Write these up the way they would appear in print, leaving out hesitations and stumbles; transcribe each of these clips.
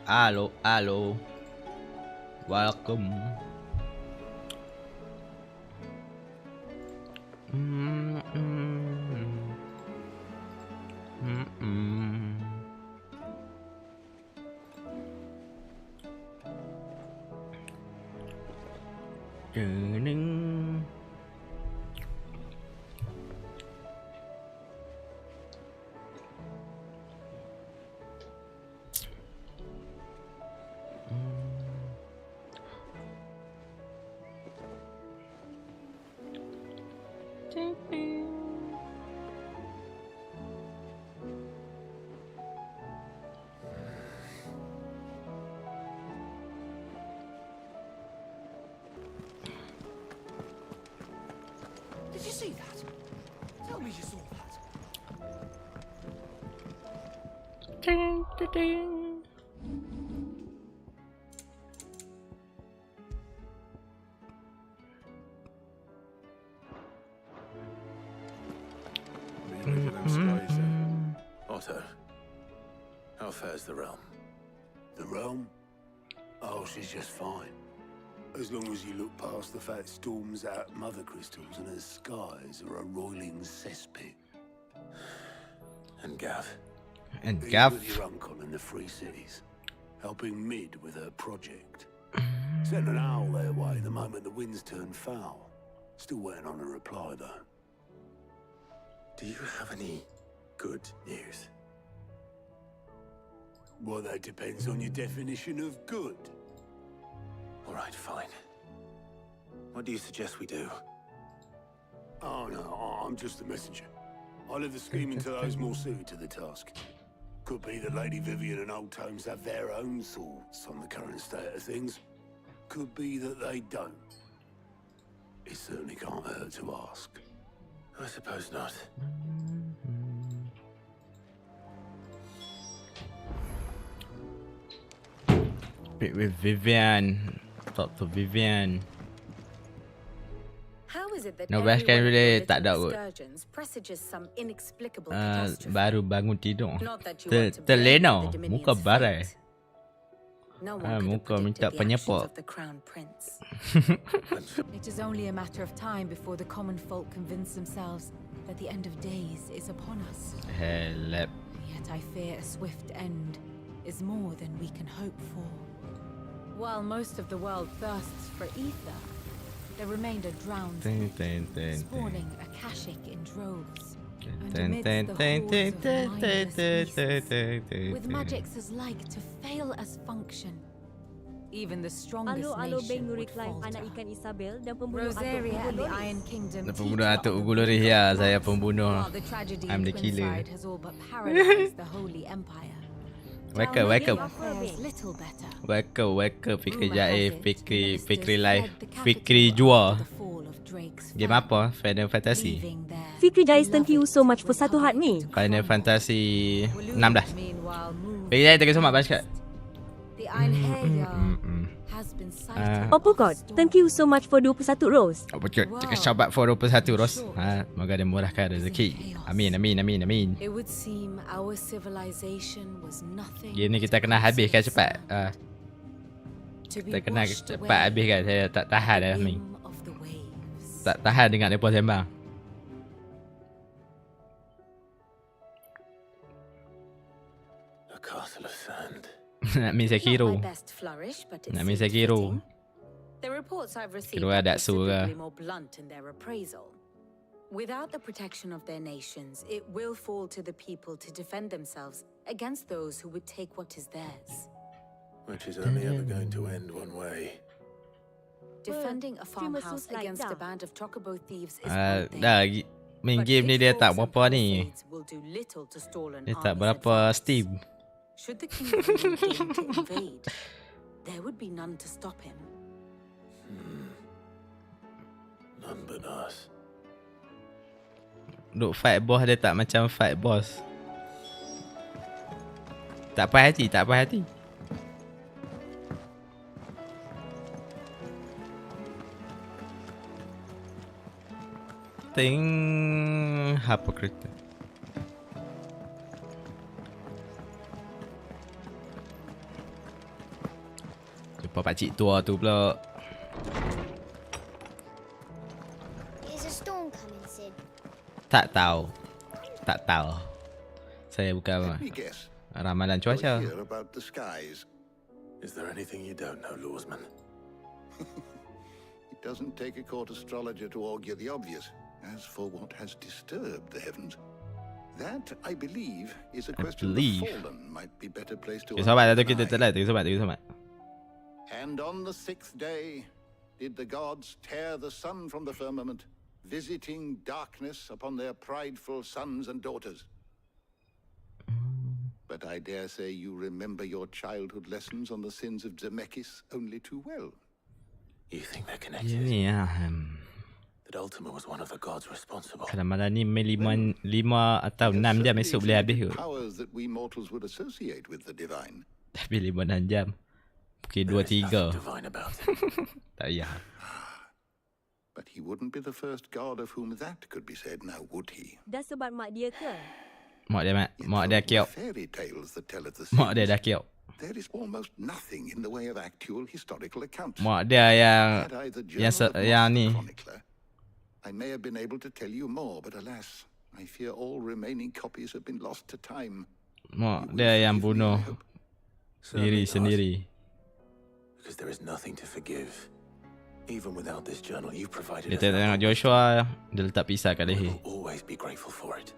Hello, hello. Welcome. Did you see that? Tell me you saw that. Ding, ding, ding. Otto, how fares the realm? The realm? Oh, she's just fine. As long as you look past the fact storms out mother crystals and her skies are a roiling cesspit. And Gav? And He's Gav. with your uncle in the Free Cities, helping Mid with her project. Sent an owl their way the moment the winds turned foul. Still waiting on a reply, though. Do you have any good news? Well, that depends on your definition of good. All right, fine. What do you suggest we do? Oh, no, I'm just the messenger. I'll leave the scheming to those more suited to the task. Could be that Lady Vivian and Old Tomes have their own thoughts on the current state of things. Could be that they don't. It certainly can't hurt to ask. I suppose not. Speak with Vivian. Talk to Vivian. How is it that No, Bash kan everyone boleh at tak ada Little kot. Excursions presages some inexplicable catastrophe? Baru bangun tidur. Not that you want to blame Terlena. the Dominion's Muka barai. fate. No one could have Muka minta predicted the actions penyepok. of the Crown Prince. It is only a matter of time before the common folk convince themselves that the end of days is upon us. Help. Yet I fear a swift end is more than we can hope for. While most of the world thirsts for ether, there remained a drowned Ting, snake, ting, ting, ting. spawning akashic in droves. And Ting, amidst ting, the ting, hordes ting, of ting, mindless ting, ting, beasts, ting, ting, with ting. magics as like to fail as function, even the strongest Alo Beng nation would Nuriklan, anak falter. ikan Isabel dan pembunuh Rosaria and the Atuk Iron Kingdom Dan teach pembunuh of Atuk the Uguluri, brutal ya, saya plots, pembunuh. while the tragedy I'm in the killer. Twinside has all but paralyzed the Holy Empire. Wake up, wake up. Fares little better. Wake up. Fikri Rumor jahe, has it fikri ministers life, fled the fikri capital jual. after the fall of Drake's Game fang, apa? Final Fantasy. leaving their Fikri Jais, thank you so beloved much for satu hat ni. republic to Final crumble. Fantasy Waloon, 16. meanwhile, moved Fikri jahe, thank you so much, Bashkat. The Einherjar has been sighted. Oppo God, thank you so much for 21 rose. Apa cakap? Cakap syabat for 21 Ros. Moga dia murahkan rezeki. Amin. It would seem our civilization was nothing. Game ni kita kena habiskan cepat. to be Kita kena washed cepat away habiskan. Saya tak tahan dah ni. whim of the waves. Tak tahan dengar mereka sembang. A castle of sand. Nak main Not Sekiro. my best flourish, but it Nak main seemed Sekiro. fitting. The reports I've received Kira are ada su ke? considerably more blunt in their appraisal. Without the protection of their nations, it will fall to the people to defend themselves against those who would take what is theirs. Which is only ever going to end one way. Defending a streamers farmhouse who slide against a down. band of chocobo thieves is one thing. Dah main But game ni dia tak pitfalls and berapa ni. palisades will do little to stall an Dia tak army's berapa advance. Steam. Should the king begin to invade, there would be none to stop him. None but us. Duk fight boss dia tak macam fight boss. Tak puas hati. Ting hypocrite. pakcik tua tu pula. Is a storm coming, Sid? Tak tahu. Tak tahu. Saya bukan Let me guess. ramalan You're cuaca. here about the skies. Is there anything you don't know, Lawsman? It doesn't take a court astrologer to augur the obvious. As for what has disturbed the heavens, that, I believe, is a question the fallen might be better placed to Okay, sahabat, answer tu kita than I. tengok sahabat. And on the 6th day, did the gods tear the sun from the firmament, visiting darkness upon their prideful sons and daughters. But I dare say you remember your childhood lessons on the sins of Zemeckis only too well. You think they're connected? Ini ya. That Ultima was one of the gods responsible. Kalau malam ni main 5 atau 6 jam esok boleh habis kot. Powers that we mortals would associate with the divine. Tapi 5-6 jam. Pukul There is 2-3. nothing divine about it. Tak payah. But he wouldn't be the first god of whom that could be said, now would he? Dah sebab mak dia ke? Mak dia In kiok. fairy tales that tell of the Mak dia sins, dah kiok. there is almost nothing in the way of actual historical accounts. Mak dia Had I the journal of yang Master ni. Chronicler, I may have been able to tell you more, but alas, I fear all remaining copies have been lost to time. Mak You will dia yang forgive me, bunuh I hope. Certainly not, sendiri. Because there is nothing to forgive. Even without this journal, you provided Dia us tengok nothing. Joshua, dia letak pisah kat We leher. will always be grateful for it.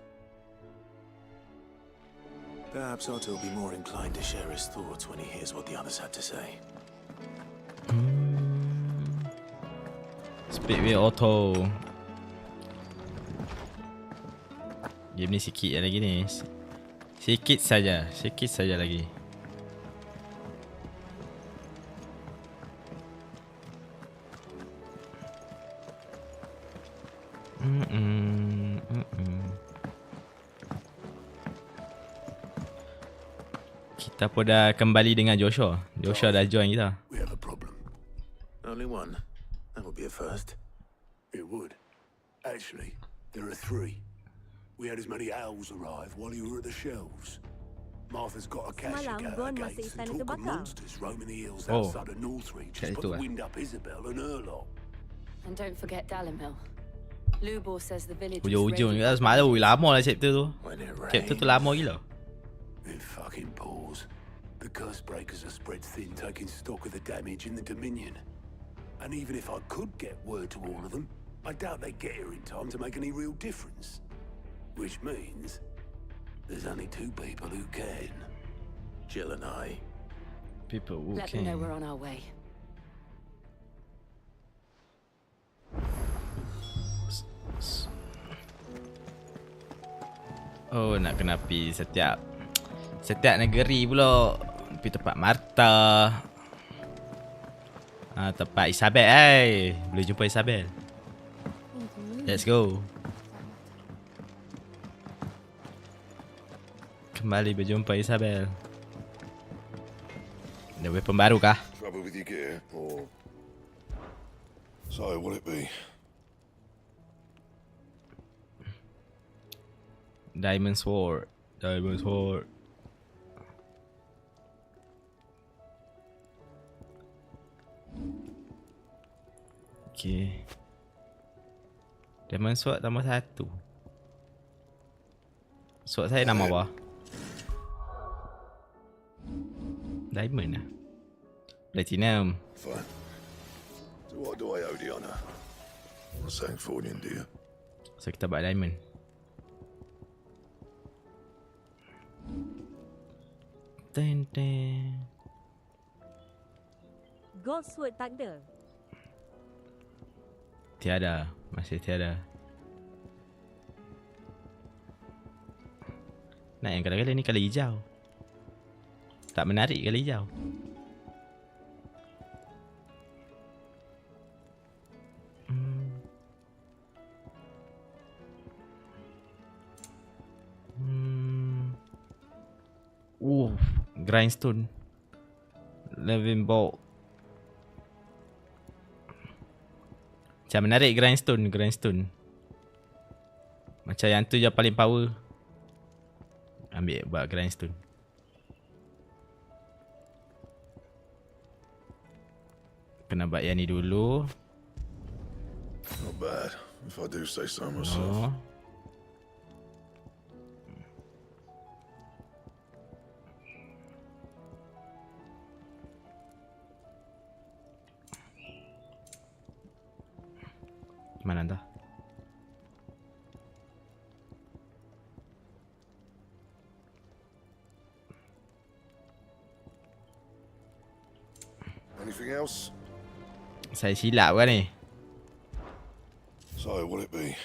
Perhaps Otto will be more inclined to share his thoughts when he hears what the others have to say. Speed with auto. Game ni sikit lagi ni. Sikit saja lagi. Kita pun dah kembali dengan Joshua. Joshua dah join kita. We have a problem. Only one. That would be a first. It would. Actually, there are 3. We had as many owls arrive while you were at the shelves. Martha's got a cash Semalam account Ron against masuk and istana talk of terbakar. monsters roaming the hills Oh. outside of Northreach. Kat Just put situ the lah. wind up Isabel and her lot. And don't forget Dalimil. Lubor says the village was Hujung-hujung raided juga semalam. Ui, lama lah chapter tu. When it Chapter tu rains. lama gila. It fucking pours. The curse breakers are spread thin, taking stock of the damage in the Dominion. And even if I could get word to all of them, I doubt they'd get here in time to make any real difference. Which means there's only 2 people who can. Jill and I. People who Let them know can. we're on our way. Oh, nak kena pergi setiap negeri pula. Pergi tempat Martha. Tempat Isabel. Boleh jumpa Isabel. Let's go. Kembali berjumpa Isabel. Ada weapon baru kah? Trouble with your gear, or so will it be? Diamond sword. Okay. Diamond sword tambah 1. Sword saya nama apa? Diamond lah. Platinum. Fine. So what do I owe the honour? Not saying fortune, do you? So kita buat diamond. Ten. Gold sword tak ada. Tiada. Masih tiada. Nak yang kadang-kadang ni colour hijau. Tak menarik colour hijau. Grindstone. Living bolt. Macam menarik grindstone. Macam yang tu je paling power. Ambil buat grindstone. kena buat yang ni dulu. Not bad, if I do say so myself. Oh. Mana dah? Anything else? Saya silap kan ni? So, will it be?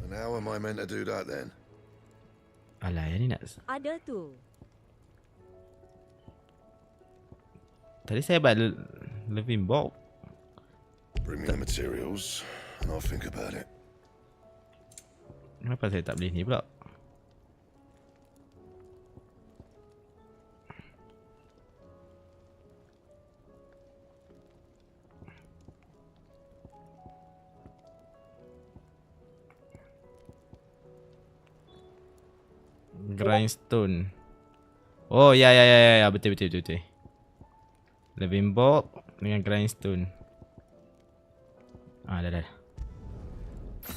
And how am I meant to do that then? Alah, yang ni nak... Ada tu. Tadi saya buat living box. Bring me the materials, and I'll think about it. Kenapa saya tak boleh ni pula? Grindstone. Oh ya betul. Living box dengan grindstone. Ah dah.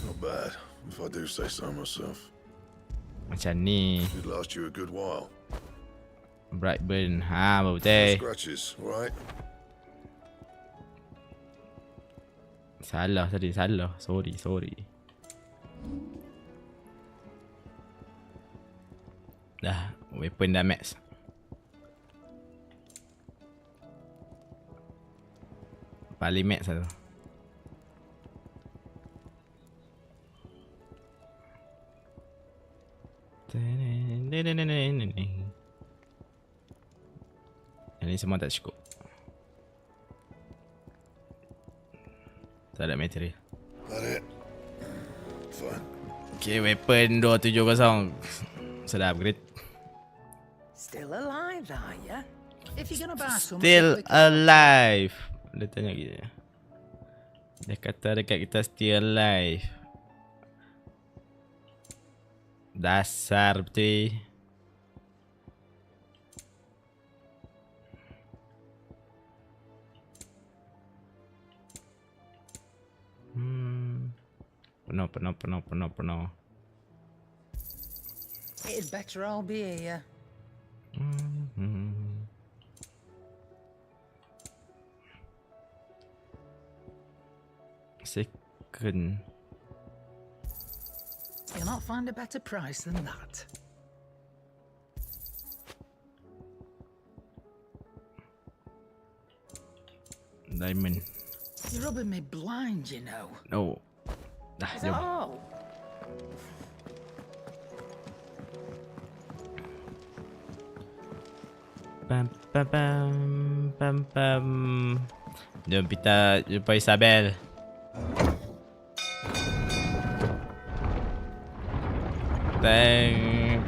Not bad, if I do say so myself. Macam ni. Should last you a good while. Bright burn. Ha No betul. scratches, right? Salah. Sorry. Dah, weapon dah max. Paling max satu. Yang ni semua tak cukup. Tak ada material. That it? Fine. Okay, weapon 270. Sudah upgrade. Still alive, are ya? If you're gonna buy some, Still alive. Dia tanya gitu. Dia kata dekat kita still alive. Dasar betul. Penuh. it'd better all be here. Second. You'll not find a better price than that. Diamond. You're rubbing me blind, you know. No. Dah, Is that jom. all? Pam. Jom kita jumpa Isabel. Ding.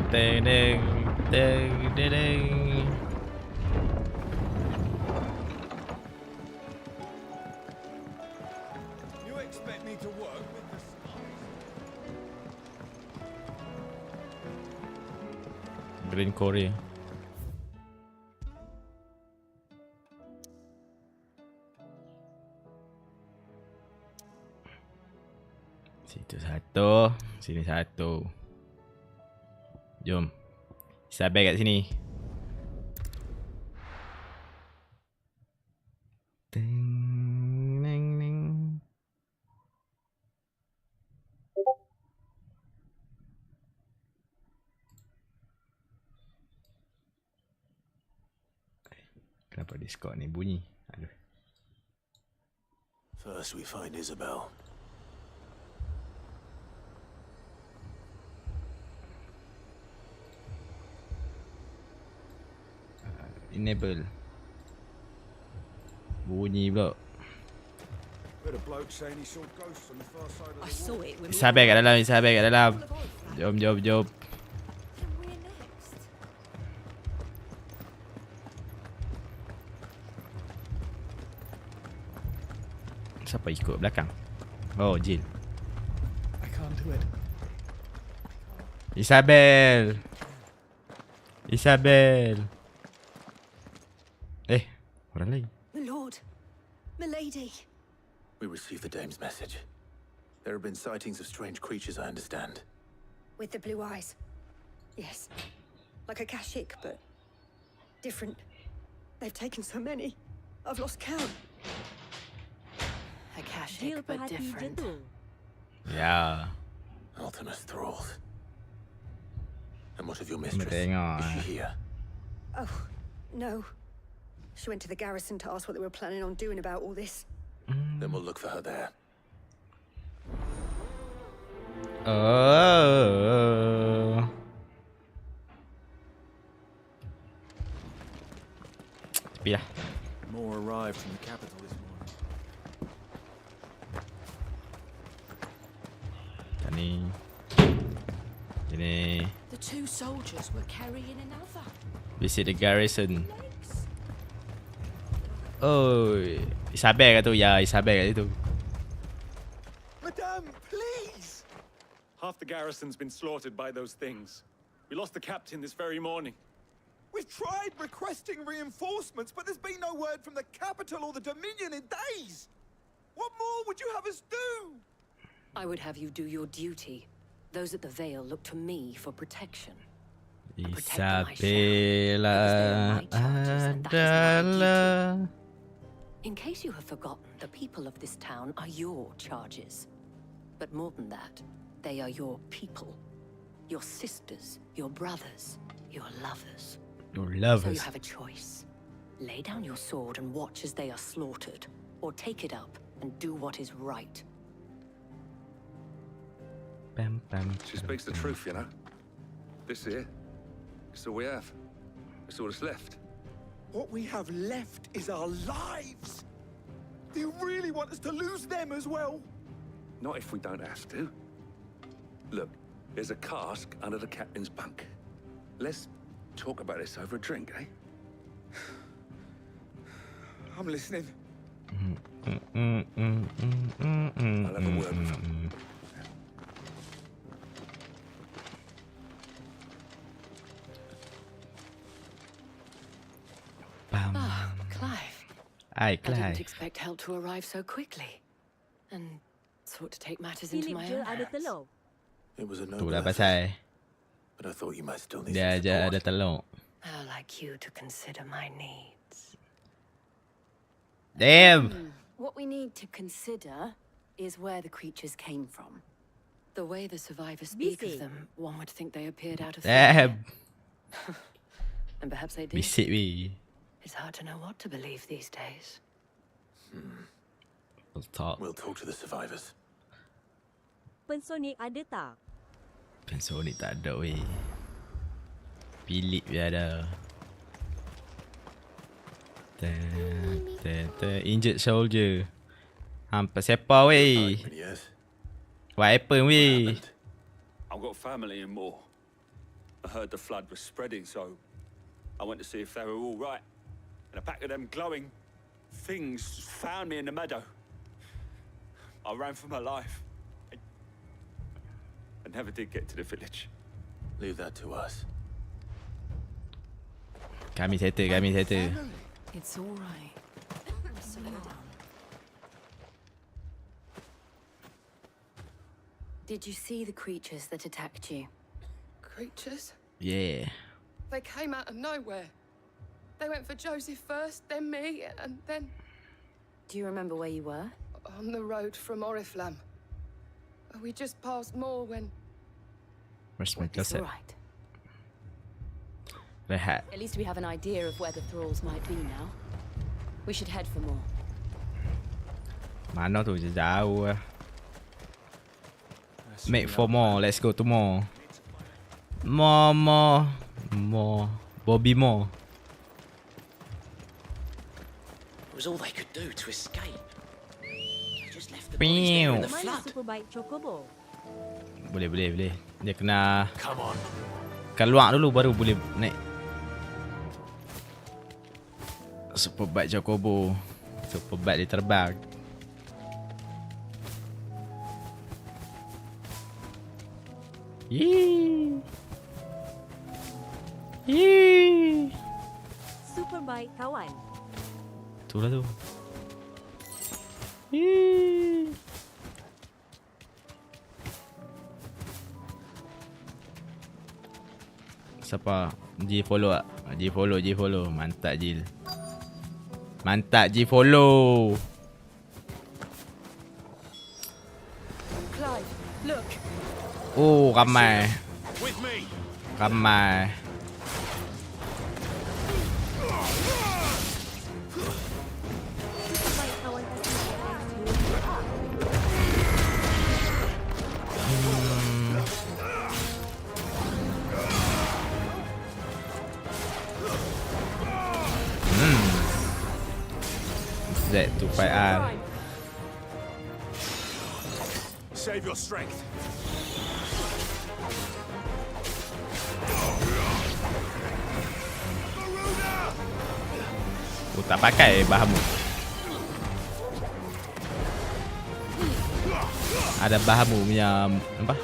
You expect me to work with the spies? Green Korea. Situ satu, sini satu. Jom. Isabel kat sini. Ding. Kenapa Discord ni bunyi? Aduh. First we find Isabel. Enable. Bunyi pula. Heard a bloke saying he saw ghosts on the far side of the I saw it when Isabel kat dalam. Jom. Then we're next. Siapa ikut belakang? Oh, Jill. I can't do it. Isabel. Orang lain. My lord, Milady. We received the dame's message. There have been sightings of strange creatures, I understand. With the blue eyes. Yes. Like a Kashik, but different. They've taken so many. I've lost count. A Dia Kashik, but perhati je different. tu. Ya. Ultimus thralls. And what of your Kami mistress? tengok. Is she here? Oh, no. She went to the garrison to ask what they were planning on doing about all this. Then we'll look for her there. Oh. Tepi lah. More arrived from the capital this morning. Kat ni. Sini. The two soldiers were carrying another. Visit the garrison. Oh, Isabel kat tu. Ya, Isabel kat situ. Madame, please! Half the garrison's been slaughtered by those things. We lost the captain this very morning. We've tried requesting reinforcements, but there's been no word from the capital or the Dominion in days. What more would you have us do? I would have you do your duty. Those at the Vale look to me for protection. Isabella adalah. In case you have forgotten, the people of this town are your charges. But more than that, they are your people. Your sisters, your brothers, your lovers. Your So you lovers. have a choice. Lay down your sword and watch as they are slaughtered, or take it up and do what is right. Bam, bam, She speaks the truth, you know. This here, it's all we have. It's all that's left. What we have left is our lives. Do you really want us to lose them as well? Not if we don't have to. Look, there's a cask under the captain's bunk. Let's talk about this over a drink, eh? I'm listening. I'll have a word with him. Bam. Ah, Clive. Aye, I didn't Clive. expect help to arrive so quickly. And sought to take matters into Philip my je own ada hands. telur. It was a Tu noble lah effort, pasal. but I thought you might still need Dia some aja ada support. telur. I'd like you to consider my needs. Damn. What we need to consider is where the creatures came from. The way the survivors speak Busy. of them, one would think they appeared out of thin air. Damn. And perhaps they did. Bisik weh. It's hard to know what to believe these days. We'll talk. We'll talk to the survivors. Pensonik ada tak? Pensonik tak ada weh. Philip je ada. Injured soldier. Hampa sepa weh. Yes. What happened weh? I've got family in Moor. I heard the flood was spreading, so I went to see if they were all right. And a pack of them glowing things found me in the meadow. I ran for my life. I never did get to the village. Leave that to us. Kami settle, kami settle. It's all right. Settle down. Did you see the creatures that attacked you? Creatures? Yeah. They came out of nowhere. They went for Joseph first, then me, and then Do you remember where you were? on the road from Oriflamme. We just passed Moor when... Where's my It's cassette? all right. Rehat. At least we have an idea of where the thralls might be now. We should head for more. Mana tu jauh lah. Make for more. Let's go to more. More. Bobby more. It was all they could do to escape. They just left the bodies there in the Mana flood. superbike Chocobo? Boleh. Dia kena Come on. keluar dulu baru boleh naik. Super bike Chocobo. Super bike dia terbang. Yee. Superbike kawan. Tu lah tu. Siapa? G follow tak? G follow. Mantap Jil. Mantap G follow. Clive, look. Oh, ramai. With me. Ramai. Z to 5R. Save your strength. Oh, tak pakai bahamu. Ada bahamu punya apa?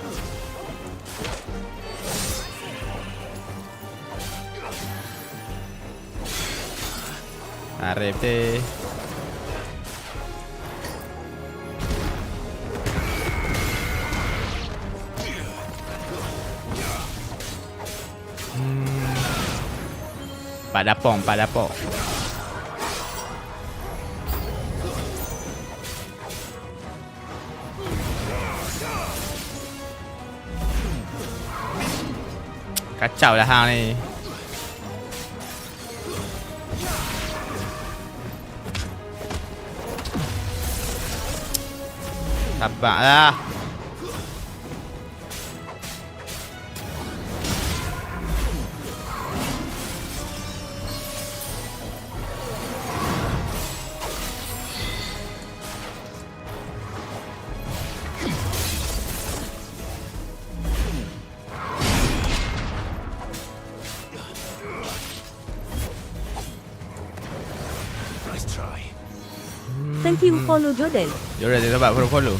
Arif deh. Pak dapong. Kacau dah hang ni. Sabarlah. Thank you follow Jordan. Jordan dia sebab follow.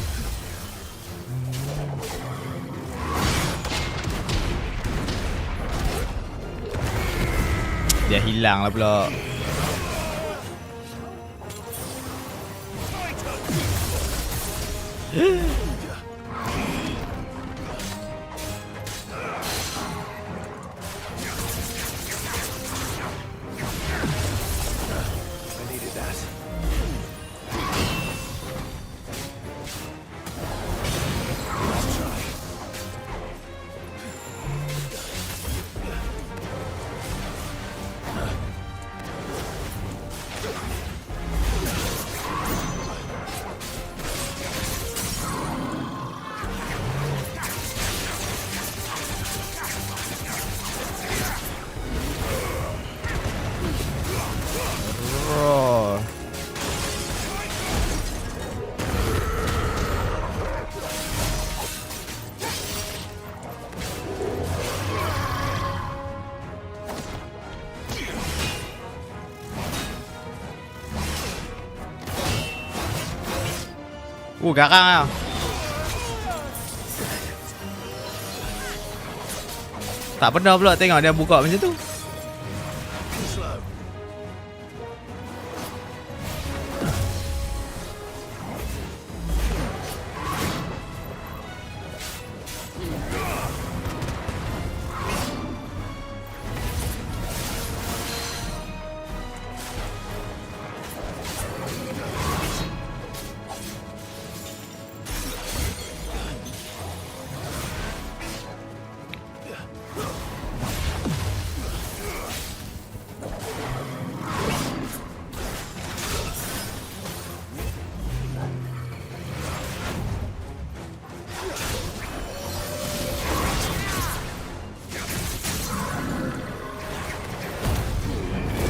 Dia hilang lah pula. Garang lah. Tak pernah pula tengok dia buka macam tu.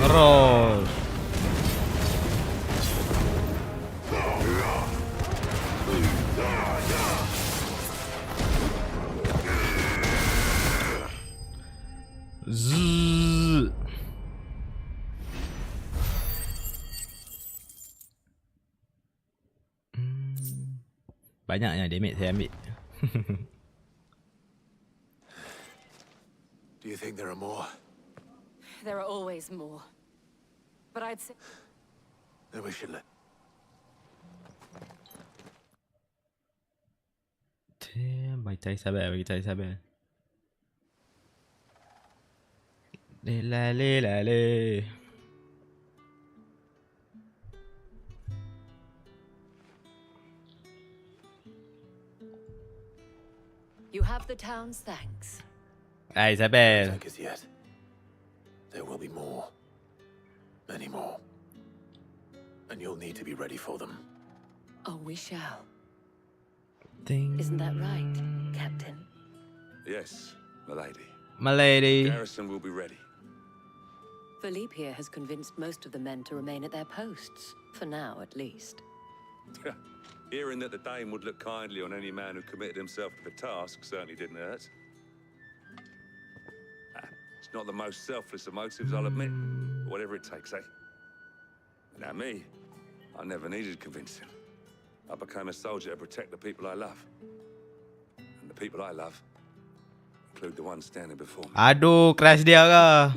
Terus. Zzz. Banyaknya damage saya ambil. Do you think there are more? There are always more. But I'd say... Then we should let... bagi cari sabar. Le. You have the town's thanks. Isabel. Take us yet. There will be more. Many more. And you'll need to be ready for them. Oh, we shall. Ding. Isn't that right, Captain? Yes, milady. Milady. Garrison will be ready. Philippe here has convinced most of the men to remain at their posts, for now at least. Hearing that the Dane would look kindly on any man who committed himself to the task certainly didn't hurt. It's not the most selfless of motives, I'll admit. But whatever it takes, eh? Now me, I never needed convincing. I became a soldier to protect the people I love. And the people I love include the ones standing before me. Aduh, crush dia ke?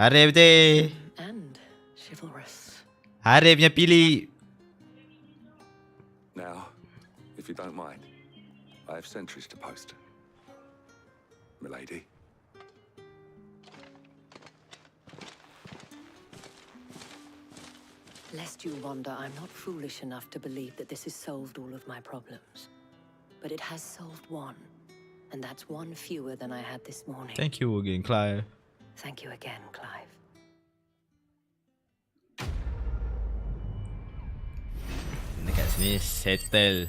Harif je. And chivalrous. Harifnya pilih. Now, if you don't mind, I have sentries to post. Milady. Lest you wonder, I'm not foolish enough to believe that this has solved all of my problems. But it has solved one. And that's one fewer than I had this morning. Thank you again, Clive. Thank you again, Clive. Dekat sini settle.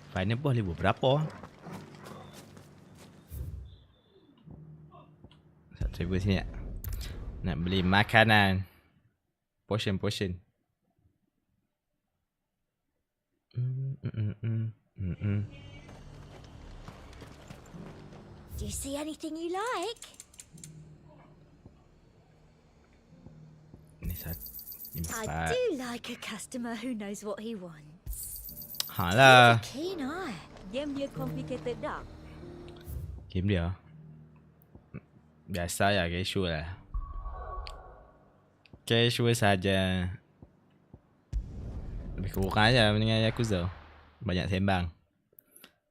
Final boss level berapa? Travel sini nak beli makanan. Potion. Do you see anything you like? I do like a customer who knows what he wants. Halah. Keen eye. Game dia complicated dah. Game dia biasa ya, casual lah. Casual saja. Lebih kurang aja dengan Yakuza. Banyak sembang.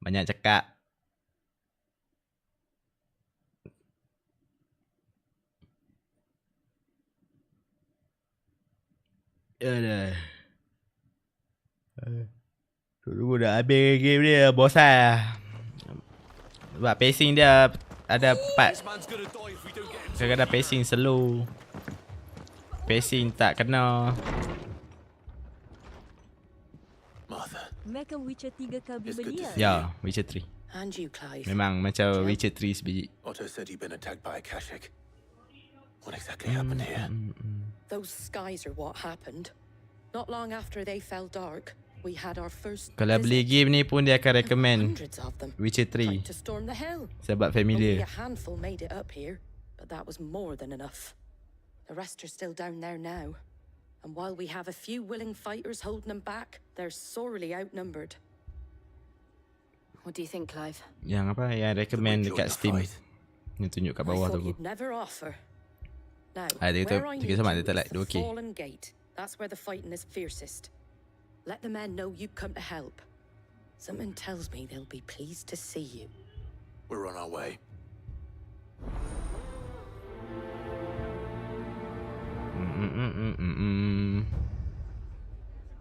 Banyak cakap. Aduh. Tunggu dah habis game dia, bosan lah. Sebab pacing dia ada part. Kadang-kadang pacing slow. Pacing tak kena. Mereka Witcher 3 kau beli dia? Ya, Witcher 3. And you, Clive. Memang macam Witcher 3 sebiji. Otto said he'd been attacked by a Kashik. What exactly happened here? Those skies are what happened. Not long after they fell dark, we had our first Kalau beli game ni pun dia akan recommend hundreds of them Witcher 3 to storm the hill. sebab Only familiar. a handful made it up here, but that was more than enough. The rest are still down there now. And while we have a few willing fighters holding them back, they're sorely outnumbered. What do you think, Clive? Yang apa yang recommend dekat Steam. Ni tunjuk kat I bawah thought tu. you'd never offer. Now, Dia where I tiga need sama you dia tak is like the 2K. Fallen Gate. That's where the fighting is fiercest. Let the men know you come to help. Something tells me they'll be pleased to see you. We're on our way.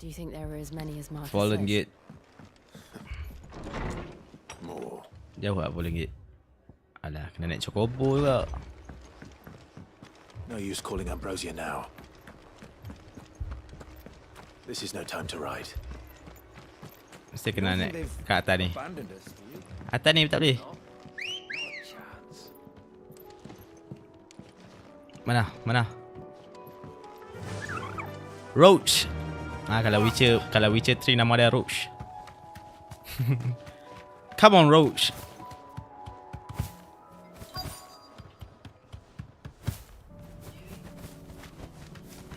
Do you think there are as many as Marcus Fallen says? Gate. More. Jauh tak Fallen Gate? Alah, kena naik chocobo juga. No use calling Ambrosia now. This is no time to ride. Mesti kena naik kat atas ni. Atas ni tak boleh. Mana? Roach. Kalau Witcher 3 nama dia Roach. Come on, Roach.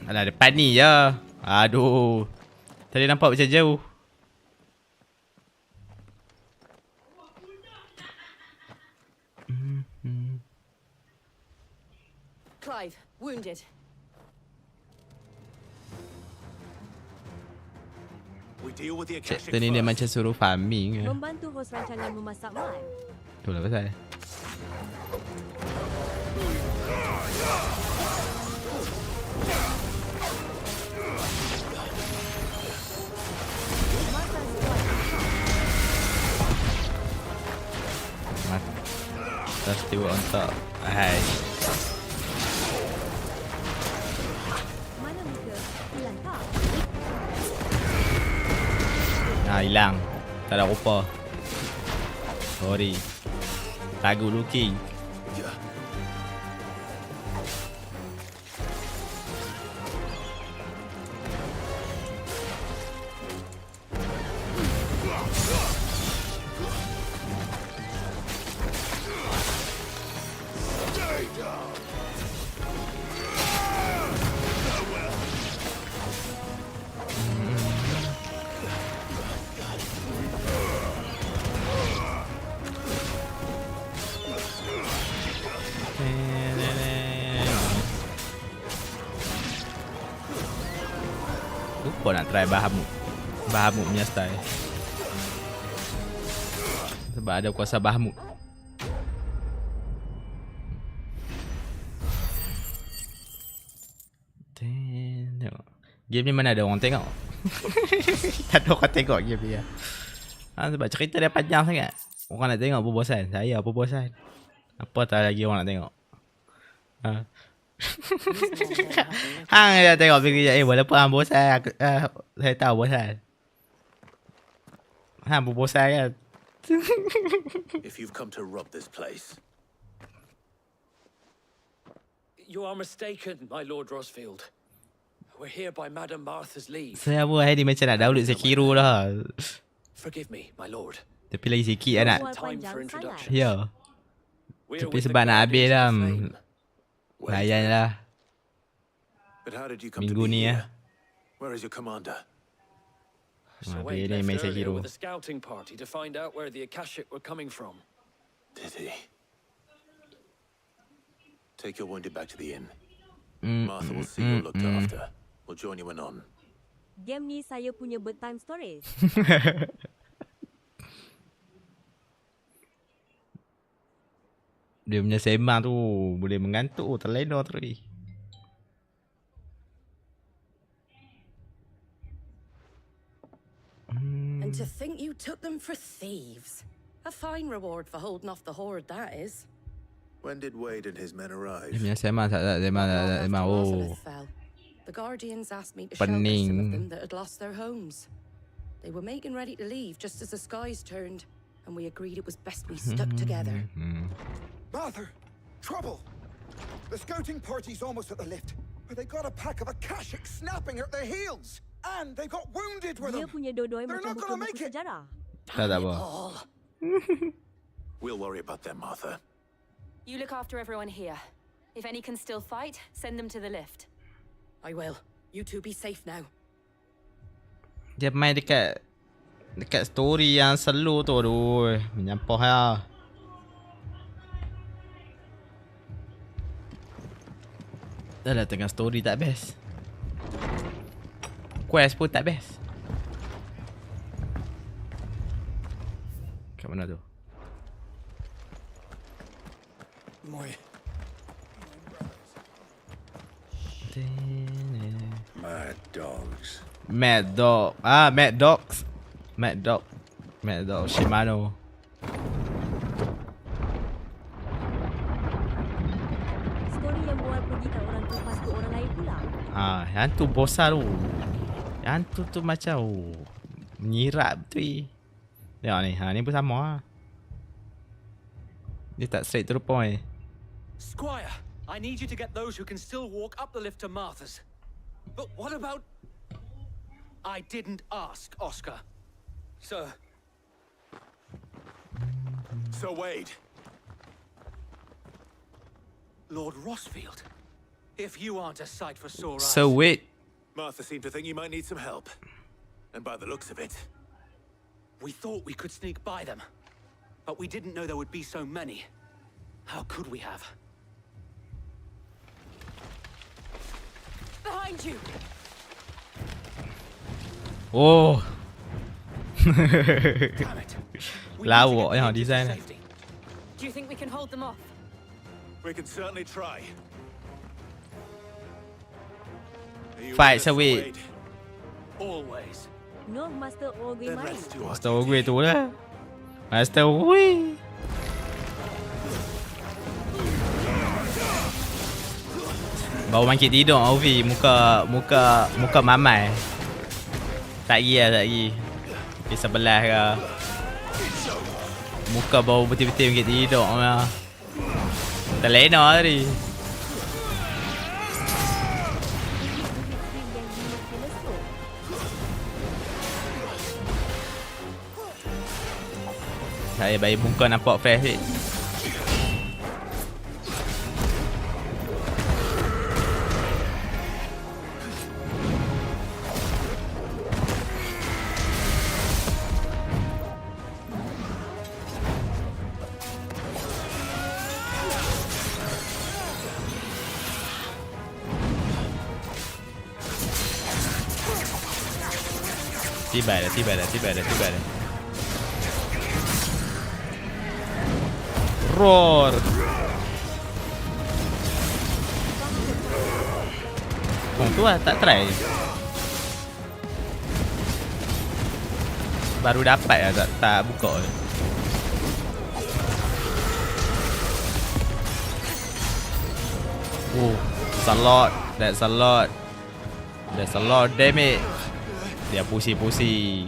Alah, depan ni je. Aduh. Tadi nampak macam jauh. Clive, wounded. We deal with the Akashic Chapter ni dia first. macam suruh farming. Membantu hos rancangan memasak mal. Itulah pasal. Let's do it on top. Hai. Mana muka? Hilang tak? Hilang. Tak ada rupa. Sorry. Lagu looking. Lupa nak try Bahamut punya style. Sebab ada kuasa Bahamut. Tengok. Game ni mana ada orang tengok. Tak ada orang tengok game ni. Sebab cerita dia panjang sangat. Orang nak tengok pun bosan. Saya pun bosan. Apa tak lagi orang nak tengok. Hang dah tengok video je. Walaupun hang bosan, saya tahu bosan. Hang pun bosan kan. If you've come to rob this place, You are mistaken, my Lord Rosfield. We're here by Madame Martha's leave. Saya buat hari ni macam nak download Sekiro lah. Forgive me, my lord. Tapi lagi sikit lah nak. Time for introduction. Ya. Tapi sebab nak habis dah. Layan lah. but how did you come to Minggu be ni here? Where is your commander? So Wade Wade ni left main earlier Sekiro. with a scouting party to find out where the Akashic were coming from. Did he? Take your wounded back to the inn. Mm, Martha will see you're looked after. We'll join you anon. Game ni saya punya bedtime stories. Dia punya sembang tu boleh mengantuk, terlena terus. And to think you took them for thieves. A fine reward for holding off the horde, that is. When did Wade and his men arrive? Dia punya sembang sembang oh. Elizabeth fell. The Guardians asked me to shelter some of them Pening. that had lost their homes. They were making ready to leave just as the skies turned, and we agreed it was best we stuck together. Martha! Trouble! The scouting party's almost at the lift, but they got a pack of Akashic snapping at their heels! And they got wounded with Dia them! punya dodoi They're macam not gonna buku-buku make it! sejarah. Tak apa. We'll worry about them, Martha. You look after everyone here. If any can still fight, send them to the lift. I will. You two be safe now. Dia main dekat story yang slow tu, aduh, menyampah lah. Dah lah tengah story tak best. Quest pun tak best. Kat mana tu? Mad dogs. Mad Dog. Mad Dogs. Mad Dog. Mad Dog Shimano. Story yang buat pergi kat orang tu pas ke orang lain pula. Yang tu bosan tu. Yang tu macam menyirap betul. Tengok ni. Ni pun sama lah. Dia tak straight to the point. Squire, I need you to get those who can still walk up the lift to Martha's. But what about... I didn't ask, Oscar. Sir. So, Wade. Lord Rosfield. If you aren't a sight for sore eyes... So wait. Martha seemed to think you might need some help. And by the looks of it... We thought we could sneak by them. But we didn't know there would be so many. How could we have? Behind you! Oh. Lawak yang design. Do you think we can hold them off? We can certainly try. Fight Sawit. Always. No, Master Ogwe mari. Master Ogwe tu lah. Master Ogwe. Baru bangkit tidur Ovi, muka mamai. Tak lagi lah, tak lagi. Di sebelah ke. Muka baru betul-betul bangkit tidur lah. Terlena tadi. Saya bagi muka nampak fresh sikit. Tiba dah. Roar. Oh tu lah, tak try. Baru dapat lah, tak buka. Oh, that's a lot. That's a lot damage. Dia pusi-pusi.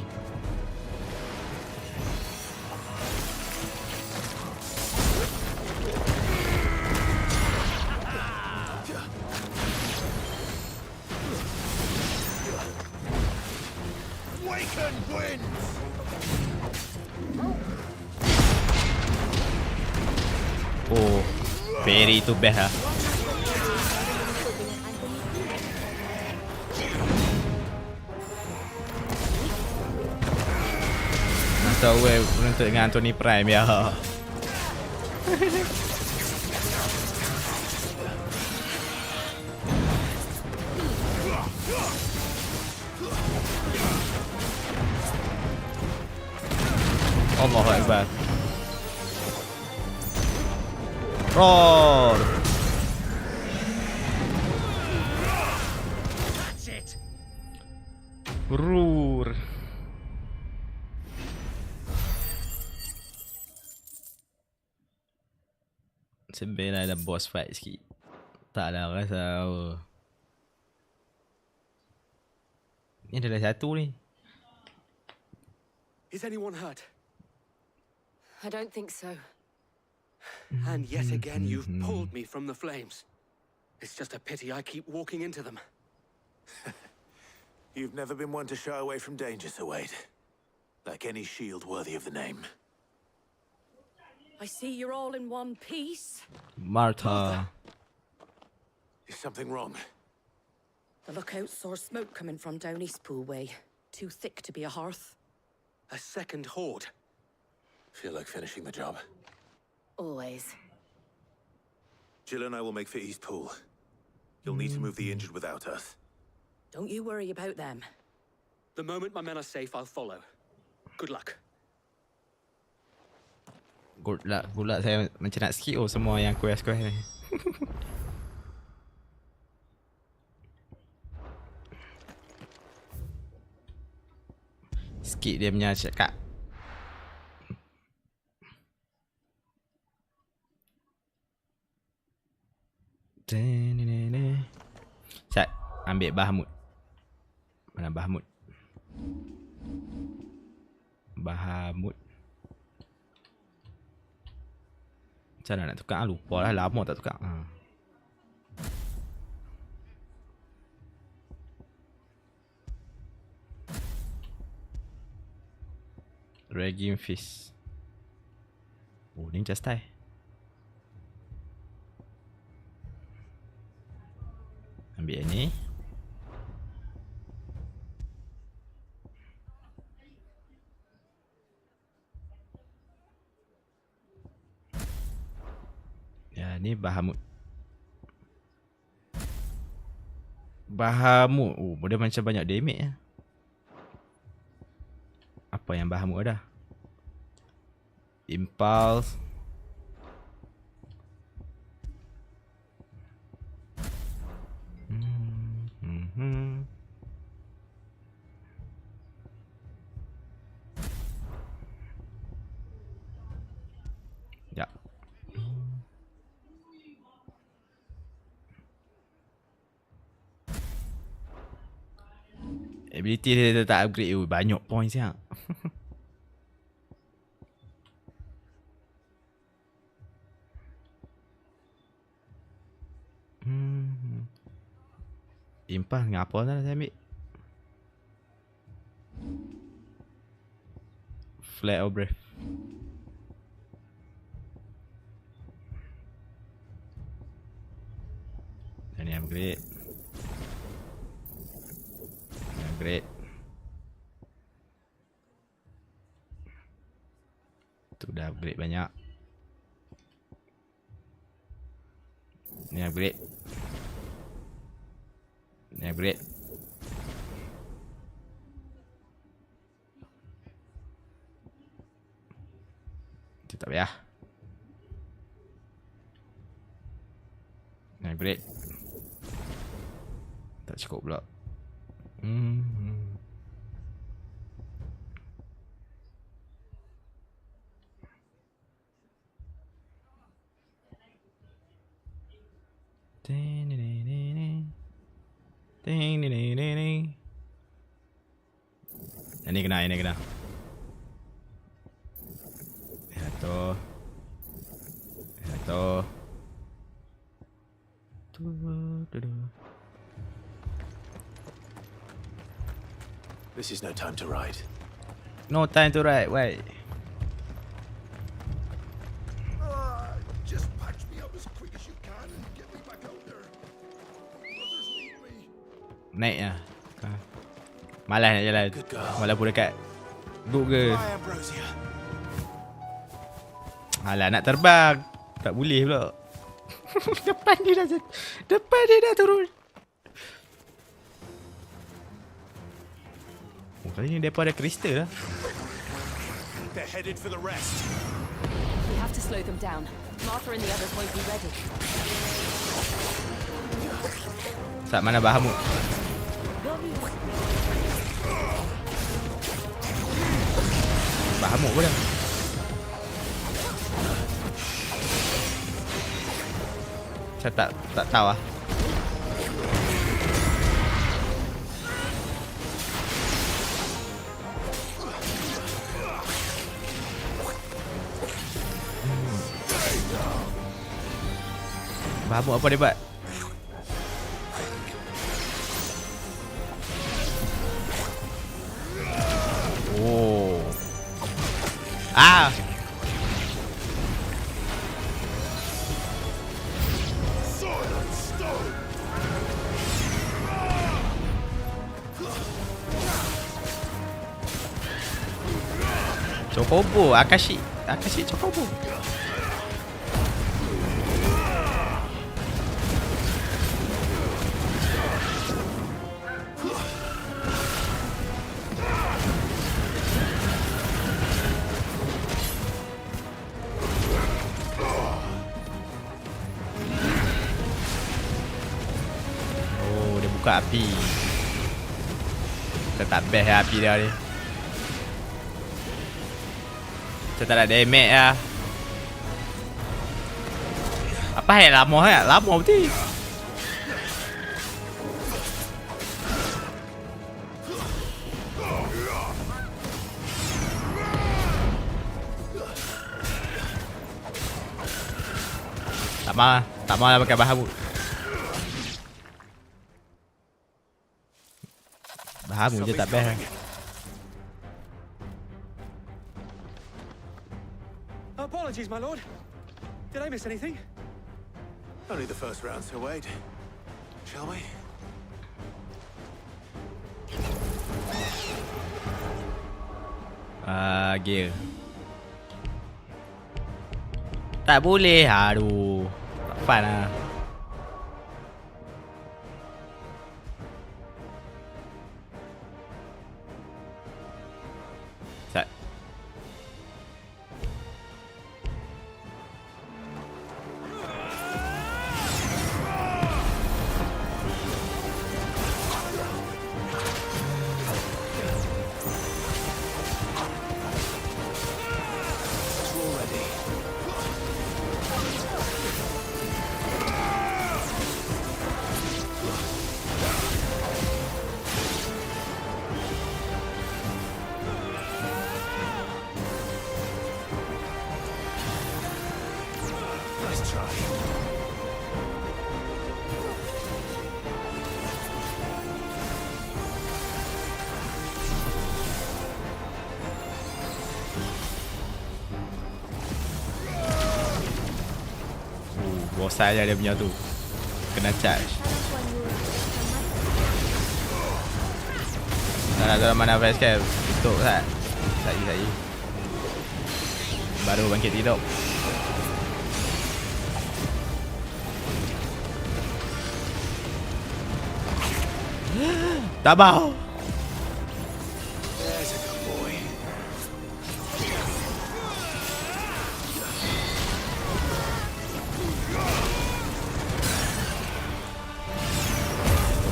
Oh, very too bad lah. Masa gue menuntut dengan Anthony Prime ya. Allahu Akbar. Roar. Roar. Sebenarnya ada boss fight sikit. Tak lah rasa apa. Ni ada satu ni. Is anyone hurt? I don't think so. And yet again, you've pulled me from the flames. It's just a pity I keep walking into them. You've never been one to shy away from danger, Sir Wade. Like any shield worthy of the name. I see you're all in one piece. Martha. Is something wrong? The lookout saw smoke coming from down Eastpool way. Too thick to be a hearth. A second horde. Feel like finishing the job? Always. Jill and I will make for Eastpool. You'll need to move the injured without us. Don't you worry about them. The moment my men are safe, I'll follow. Good luck. Good luck saya macam nak skip semua yang quest ni. Skip dia punya cakap. Sat, ambil Bahamut. Mana Bahamut? Bahamut. Macam mana nak tukar? Lupa lah, lama tak tukar. Regime Fist. Oh, ni just tie. Ambil yang ni. Ya, ni Bahamut. Bahamut. Oh, dia macam banyak damage ya. Apa yang Bahamut dah? Impulse. Ya. Ability dia tak upgrade. Banyak points ya. Impulse dengan apa dah saya ambil? Flare of Breath. Ini upgrade. Ini upgrade. Tu dah upgrade banyak. Ini upgrade. Ini upgrade. Itu tak payah. Ini upgrade. Tak cukup pula. Ini kena, ini kena. Satu. Satu. This is no time to ride. No time to ride, wait. Just patch me up as quick as you can and get me back out there. Brothers need me. Naik lah. Malas nak jalan. Walaupun dekat Google. Alah nak terbang. Tak boleh pula. Depan dia dah turun. Oh, kali ni depa ada kristal lah. They're headed for the rest. We have to slow them down. Martha and the others won't be ready. Saat mana Bahamut? Bahamut pun dah. Saya tak tahu lah. Bahamut apa dia buat? Oh. Ah. Chocobo, Akashi Chocobo. Oh, dia buka api. Tetap best lah api dia ni. Saya tak ada damage lah. Apa hal lama kan? Lama betul. Tak mau lah pakai Bahamut. Bahamut je tak best lah. Apologies, my lord. Did I miss anything? Only the first round, so wait. Shall we? Gear. Tak boleh. Aduh. Tak fun lah. Saya dia punya tu kena charge. Tak nak tahu mana face cam. Tutup tak? Saya. Baru bangkit tidur. Tabau. There's a good boy.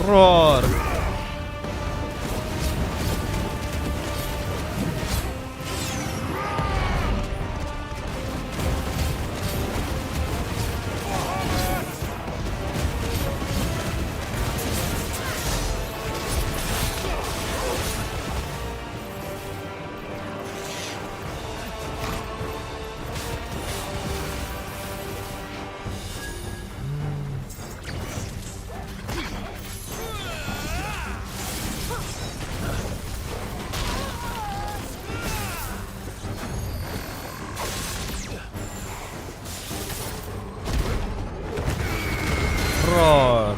Roar. Roar.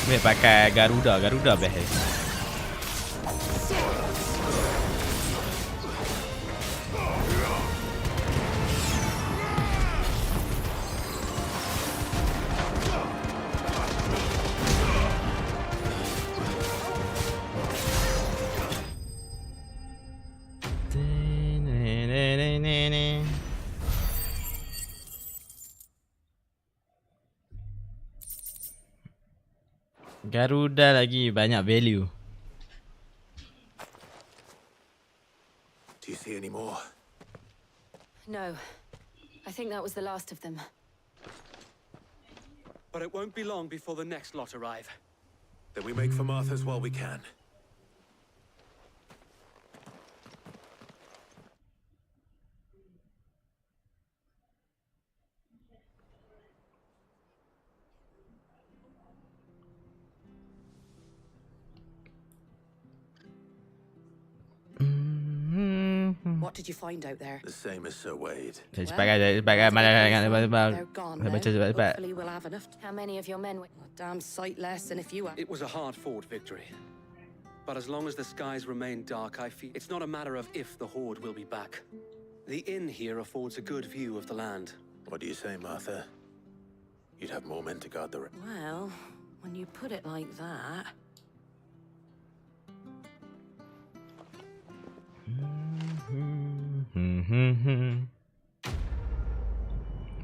Boleh pakai Garuda best. Garuda lagi banyak value. Do you see any more? No. I think that was the last of them. But it won't be long before the next lot arrive. Then we make for Martha's while we can. What did you find out there? The same as Sir Wade. Sebagai mana They're gone now. baca cepat. Hopefully we'll have enough. How many of your men were? A damn sight less than if you were. It was a hard-fought victory. But as long as the skies remain dark, I feel it's not a matter of if the Horde will be back. The inn here affords a good view of the land. What do you say, Martha? You'd have more men to guard the... Well, when you put it like that...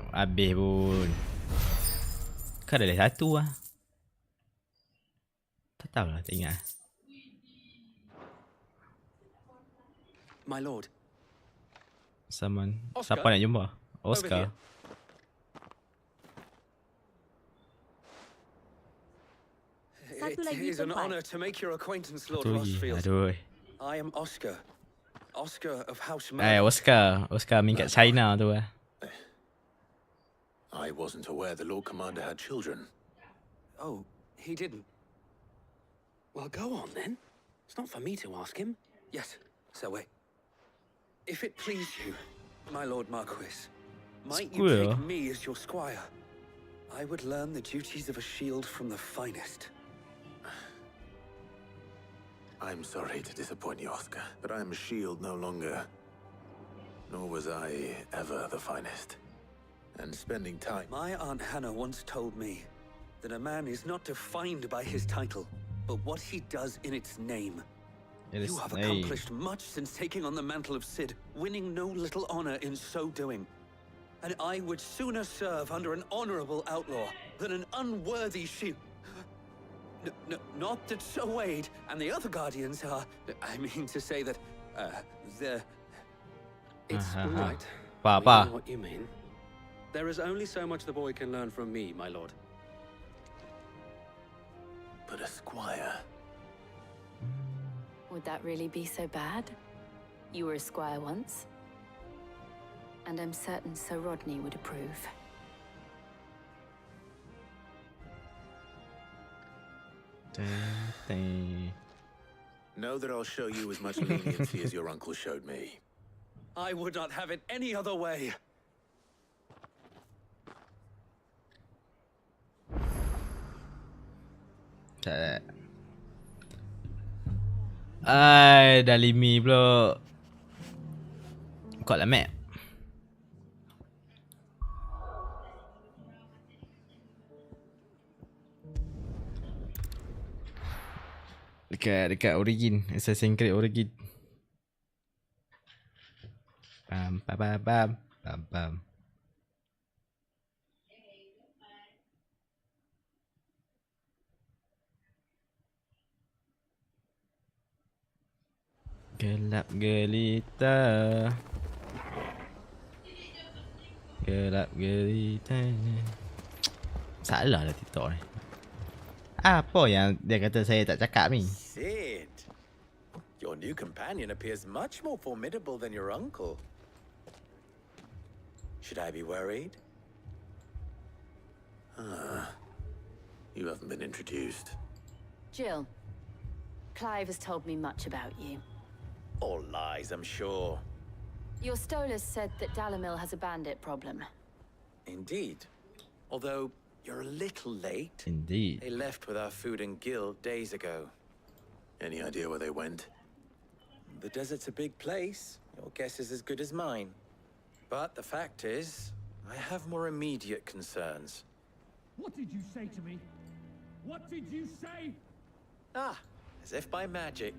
Habis pun. Kan ada satu lah. Tak tahu lah, tak ingat. My lord. Someone. Oscar? Siapa nak jumpa? Oscar. It is an honor to make your acquaintance, Lord Satu lagi. Rosfield. Aduh. I am Oscar. Oscar of House Oscar main kat China tu lah. I wasn't aware the Lord Commander had children. Oh, he didn't. Well, go on then. It's not for me to ask him. Yes, so wait. If it please you, my Lord Marquis, might you Square. take me as your squire? I would learn the duties of a shield from the finest. I'm sorry to disappoint you, Oscar, but I am a shield no longer. Nor was I ever the finest. And spending time... My Aunt Hannah once told me that a man is not defined by his title, but what he does in its name. You have accomplished much since taking on the mantle of Cid, winning no little honor in so doing. And I would sooner serve under an honorable outlaw than an unworthy shield. Not that Sir Wade and the other guardians are... I mean to say that, they're... It's all right. Pa. We know what you mean. There is only so much the boy can learn from me, my lord. But a squire... Would that really be so bad? You were a squire once. And I'm certain Sir Rodney would approve. Know that I'll show you as much leniency as your uncle showed me. I would not have it any other way. Tak. Ai, dah limi pula. Buka lah map. Dekat Origin, Assassin's Creed Origin. Pam pam pam pam pam pam. Gelap gelita. Gelap gelita. Salah lah TikTok ni. Apa yang dia kata saya tak cakap ni? Sid, your new companion appears much more formidable than your uncle. Should I be worried? You haven't been introduced. Jill, Clive has told me much about you. All lies, I'm sure. Your Stolas said that Dalamil has a bandit problem. Indeed. Although, you're a little late. Indeed. They left with our food and guild days ago. Any idea where they went? The desert's a big place. Your guess is as good as mine. But the fact is, I have more immediate concerns. What did you say to me? What did you say? As if by magic.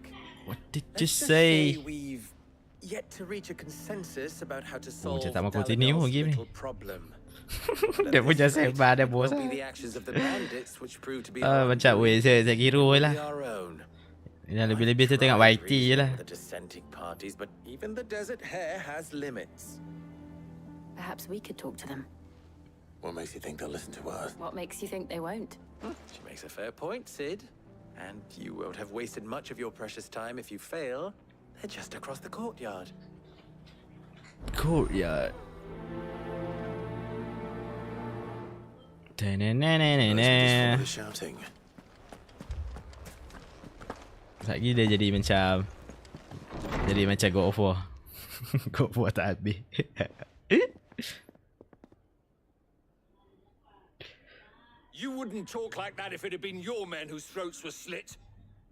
What did you Let's just say? We've yet to reach a consensus about how to solve tak mau continue Dalamil's game ni. little problem. Dia punya sembah dia It won't bosan. be the actions of the bandits which prove to be Macam weh saya kira lah. our own. Yang lebih-lebih tu tengok YT je lah. The dissenting parties, but even the desert hare has limits. Perhaps we could talk to them. What makes you think they'll listen to us? What makes you think they won't? She makes a fair point, Sid. And you won't have wasted much of your precious time if you fail. They're just across the courtyard. Courtyard. Most of the shouting. Lagi dia jadi macam God of War. God of War tak habis. You wouldn't talk like that if it had been your men whose throats were slit.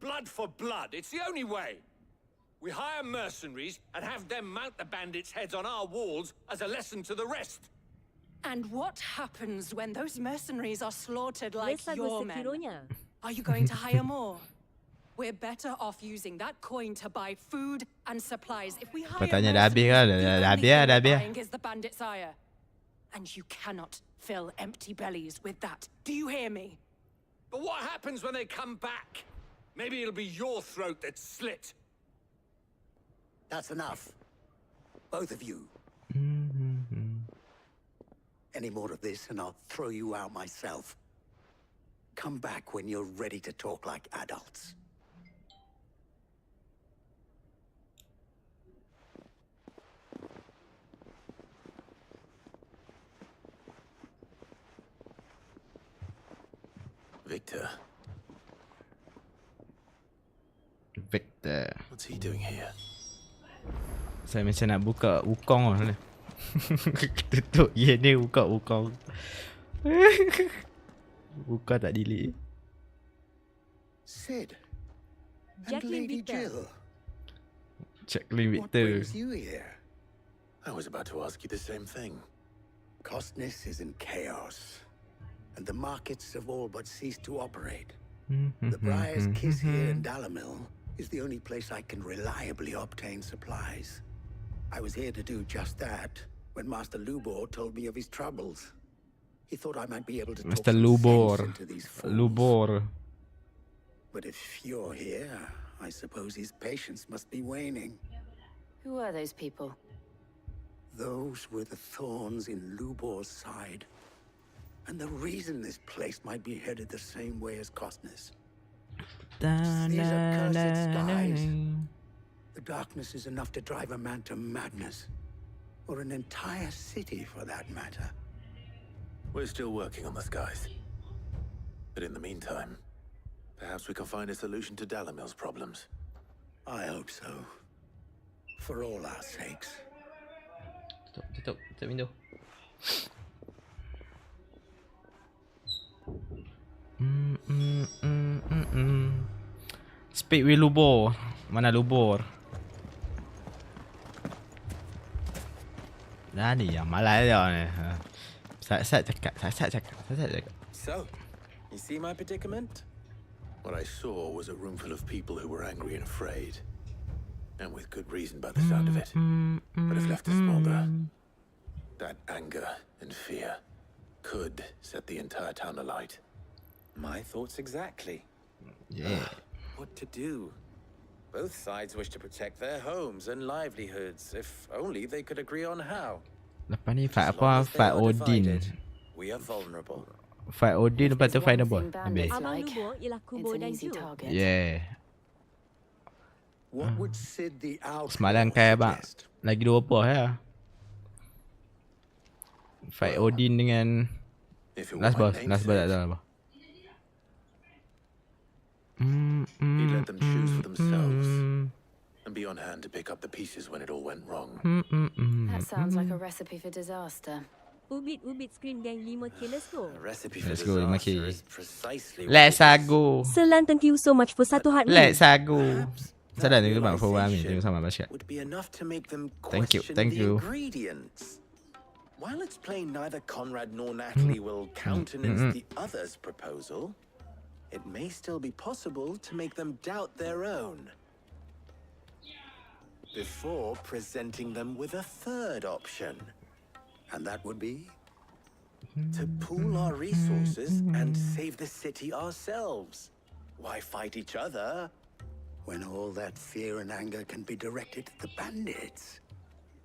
Blood for blood, it's the only way. We hire mercenaries and have them mount the bandits' heads on our walls as a lesson to the rest. And what happens when those mercenaries are slaughtered like Yes, your Agus men? sekiranya. Are you going to hire more? We're better off using that coin to buy food and supplies. If we hire Pertanyaan dah habis kan? mercenaries, the Dah only habis thing lah, dah we're habis. buying is the bandits' ire. And you cannot fill empty bellies with that. Do you hear me? But what happens when they come back? Maybe it'll be your throat that's slit. That's enough. Both of you. Any more of this and I'll throw you out myself. Come back when you're ready to talk like adults. Victor. Victor. What's he doing here? Saya macam nak buka wukong lah. Tutup ye ni buka wukong. Buka tak delete. Sid. And Jacqueline Lady Victor. Jill. Jacqueline What Victor. brings you here? I was about to ask you the same thing. Costness is in chaos, and the markets have all but ceased to operate. The Briar's Kiss here in Dalamil is the only place I can reliably obtain supplies. I was here to do just that when Master Lubor told me of his troubles. He thought I might be able to talk Mr. some Lubor. sense into these fools. Lubor. But if you're here, I suppose his patience must be waning. Who are those people? Those were the thorns in Lubor's side. And the reason this place might be headed the same way as Costness. These accursed skies. The darkness is enough to drive a man to madness. Or an entire city, for that matter. We're still working on the skies. But in the meantime, perhaps we can find a solution to Dalamil's problems. I hope so. For all our sakes. Tutup pintu. Speak with Lubor. Mana Lubor? Dah ni yang malas dia ni. Sat cakap. So, you see my predicament? What I saw was a room full of people who were angry and afraid. And with good reason by the sound of it. But if left to smolder, that anger and fear could set the entire town alight. My thoughts exactly. Yeah. What to do? Both sides wish to protect their homes and livelihoods, if only they could agree on how. Lepas ni fight apa? Fight Odin. We are vulnerable. Fight Odin lepas tu fight Nebor. Habis. Abang Lubor ialah Kubo dan Ju. Yeah. What would Sid the Owl Semalam kai abang. Lagi 2 buah ya. Fight Odin dengan last boss tak tahu apa. He'd let them choose for themselves and be on hand to pick up the pieces when it all went wrong. That sounds like a recipe for disaster. Ubit screen gang 5K, let's go. A recipe for Let's go 5K. disaster is precisely Let's go. Selan, thank you so much for satu hat ni. Let's go. Sadar ni bang for Amin tengok sama baca. would be enough to make them Thank you, question thank the you. ingredients. While it's plain neither Conrad nor Natalie will countenance the other's proposal, it may still be possible to make them doubt their own before presenting them with a third option. And that would be? To pool our resources and save the city ourselves. Why fight each other When all that fear and anger can be directed to the bandits.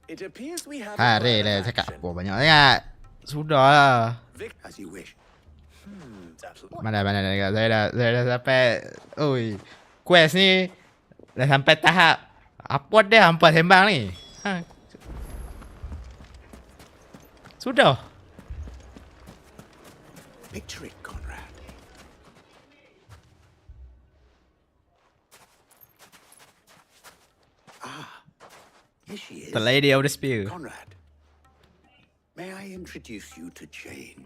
It appears we have Hari lah cakap apa banyak sangat. Sudah lah. As you wish. Mana dekat saya dah sampai. Oi. Quest ni dah sampai tahap apa dia hampa sembang ni? Ha. Sudah. Picture it, Conrad. Here she is. The lady of the spear. Conrad, may I introduce you to Jane,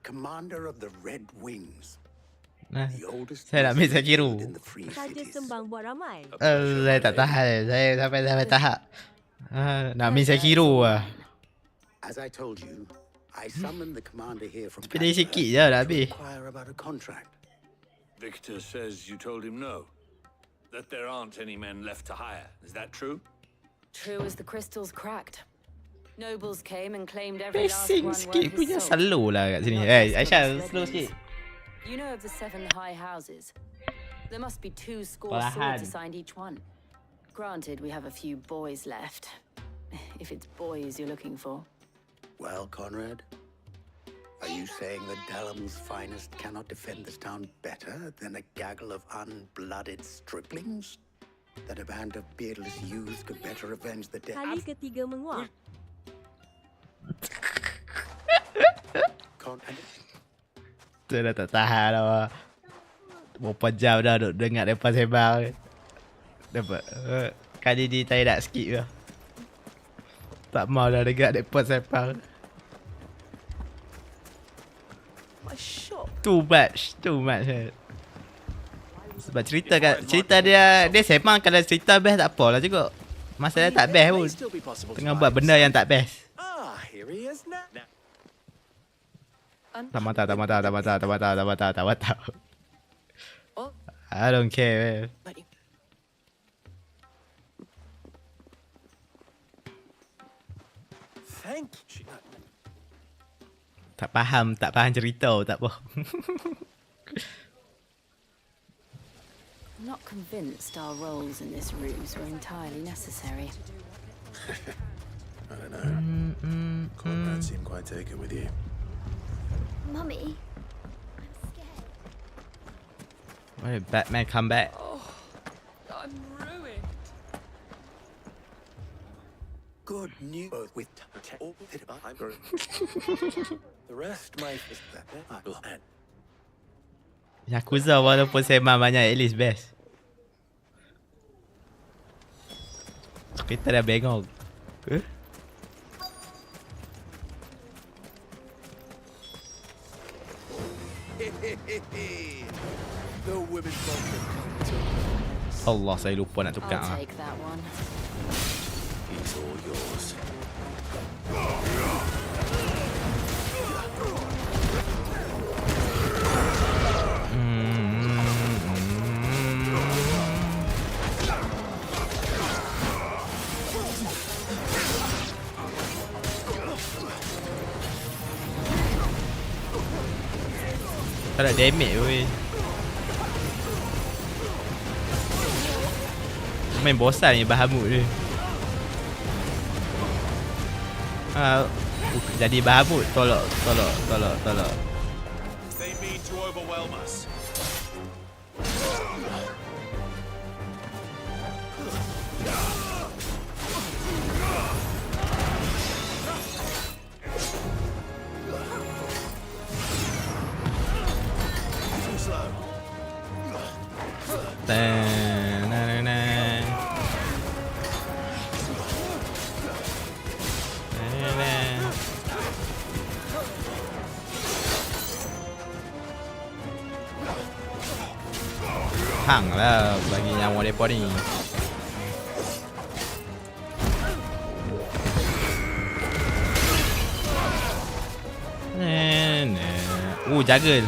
commander of the Red Wings. Nah, The oldest saya nak ambil Sekiru. in the free Saja cities. sembang buat ramai. Saya tak tahan. Saya sampai tahap. Nak ambil Sekiru lah. As I told you, I summoned the commander here from Pilih Canberra sikit je dah to habis. inquire about a contract. Victor says you told him no. That there aren't any men left to hire. Is that true? True as the crystals cracked. Nobles came and claimed every last Pacing one sikit worth punya his salt. slow lah kat sini. Not Eh, just Aisyah for the slow Sledleys. sikit. You know of the 7 high houses. There must be 2 score Perlahan. swords assigned each one. Granted, we have a few boys left. If it's boys you're looking for. Well, Conrad, are you saying that Dalam's finest cannot defend this town better than a gaggle of unblooded striplings? That a band of beardless youths could better avenge the death Kali ketiga menguap. Tu dah tak tahan dah. Berapa jam dah duduk dengar mereka sembang. Dapat. Kali ni saya nak skip lah. Tak mau dah dengar mereka sembang. Too much. Sebab cerita dia sembang kalau cerita best tak apalah juga. Masalah tak best pun. Tengah buat benda yang tak best. Ah, here he is now. Tak mata. I don't care, man. Thank you. Tak faham cerita tak apa. I'm not convinced our roles in this ruse were entirely necessary. I don't know. Conrad seemed quite taken with you. Mummy, Why did Batman come back? I'm ruined. Good news with The rest might is that. Yakuza walaupun sembang banyak at least best. Kita dah bengong. Allah, saya lupa nak tukar. I'll take that one. He's all yours. Tak ada damage weh. Main bosan ni Bahamut ni. Jadi Bahamut. Tolak. They mean to overwhelm us. Hang lah bagi nyawa mereka ni. Jagal.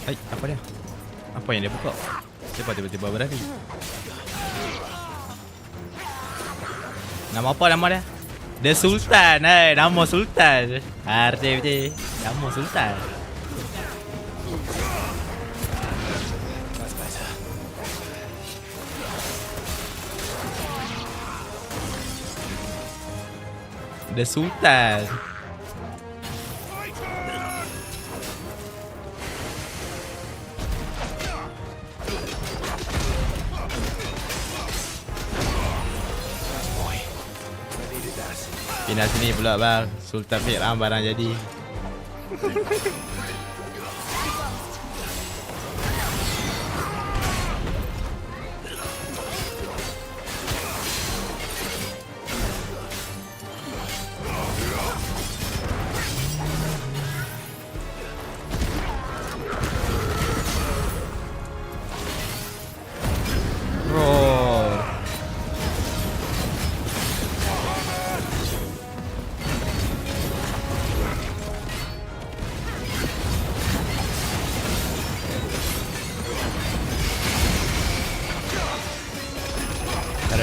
Apa dia? Apa yang dia buka? Siapa tiba-tiba berlari? Nama apa nama dia? The Sultan. Nama Sultan. Arti betul. Nama Sultan. The Sultan. Pindah sini pula bang. Sultan Fikram barang jadi.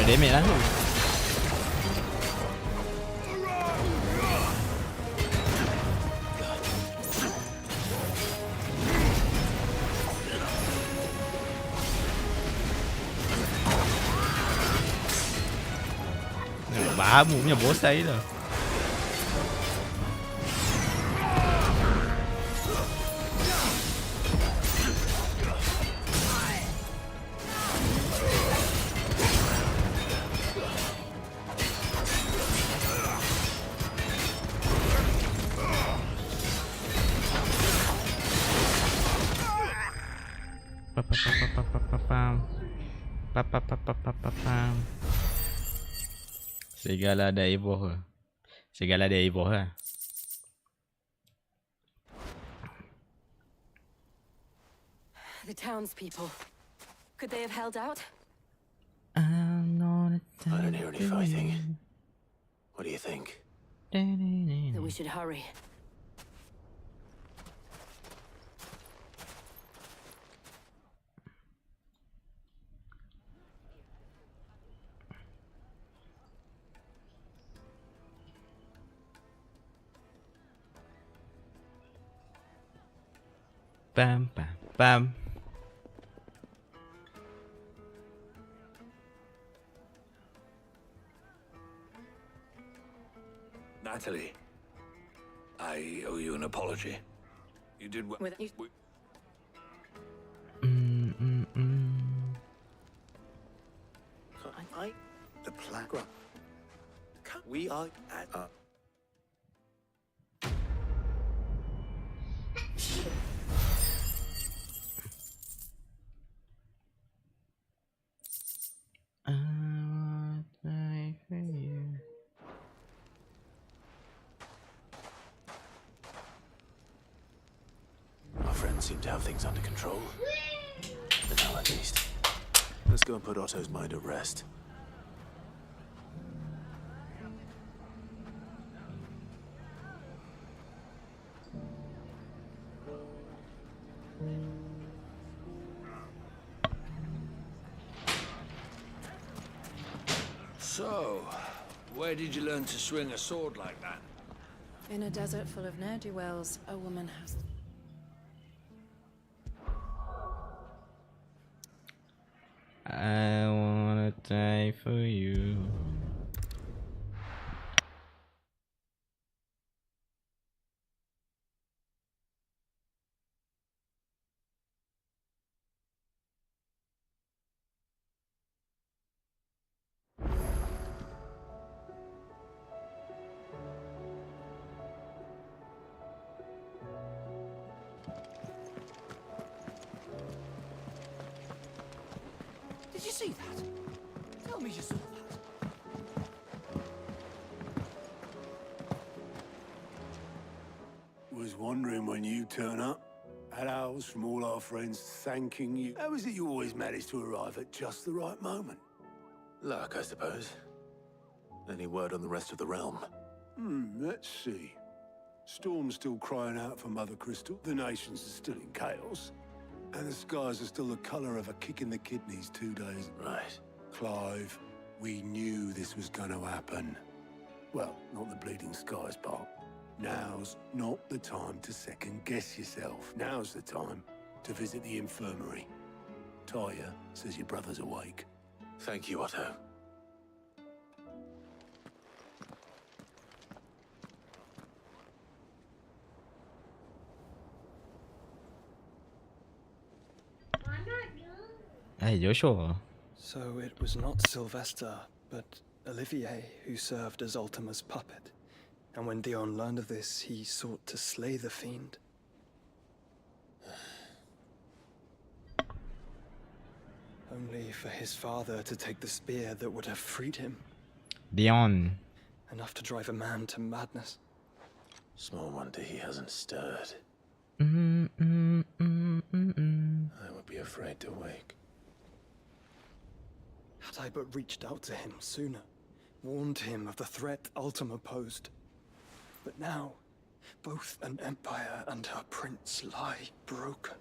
Damage lah tu. Bahamut punya bosai lah. Segala ada ibuh. Segala ada ibuh lah. The townspeople. Could they have held out? I'm not I don't hear any fighting. What do you think? That we should hurry. Bam, bam, bam. Natalie, I owe you an apology. You did well. With you. The plaque. We are at. Our friends seem to have things under control. For now, at least. Let's go and put Otto's mind at rest. So, where did you learn to swing a sword like that? In a desert full of ne'er-do-wells, a woman has... I wanna die for you. Did you see that? Tell me you saw that. Was wondering when you turn up. Had owls from all our friends thanking you. How is it you always manage to arrive at just the right moment? Luck, I suppose. Any word on the rest of the realm? Let's see. Storm's still crying out for Mother Crystal. The nations are still in chaos. And the skies are still the colour of a kick in the kidneys 2 days. Right. Clive, we knew this was going to happen. Well, not the bleeding skies part. Now's not the time to second-guess yourself. Now's the time to visit the infirmary. Taya says your brother's awake. Thank you, Otto. Hey, Joshua. So it was not Sylvester, but Olivier who served as Ultima's puppet. And when Dion learned of this, he sought to slay the fiend. Only for his father to take the spear that would have freed him. Dion. Enough to drive a man to madness. Small wonder he hasn't stirred. Mm, mm, mm, mm, I would be afraid to wake. Had I but reached out to him sooner, warned him of the threat Ultima posed. But now, both an empire and her prince lie broken.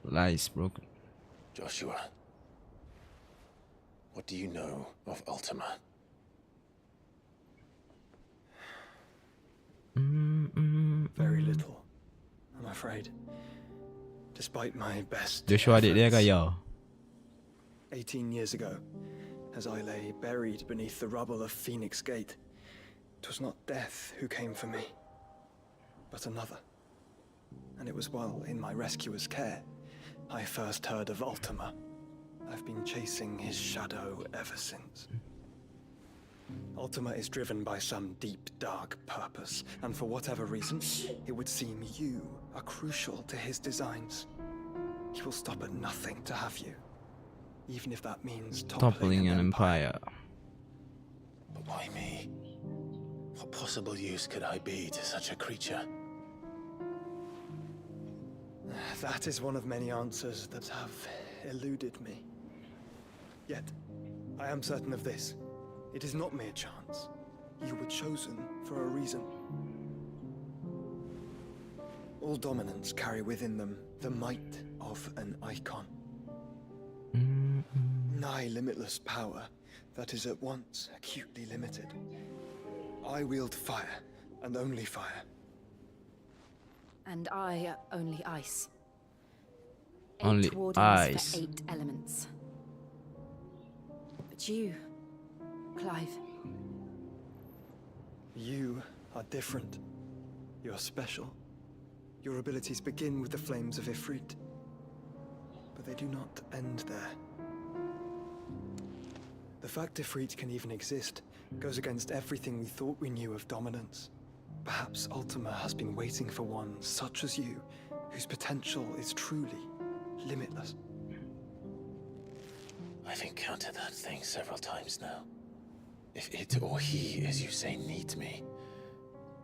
Lies broken. Joshua, what do you know of Ultima? Very little, I'm afraid. Despite my best Joshua adik dia kaya. 18 years ago, as I lay buried beneath the rubble of Phoenix Gate, 'twas not death who came for me, but another. And it was while in my rescuer's care, I first heard of Ultima. I've been chasing his shadow ever since. Ultima is driven by some deep, dark purpose, and for whatever reason, it would seem you are crucial to his designs. He will stop at nothing to have you, even if that means Toppling an empire. But why me? What possible use could I be to such a creature? That is one of many answers that have eluded me. Yet, I am certain of this. It is not mere chance. You were chosen for a reason. All dominants carry within them the might of an icon. Nigh limitless power that is at once acutely limited. I wield fire, and only fire. And I only ice. Only 8 wardens ice. for 8 elements. But you, Clive. You are different. You're special. Your abilities begin with the flames of Ifrit, but they do not end there. The fact Ifrit can even exist goes against everything we thought we knew of dominance. Perhaps Ultima has been waiting for one such as you, whose potential is truly limitless. I've encountered that thing several times now. If it or he, as you say, needs me,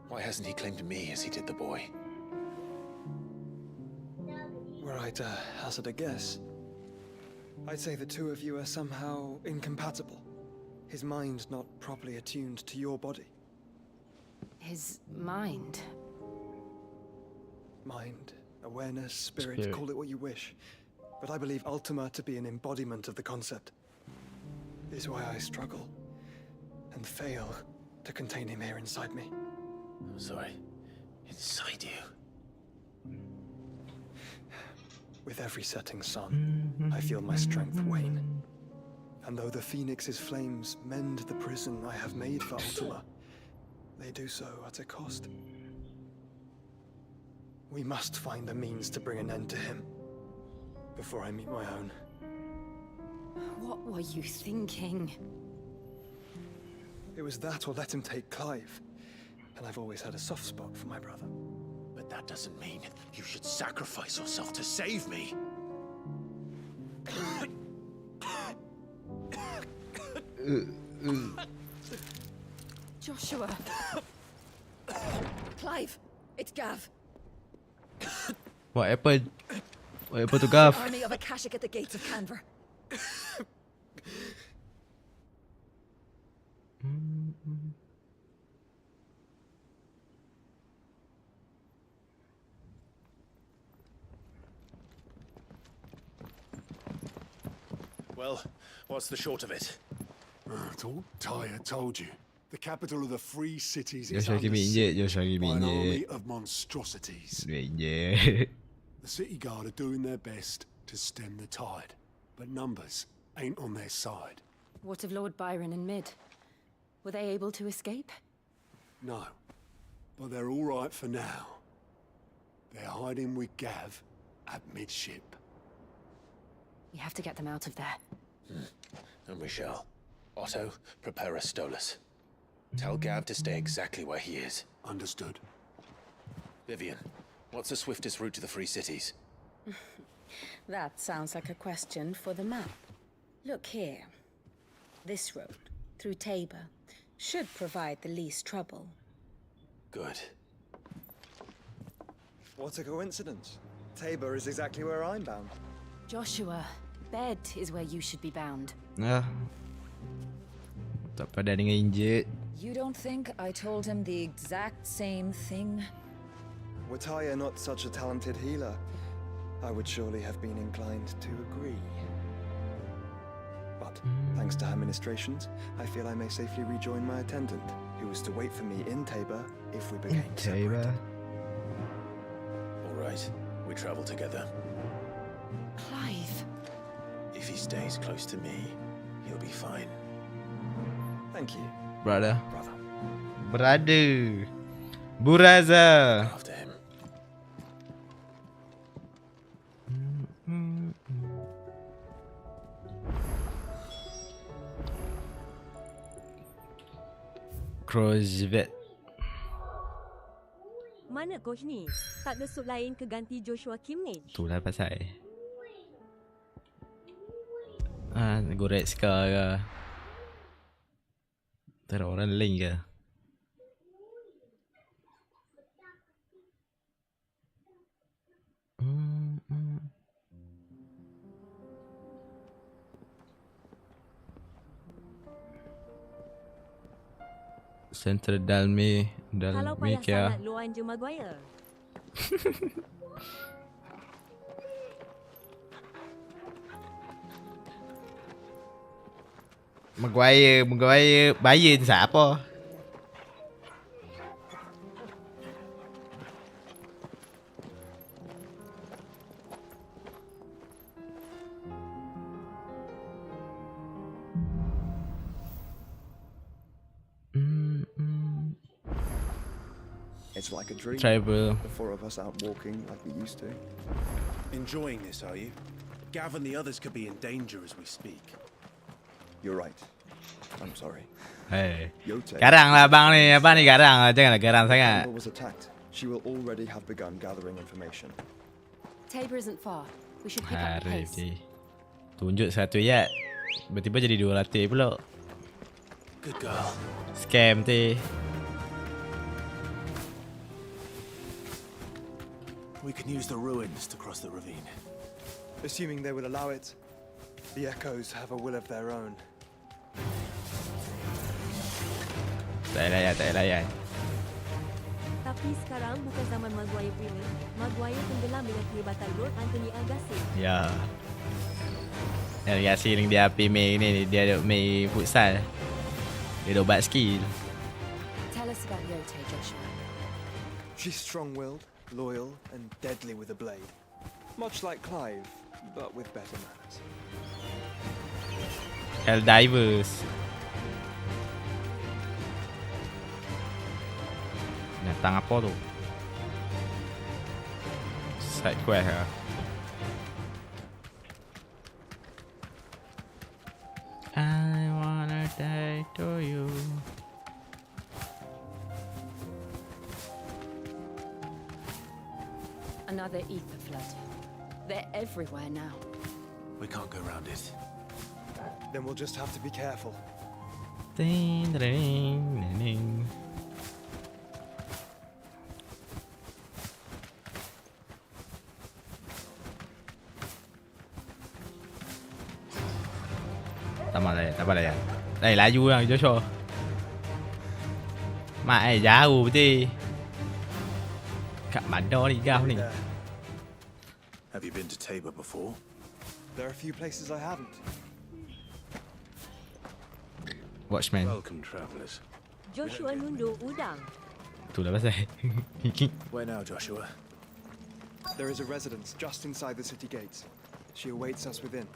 why hasn't he claimed me as he did the boy? Were I to hazard a guess, I'd say the two of you are somehow incompatible. His mind not properly attuned to your body. His mind? Mind, awareness, spirit, call it what you wish. But I believe Ultima to be an embodiment of the concept. This is why I struggle and fail to contain him here inside me. I'm sorry. Inside you? With every setting sun, I feel my strength wane. And though the Phoenix's flames mend the prison I have made for Ultima, they do so at a cost. We must find a means to bring an end to him before I meet my own. What were you thinking? It was that or let him take Clive. And I've always had a soft spot for my brother. But that doesn't mean you should sacrifice yourself to save me. Joshua! Clive! It's Gav! What happened? What happened to Gav? Army of Akashic at the gates of Canver. Well, what's the short of it? Thought Tyre told you. The capital of the Free Cities You're is shaking under me, siege you're shaking me, by an yeah. army of monstrosities. Yeah. The city guard are doing their best to stem the tide, but numbers ain't on their side. What of Lord Byron and Mid? Were they able to escape? No, but they're all right for now. They're hiding with Gav at midship. We have to get them out of there. And we shall. Otto, prepare a Stolas. Tell Gav to stay exactly where he is. Understood. Vivian, what's the swiftest route to the Free Cities? That sounds like a question for the map. Look here. This road, through Tabor, should provide the least trouble. Good. What a coincidence. Tabor is exactly where I'm bound. Joshua, bed is where you should be bound. Ah. Tak padan dengan injet. You don't think I told him the exact same thing? Were Tyre not such a talented healer, I would surely have been inclined to agree. But thanks to her ministrations, I feel I may safely rejoin my attendant, who was to wait for me in Tabor if we became separate. All right, we travel together. Clive. If he stays close to me, he'll be fine. Thank you. Brother. Brother. Buraza. After him. Crossvet. Mana coach ni? Tak ada suit lain ke ganti Joshua Kimmage? Itulah pasal. Ah, Goretzka ke? Tak ada orang lain ke? Central Dalmi Kalau payah sangat luan je Maguire. Maguire Bayern siapa? It's like a dream. Tribal. The four of us out walking like we used to. Enjoying this, are you? Gav and the others could be in danger as we speak. You're right. I'm sorry. Hey. Yote. Garang lah bang ni, apa ni garang? Janganlah garang sangat. Tabor was attacked. She will already have begun gathering information. Tabor isn't far. We should pick up the Harif pace. ni. Tunjuk 100 yat. Tiba-tiba jadi 200 pula. Good girl. Scam tu. We can use the ruins to cross the ravine. Assuming they will allow it, the echoes have a will of their own. Tak layan. Tapi sekarang bukan zaman Maguire ini. Maguire tenggelam dengan kehebatan Lord Anthony Agassi. Ya. Yang Agassi yang dia api main ni, dia ada main futsal. Dia ada ubat skill. Tell us about Yote, Joshua. She's strong-willed, loyal, and deadly with a blade. Much like Clive, but with better manners. Helldivers. Datang apa tu? Side quest lah. I wanna die to you. Another ether flood. They're everywhere now. We can't go around it. Then we'll just have to be careful. Ding, ding, ding, ding. Tak apa layan. Laju lah Joshua. Mak jauh betul. Kat mana ni kau ni? Have you been to Tabor before? There are a few places I haven't. Watchman. Welcome, travelers. Joshua nunduk udang. Itulah pasal. Where now, Joshua? There is a residence just inside the city gates. She awaits us within.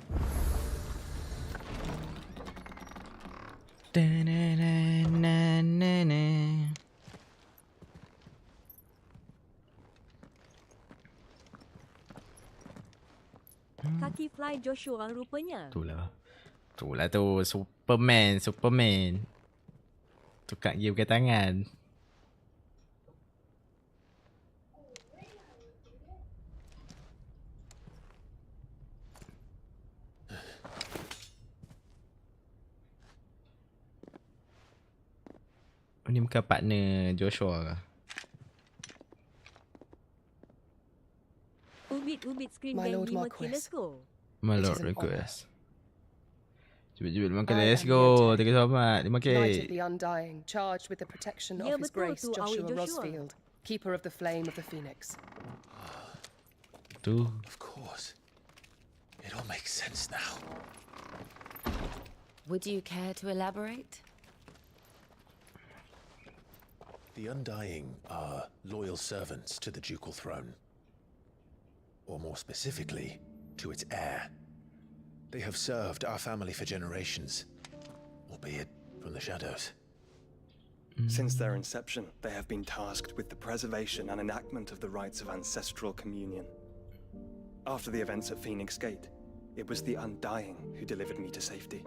Kaki fly Joshua rupanya. Itulah tu Superman. Tukar gear pakai tangan. Ni bukan partner Joshua ke? Ubit screen My bank Lord 5 Marquess. let's go. My It Lord is an request. Jubit makan I let's am go. Yote, 3 selamat. 5k. Knight of the Undying, charged with the protection Ya, of His betul Grace tu, Awi Joshua Joshua. Rosfield, Keeper of the Flame of the Phoenix. Tu. Of course. It all makes sense now. Would you care to elaborate? The Undying are loyal servants to the ducal throne. Or more specifically, to its heir. They have served our family for generations, albeit from the shadows. Since their inception, they have been tasked with the preservation and enactment of the rites of ancestral communion. After the events at Phoenix Gate, it was the Undying who delivered me to safety.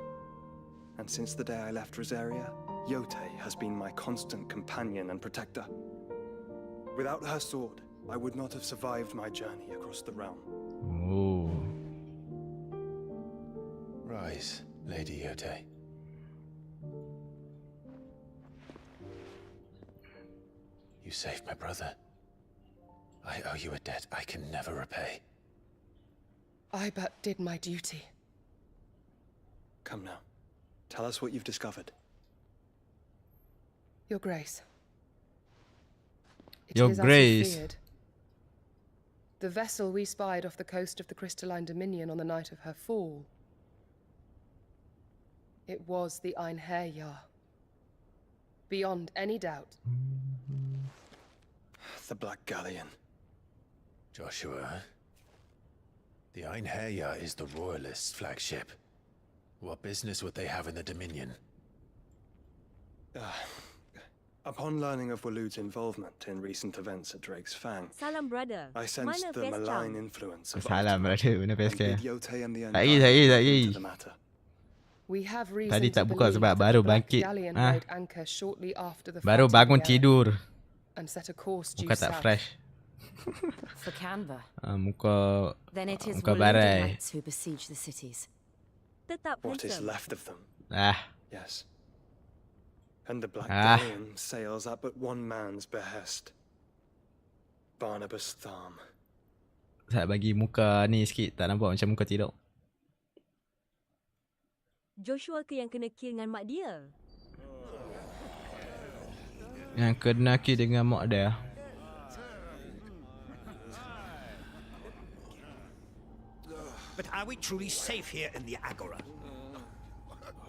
And since the day I left Rosaria, Yote has been my constant companion and protector. Without her sword, I would not have survived my journey across the realm. Oh. Rise, Lady Yote. You saved my brother. I owe you a debt I can never repay. I but did my duty. Come now. Tell us what you've discovered. Your Grace. It Your is as we Grace. feared. The vessel we spied off the coast of the Crystalline Dominion on the night of her fall. It was the Einherjar. Beyond any doubt. The Black Galleon. Joshua, the Einherjar is the Royalists' flagship. What business would they have in the Dominion? Upon learning of Walud's involvement in recent events at Drake's Fang, Salam brother. I sensed Mana the Fes malign Chang? influence of Salam brother, mana and best bid ke? Yote and the Tak lagi, tak lagi, tak Undying lagi. into the matter. We have reason Tadi to tak buka believe sebab that baru the Black bangkit. Galleon Ah. weighed anchor shortly after the Baru fight bangun began tidur. and set a course due Muka tak south. fresh. For Canva. Muka Then it is muka Walloon barai. knights who besiege the cities. Tetap What is handsome. left of them? Ah. Yes. And the Black Ah. Galleon sails at but one man's behest. Barnabas Tharm. Tak bagi muka ni sikit, tak nampak macam muka tidur. Joshua ke yang kena kill dengan mak dia? Yang kena kill dengan mak dia. But are we truly safe here in the Agora?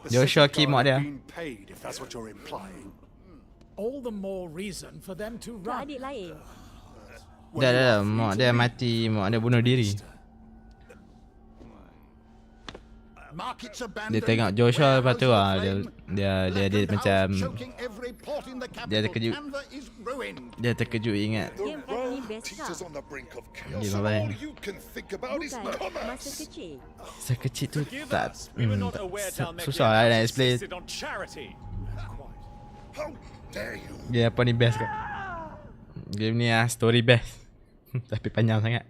Joshua kill mak dia. Been paid, if that's what you're implying. All the more reason for them to Ke run. adik lain? Dah, mak dia mati, mak dia bunuh diri. Markets Dia abandoned. tengok Joshua lepas tu lah, dia macam Choking every port in the dia capital. terkejut. Canva is ruined. Dia terkejut ingat. Game ni best Teeters tak? on the brink of Game chaos. apa? All you can think about is Bukan, masa commerce. kecil. Sekecil tu tak, We were not tak aware Dalmekia susah lah nak explain. insisted on charity. How dare you? Game apa ni best ke? Game ni story best. Tapi panjang sangat.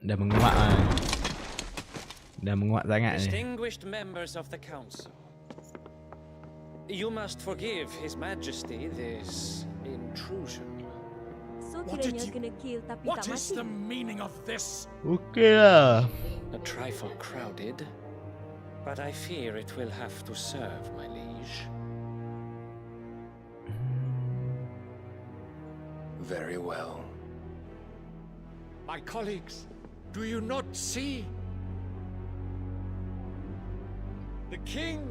Dah menguat lah. Dah menguat sangat ni. Distinguished members of the council, you must forgive His Majesty this intrusion. So What did kiranya you- kena kill tapi What tak is mati. the meaning of this? Okey lah. A trifle crowded, but I fear it will have to serve, my liege. Very well. My colleagues, do you not see? The king,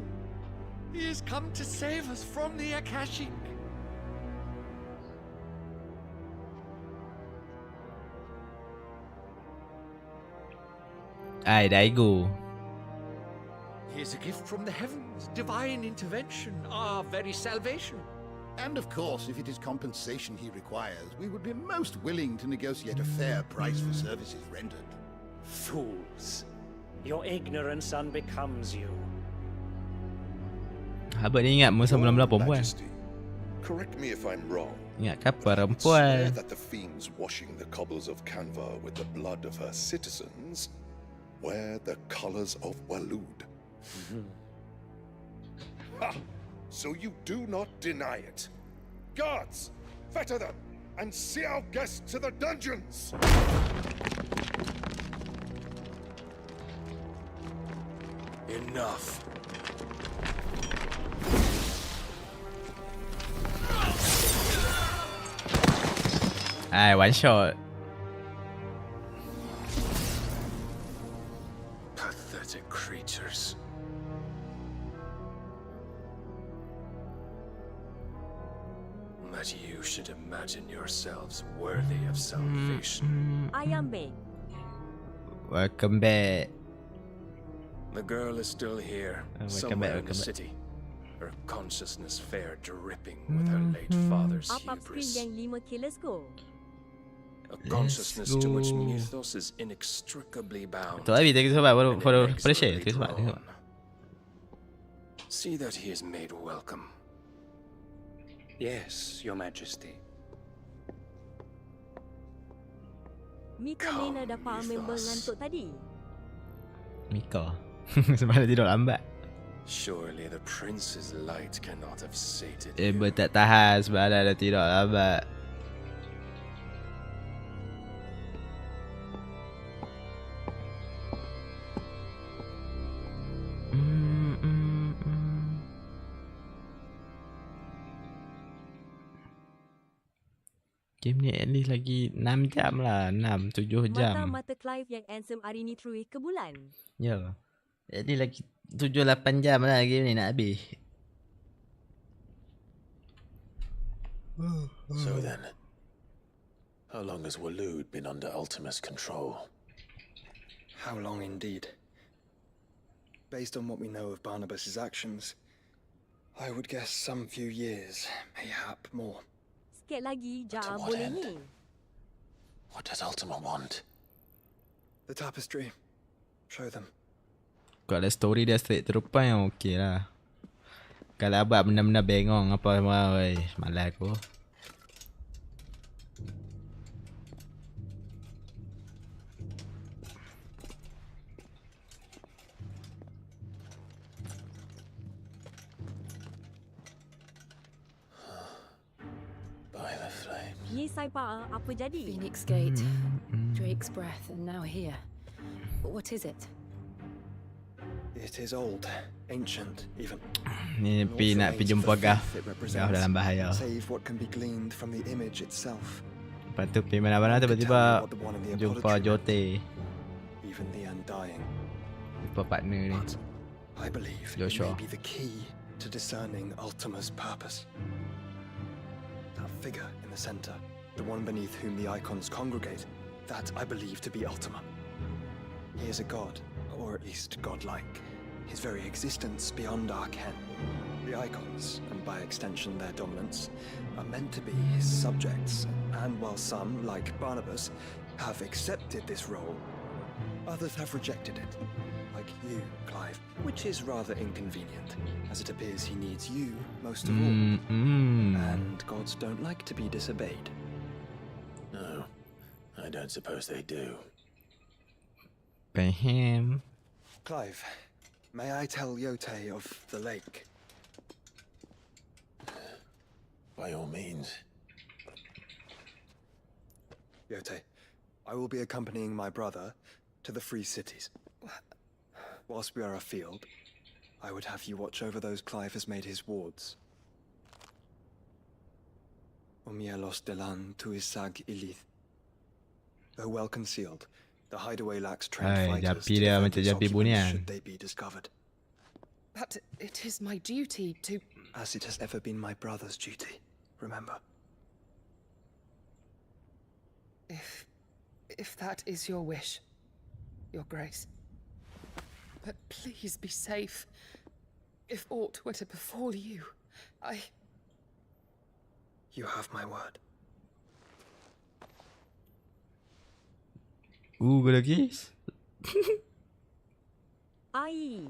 he has come to save us from the Akashic. Ai, Daigo. He is a gift from the heavens, divine intervention, our very salvation. And of course, if it is compensation he requires, we would be most willing to negotiate a fair price for services rendered. Fools. Your ignorance unbecomes you. Abang ni ingat masa mula-mula perempuan. Correct me if I'm wrong. Ingat kan Swear perempuan. that the fiends washing the cobbles of Canva with the blood of her citizens wear the colors of Walud. Ha! So you do not deny it. Guards, fetter them and see our guests to the dungeons. Enough. Ai, one shot. Pathetic creatures. That you should imagine yourselves worthy of salvation. Ayam be. Welcome back. The girl is still here, welcome somewhere back, in the welcome back. city. Her consciousness fair dripping with her late father's Up screen hubris. yang 5K, let's go. A consciousness to which go. mythos is inextricably bound. Tu habis tadi sebab baru and pada share tu inexorably sebab tengok. drawn. See that he is made welcome. Yes, Your Majesty. Mika Lena dapat member ngantuk tadi. Mika. Sebab dia tidur lambat. Surely the prince's light cannot have sated Amber tak tahan sebab dia tidur lambat. Game ni at least lagi 6 jam lah. 6-7 jam. Mata Clive yang handsome hari ni terus ke bulan. Ya. Jadi lagi 7-8 jam lah game ni nak habis. So then, how long has Walud been under Ultima's control? How long indeed? Based on what we know of Barnabas's actions, I would guess some few years, mayhap more. Sikit lagi, Jaa boleh ni. What does Ultima want? The tapestry. Show them. Kalau story dia straight to the point, okey lah. Kalau abang benda-benda bengong apa semua, malas aku. By the flames. Ni Saipa, apa jadi? Phoenix Gate, Drake's breath, and now here. But what is it? It is old, ancient, even. Ni pi nak pergi jumpa Gaf. Gaf dalam bahaya. Save what can be gleaned from the image itself. Lepas tu pergi mana-mana tiba-tiba jumpa Jote. Even the undying. Jumpa partner ni. I believe Joshua. it may be the key to discerning Ultima's purpose. That figure in the center, the one beneath whom the icons congregate, that I believe to be Ultima. He is a god, or at least godlike. His very existence beyond our ken. The icons, and by extension their dominants, are meant to be his subjects, and while some, like Barnabas, have accepted this role, others have rejected it, like you, Clive, which is rather inconvenient, as it appears he needs you most of all. And gods don't like to be disobeyed. No, I don't suppose they do. Him. Clive, may I tell Yote of the lake? By all means. Yote, I will be accompanying my brother to the Free Cities. Whilst we are afield, I would have you watch over those Clive has made his wards. Umielos delan tuisag ilith. Though well concealed, the hideaway lacks trained fighters to defend its occupants should they be discovered. But it is my duty to... As it has ever been my brother's duty, remember. If that is your wish, Your Grace. But please be safe. If aught were to befall you, You have my word. Got a kiss? Ai.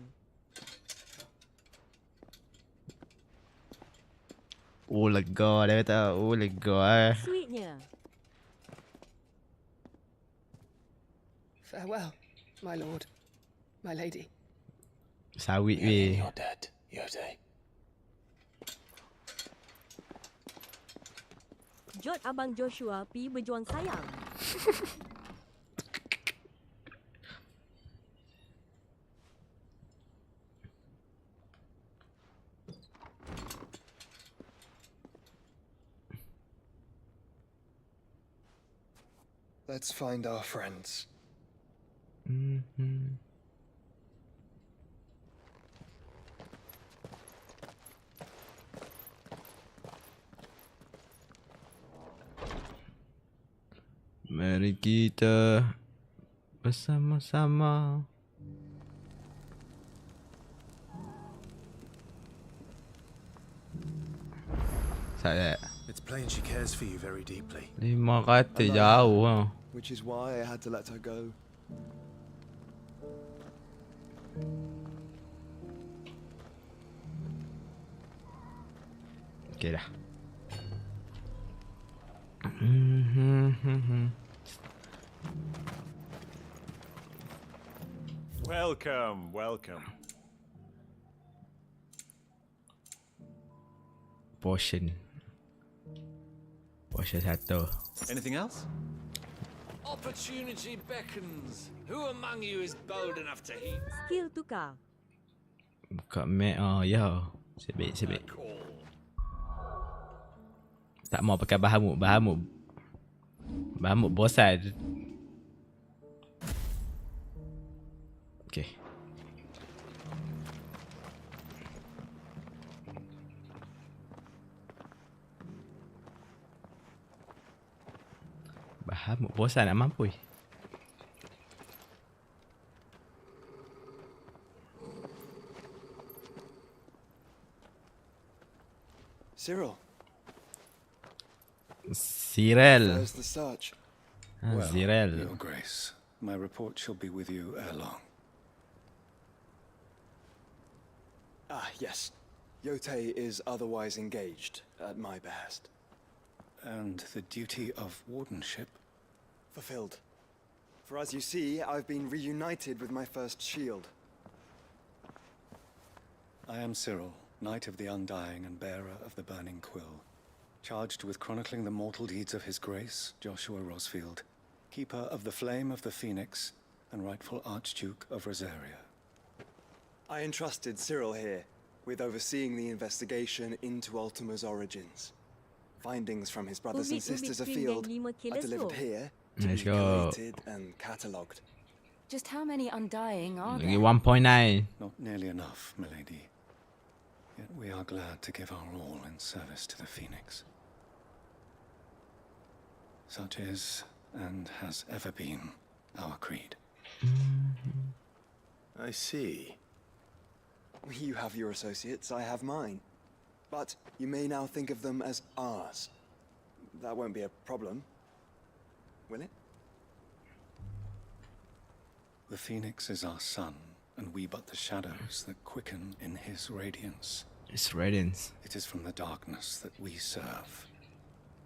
Oh lega dia kata. Oh lega Sweetnya. Farewell, my lord, my lady. Sawit weh. You're dead, Yote. Jod Abang Joshua pi berjuang sayang. Let's find our friends. Mari kita bersama-sama. Saya. It's plain she cares for you very deeply. 5 kata jauh ah. Which is why I had to let her go. Okay dah. Welcome, welcome. Potion 1. Anything else? Opportunity beckons. Who among you is bold enough to heat? Skill tukar. Buka map. Oh ya. Sebik. Tak mau pakai Bahamut bosan. Okay. Bahamut bosan nak mampu. Cyril. Cyril. There's the search. Well, Cyril. Your Grace, my report shall be with you ere long. Ah, yes. Yote is otherwise engaged, at my behest. And the duty of wardenship? Fulfilled. For as you see, I've been reunited with my first shield. I am Cyril, Knight of the Undying and bearer of the Burning Quill, charged with chronicling the mortal deeds of His Grace, Joshua Rosfield, keeper of the Flame of the Phoenix and rightful Archduke of Rosaria. I entrusted Cyril here with overseeing the investigation into Ultima's origins. Findings from his brothers and sisters afield are delivered here to Let's be go. collated and catalogued. Just how many Undying are Lagi there? 1.9. Not nearly enough, milady. Yet we are glad to give our all in service to the Phoenix. Such is, and has ever been, our creed. I see. You have your associates, I have mine. But you may now think of them as ours. That won't be a problem, will it? The Phoenix is our sun, and we but the shadows that quicken in his radiance. His radiance. It is from the darkness that we serve,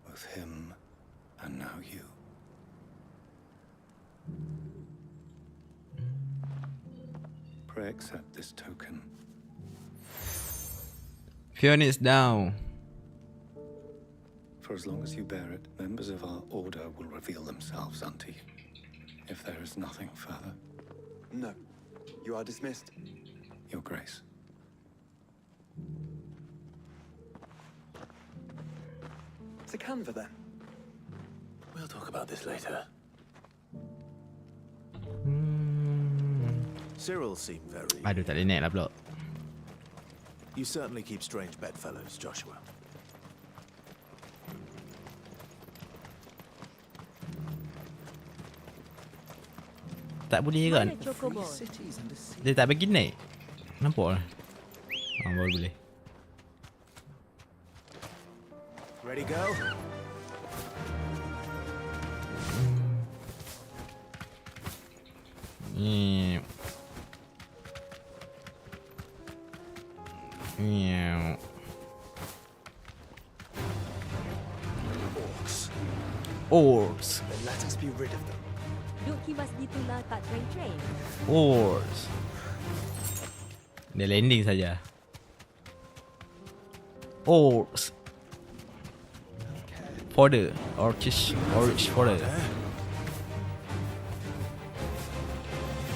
both him and now you. Pray accept this token. Few units down. For as long as you bear it, members of our order will reveal themselves unto you. If there is nothing further. No. You are dismissed. Your Grace. To Canva then. We'll talk about this later. Cyril seemed very... Aduh, tak boleh naik lah pula. You certainly keep strange bedfellows, Joshua. Tak boleh kan? Mana Chocobo? Dia tak bagi naik. Nampak lah. Baru boleh. Ready, go? Orcs. Then let us be rid of them. Duk kimas gitulah tak train-train. Orcs. Dia landing saja. Orcs. Fodder. Orcish fodder.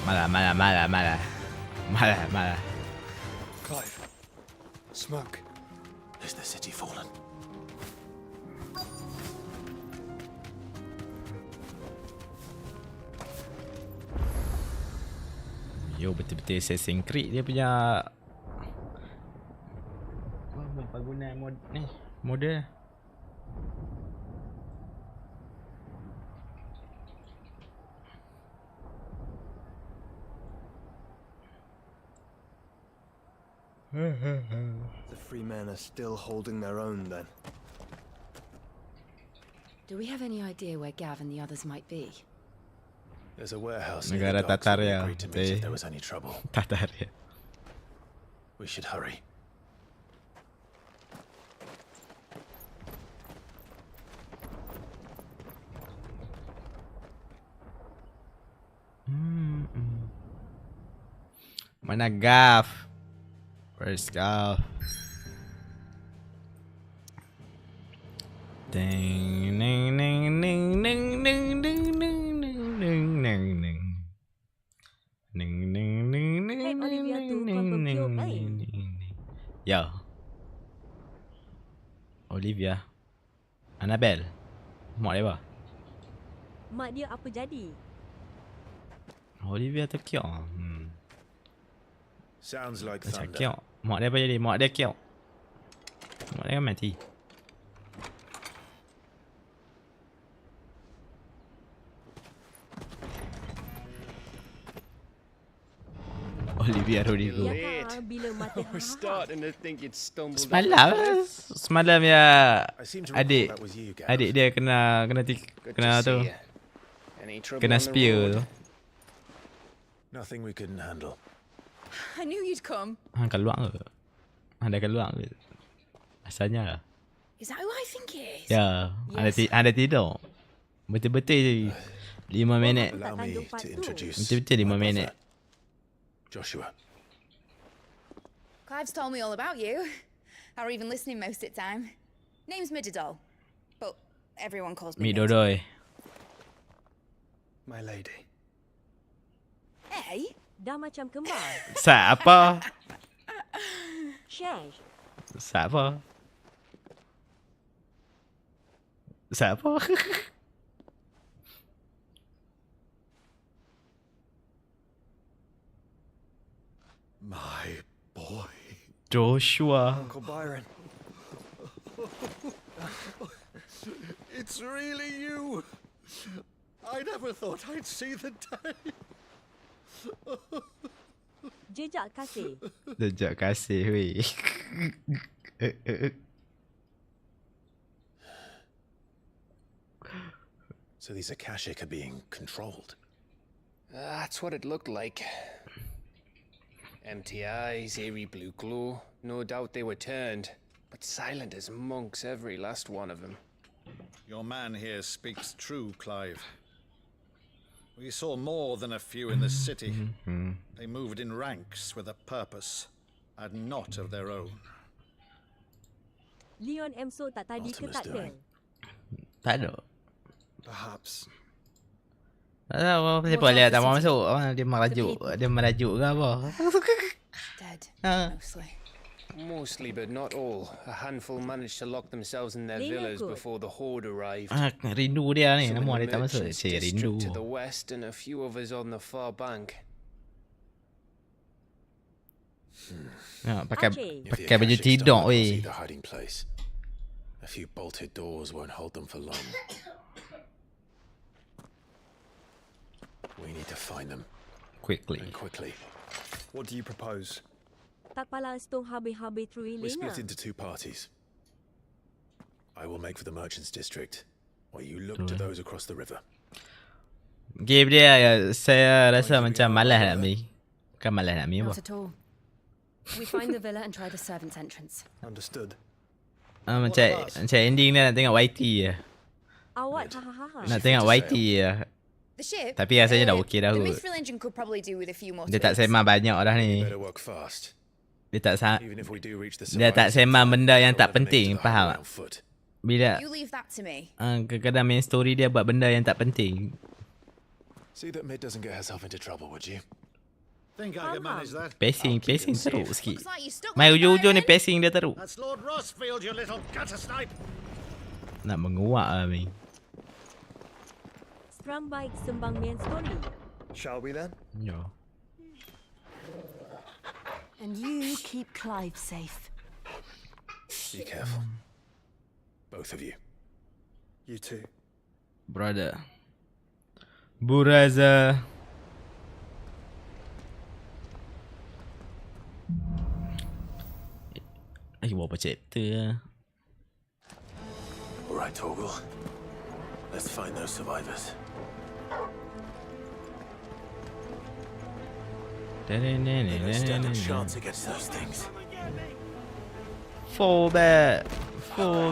Malah. Clive. Smoke. Is the city fallen? Yo, betul-betul Assassin's Creed dia punya penggunaan model. The free men are still holding their own then. Do we have any idea where Gav and the others might be? There's a warehouse Negara near the docks where we Tataria. agreed to meet if there was any trouble. Tataria. We should hurry. Mana Gav? Where's Gav? Ding ding ding ding ding ding ding ding ding ding ding ding. Ding ding ding ding Hey, Olivia tu confirm killed Ain. Yo. Olivia. Annabelle. Mak dia apa? Mak dia apa jadi? Olivia tu kiok. Sounds like Macam thunder. kiok. Mak dia apa jadi? Mak dia kiok. Mak dia kan mati. Olivia Rodrigo. Iakah bila mata I was starting to think you'd stumbled up Semalam ya adik that was you, Gareth. adik dia kena Good kena to tu. see you. Any trouble Kena on the spear road? tu. Nothing we couldn't handle. I knew you'd come. Hang keluar ke? Anda keluar ke? Asalnya lah. Is that who I think it is? Ya, anda tidur. Betul-betul 5 minit. Allow me to introduce Betul-betul 5 my minit. brother, Joshua. Clive's told me all about you. Or even listening most of the time. Name's Mididol. But everyone calls me Mi Dodoi. My lady. Hey? Dah macam kembar. Siapa? Shash. Siapa? Siapa? My boy. Joshua. Uncle Byron. It's really you. I never thought I'd see the day. Jejak kasih. Jejak kasih weh. So these Akashic are being controlled. That's what it looked like. Empty eyes, eerie blue glow. No doubt they were turned, but silent as monks, every last one of them. Your man here speaks true, Clive. We saw more than a few in the city. They moved in ranks with a purpose, and not of their own. Leon Emso tak tadi ke tak ada? Tak ada. Perhaps. Tak tahu apa siapa lihat tak mau masuk. Dia merajuk ke apa? Dead, Ah. mostly. Mostly, but not all. A handful managed to lock themselves in their Lena villas good. before the horde arrived. Rindu dia ni. Some Nama in dia the tak masuk. merchants' Cik rindu. district to the west and a few others on the far bank. Pakai If the pakai baju Akashic tidur stone weh. see the hiding place. A few bolted doors won't hold them for long. We need to find them. Quickly. And quickly. What do you propose? Tak pala stong habis-habis through We split Elena. into two parties. I will make for the merchants' district, while you look to those across the river. Game dia saya rasa macam malas nak ambil. Bukan malas nak ambil apa. Not at all. We find the villa and try the servants' entrance. Understood. Macam ending dia nak tengok YT je. Awak hahaha. Nak tengok YT je. The ship? Tapi rasanya dah okey dah The kot. mithril engine could probably do with a few more Dia tak tweaks. sembang banyak dah ni. Better work fast. Dia tak Even if we do reach the dia tak survivors, sembang benda yang tak they'll never make penting, it to the faham highway tak? on foot. Bila You leave that to me. kadang-kadang main story dia buat benda yang tak penting. See that Mid doesn't get herself into trouble, would you? Think I can manage that? Pacing teruk sikit. Looks like you stuck Mai with ujung-ujung ni Byron. pacing dia teruk. That's Lord Rossfield, you little gutter snipe. Nak menguak lah ni. Seram baik sembang main story. Shall we then? Ya. And you keep Clive safe. Be careful. Both of you. You too. Brother. Buraza. Berapa chapter lah. All right, Torgal. Let's find those survivors. They don't stand a chance against those things. Fall back. Ooh,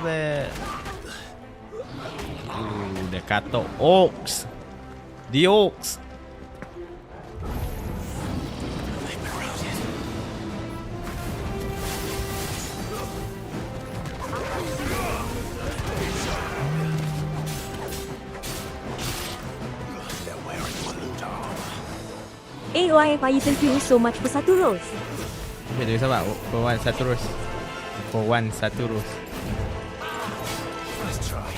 the kato oaks. The oaks. Why are you thinking so much for satu rose? Okay, sabar. For one, satu rose. For one, satu rose. Nice try.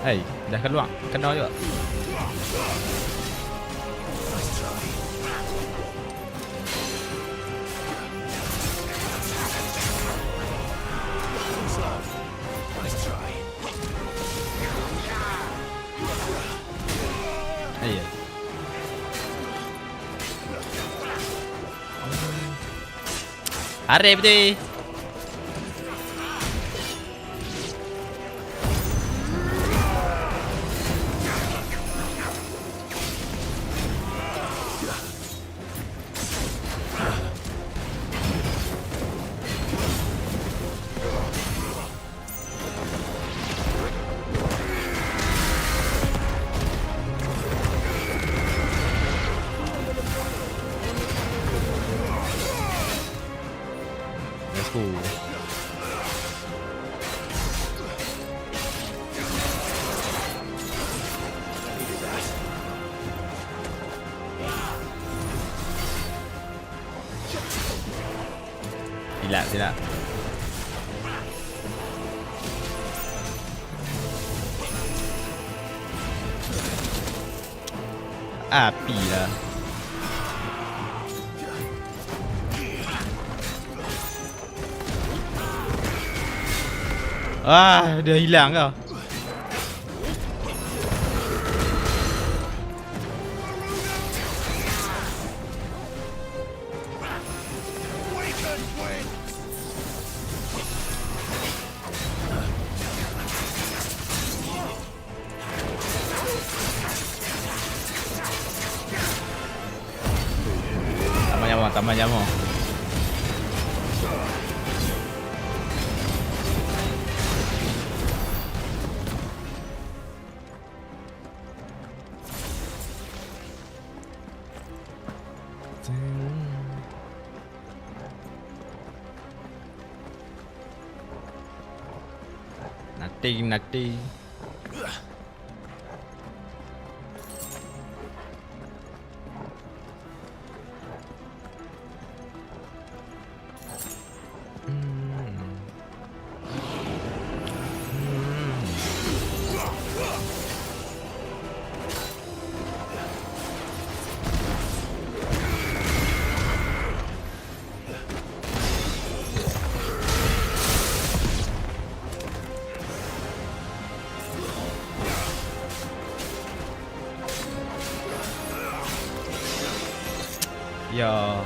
Hey, dah keluar. Kena juga. Arif betul. Let's go. Silap. Api lah. Ah, dia hilang kau. Tambah nyawa. Nothing. Ya.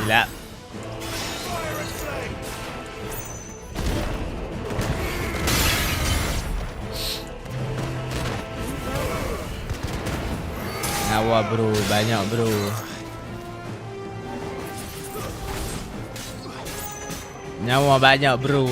Silap. Nyawa bro, banyak bro. Nyawa banyak bro.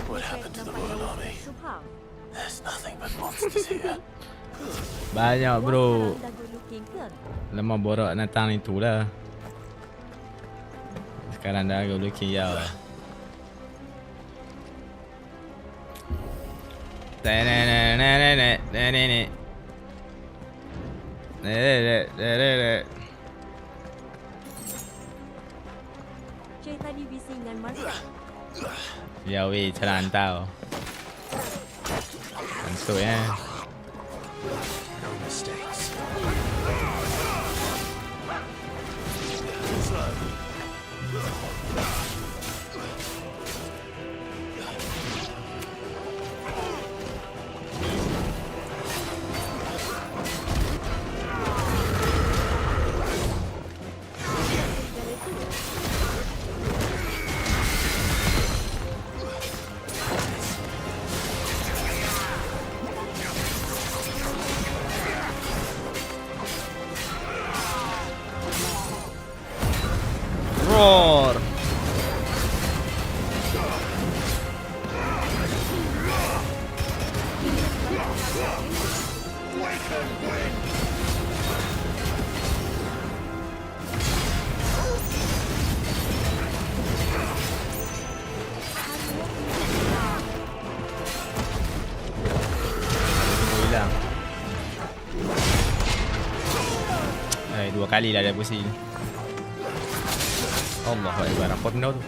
What happened to the Royal Army? There's nothing but monsters here. Banyak bro. Lama borak datang itu lah. Sekarang dah go looking ya. Cerita divisi dengan Marshal. Ya weh, jalan tau. Tentu ya. No mistakes. Roar. Hilang. Dua kali lah dia pusing. Allahu Akbar. Apa benda tu?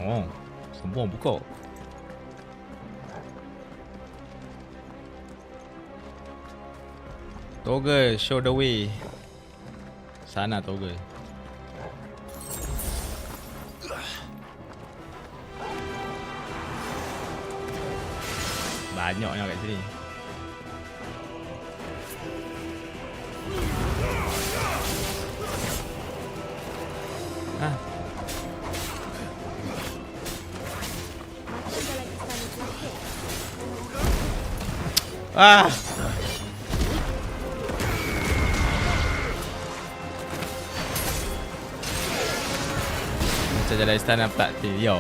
Oh, semua buka. Toggle, show the way. Sana toggle. Banyaknya kat sini. Ah. Ah. Macam jalan istana nampak yo.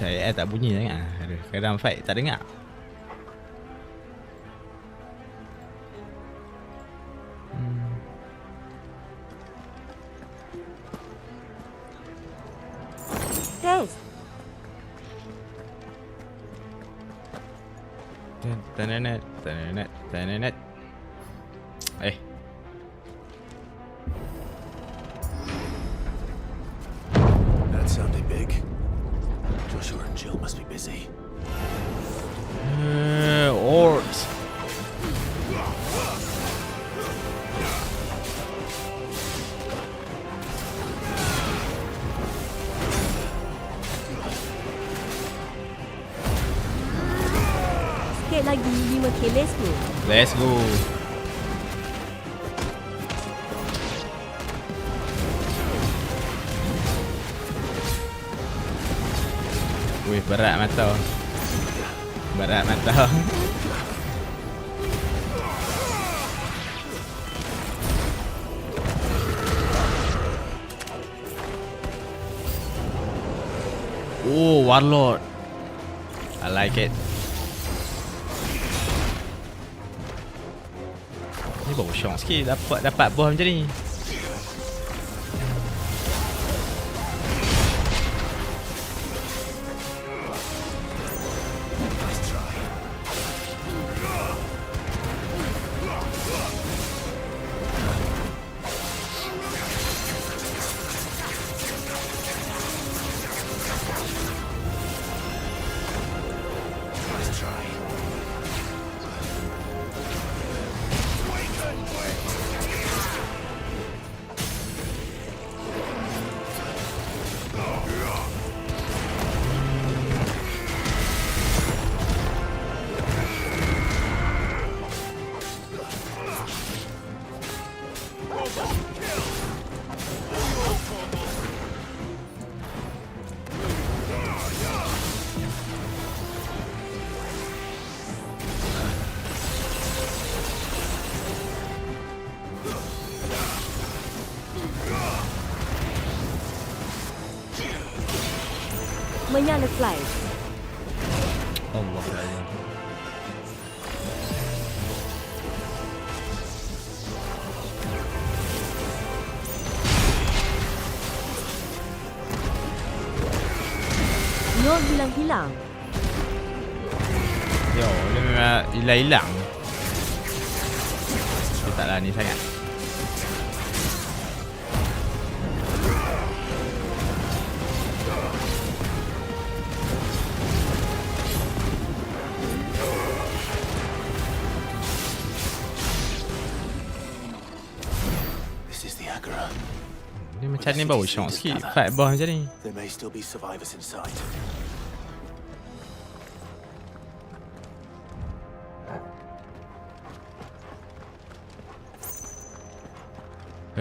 Saya tak bunyi sangat. Aduh, kadang fight tak dengar. Test. Tenenet. That sounded big. Joshua and Jill must be busy. Orbs. Sikit lagi 5k, let's go. Let's go. Wih, berat mata. Berat mata. Oh, Warlord. I like it. Ni baru syok sikit dapat buah macam ni. Menyala flight. Allah Allah. Nyor hilang-hilang. Yo, dia memang hilang-hilang. Dia taklah ni sangat. Macam ni bau syok sikit fight boss macam ni. There may still be survivors inside.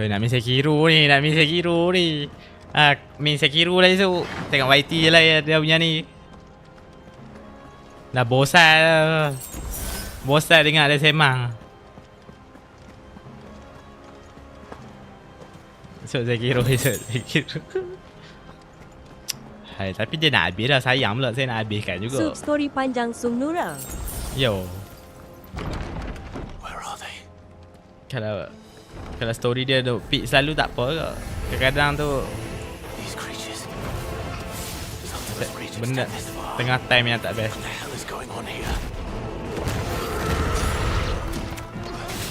Nak main Sekiro ni. Main Sekiro lah esok. Tengok YT je lah dia punya ni. Dah bosan. Bosan dengar dia semang. Esok Sekiro. Hai, tapi dia nak habis dah. Sayang pula saya nak habiskan juga. Sub story panjang Sung Nura. Yo. Where are they? Kalau story dia tu peak selalu tak apa ke. Kadang-kadang tu benda tengah time yang tak best.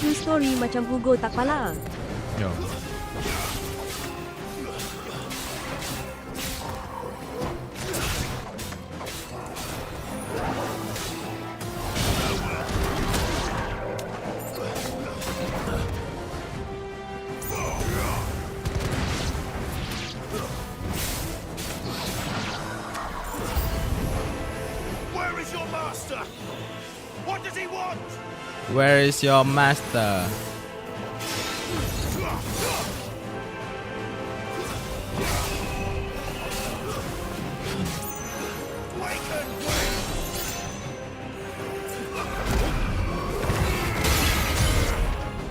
True story macam Hugo tak pala. Yo. Where is your master?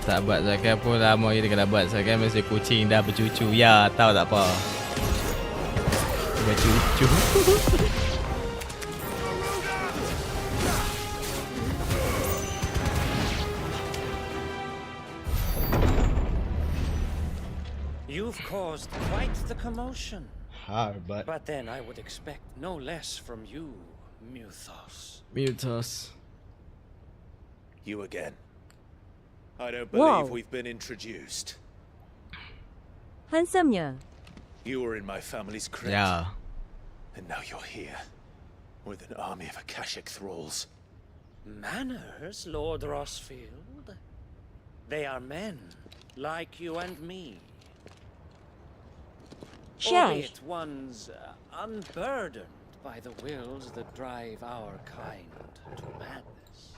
Tak buat Zakai pun lama kita kena buat. Zakai mesti kucing dah bercucu. Ya, tahu tak apa. Bercucu. You've caused quite the commotion. Hard, but then I would expect no less from you, Muthos. You again. I don't believe we've been introduced. Handsomenya. You were in my family's crypt. Yeah. And now you're here. With an army of Akashic thralls. Manners, Lord Rossfield? They are men, like you and me. Albeit ones unburdened by the wills that drive our kind to madness.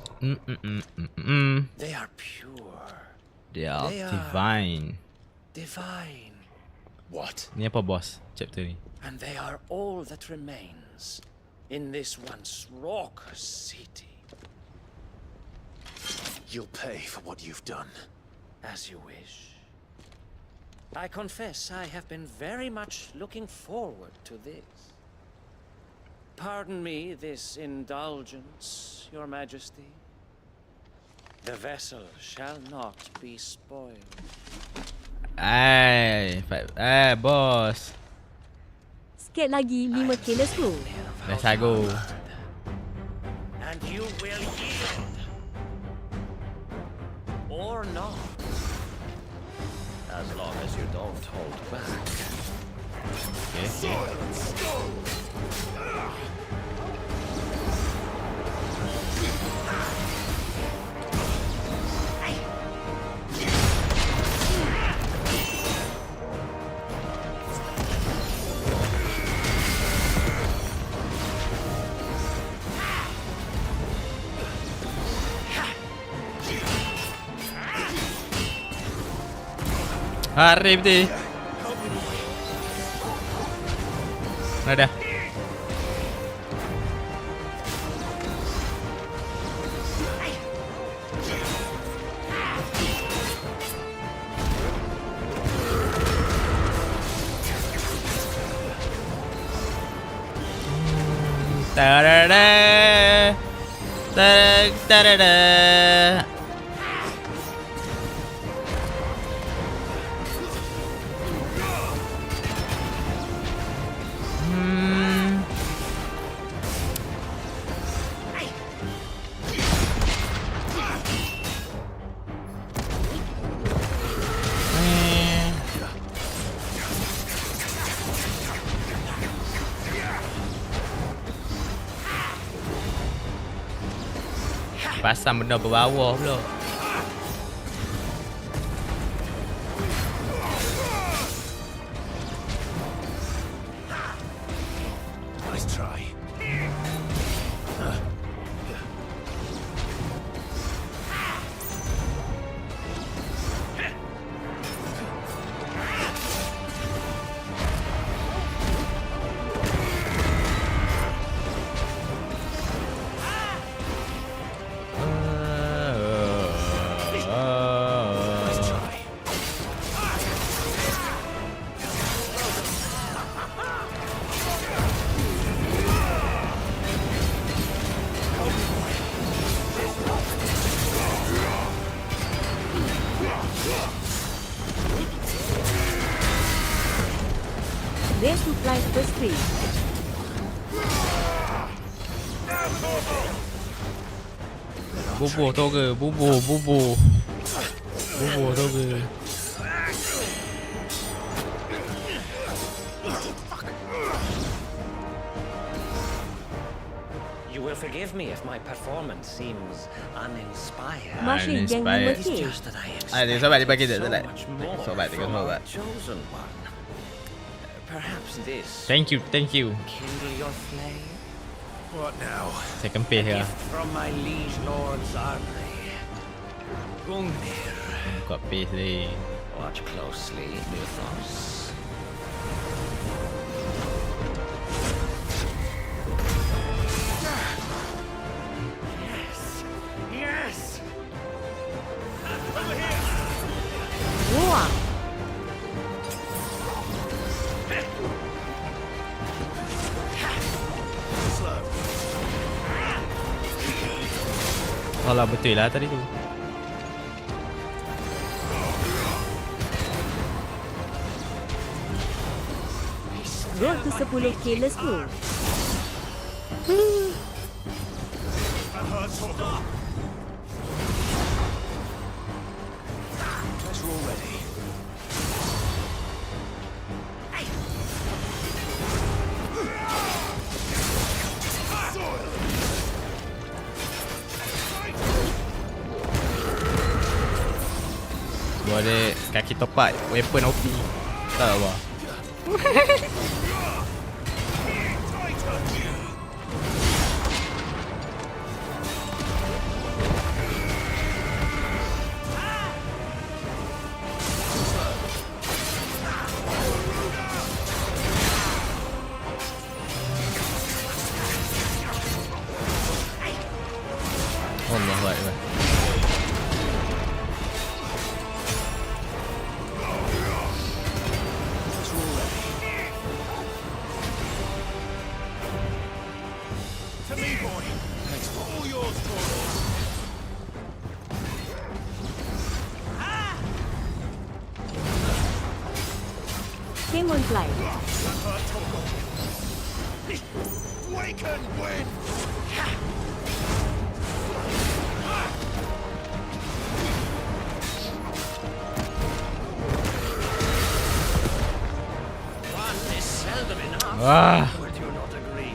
They are pure. They are divine. Divine. What? Ni apa boss chapter ni? And they are all that remains in this once raucous city. You'll pay for what you've done. As you wish. I confess I have been very much looking forward to this. Pardon me this indulgence, Your Majesty. The vessel shall not be spoiled. Boss. Sikit lagi 5K let's go. Let's go. And you will yield. Or not. As long as you don't hold back. Harip dia. Mana dah? Ta-da-da. Ta-da-da. Pasang benda berbawah pula. Their supplies were free. Bubuh toga, bubuh. Bubuh toga. You will forgive me if my performance seems uninspired. Masih yang It's memetik. just that I Ada expect sobat dia bagi dia so sobat. much more Sobat dengan from sobat. our chosen one. Perhaps this Thank you. kindle your flame. What now? Saya kempih ya. Gift from my liege lord's armory. Gungnir. Buka pace ni. Watch closely, Mythos. Yes! Over here! Wah. Alah betul lah tadi tu. Road to 10k let's go. Guess we're all ready. Gua ada kaki topat, weapon OP. Tak apa. Allahu Akbar. To me, boy. Thanks, all yours, Toro. King on fly. Wake and win! One is seldom enough. Ah. Would you not agree?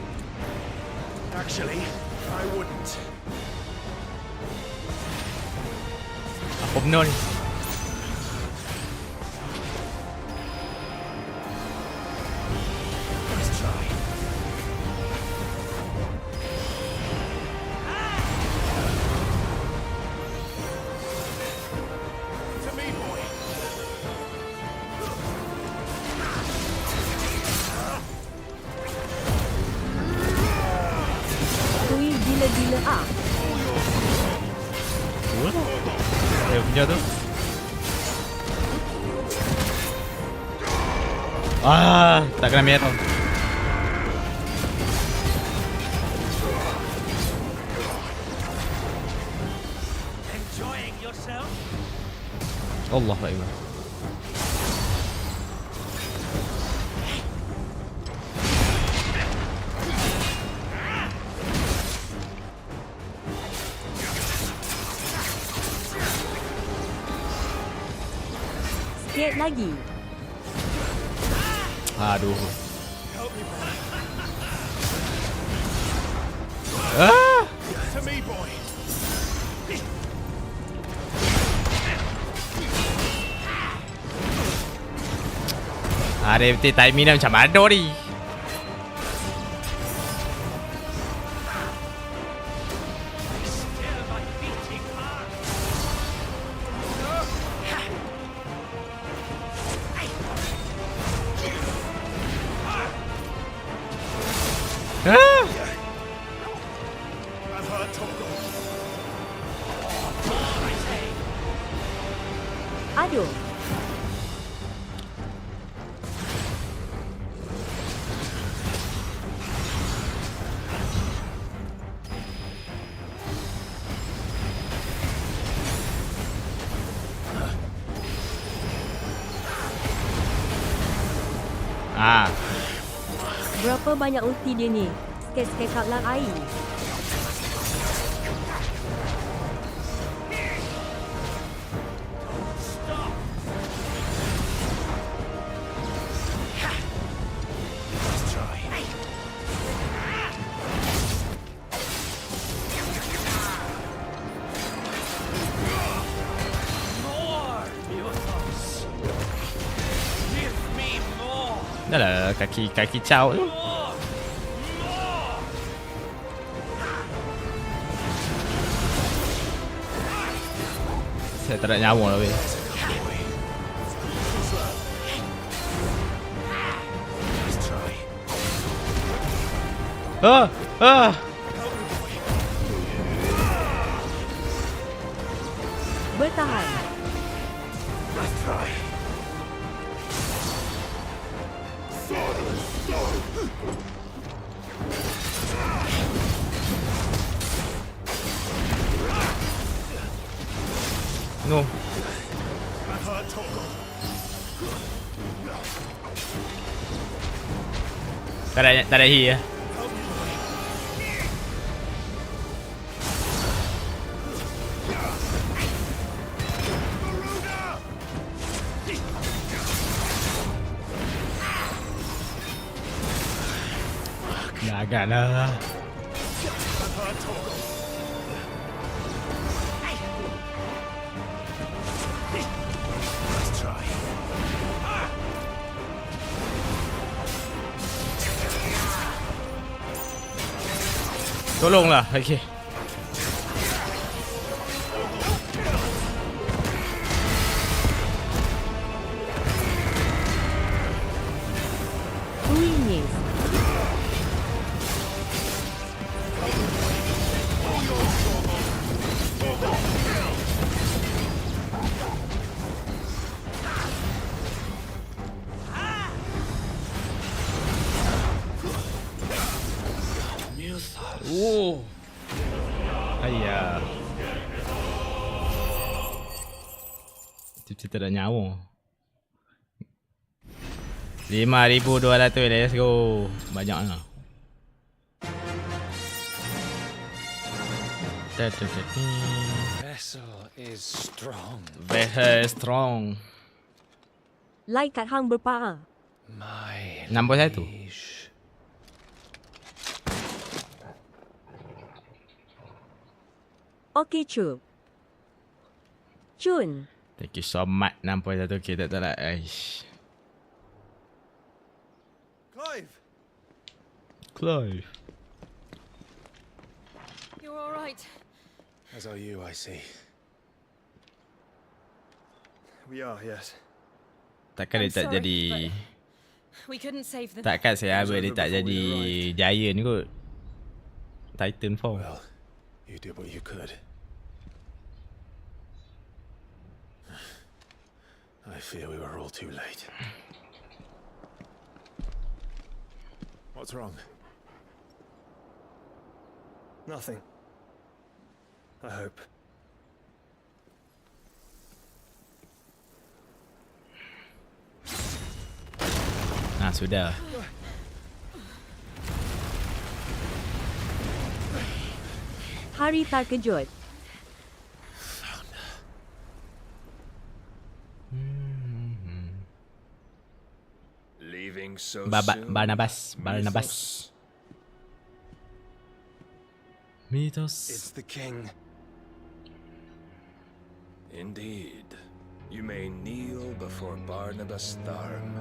Actually, I wouldn't. Apa benar ni? Let's try. To me, boy. Kui gila-gila ah. Cool. Dia punya tu. Ah, tak kena merah. Enjoying yourself? Allah Akbar. Sikit lagi. Aduh. Ah! To me, boy. Dia betul timing dia macam mana ni? Ah! I've heard Toro. Aduh. Ah. Berapa banyak ulti dia ni? Sikit-sikit kat lang air. Dah lah kaki caw tu. Saya tak ada nyawa lah weh. Bertahan. No. Tak ada heal ya. Agak lah. Tolonglah, okey. Ruinis. Oh. Ayah. Kita tak ada nyawa. 5,200, let's go. Banyak lah. Vessel is strong. Vessel strong. Like kat hang berpa. My 61. Okey, Chun. Chun. Thank you so much. 61 kita tak lah. Aish. Clive. You're all right. As are you, I see. We are, yes. Takkan dia tak sorry, jadi. We couldn't save them. Takkan saya abang dia tak jadi giant kot. Titanfall. Well, you did what you could. I fear we were all too late. What's wrong? Nothing. I hope. Ah, sudah. Hari terkejut. Leaving so Barnabas. Mythos. It's the king. Indeed. You may kneel before Barnabas Tharm,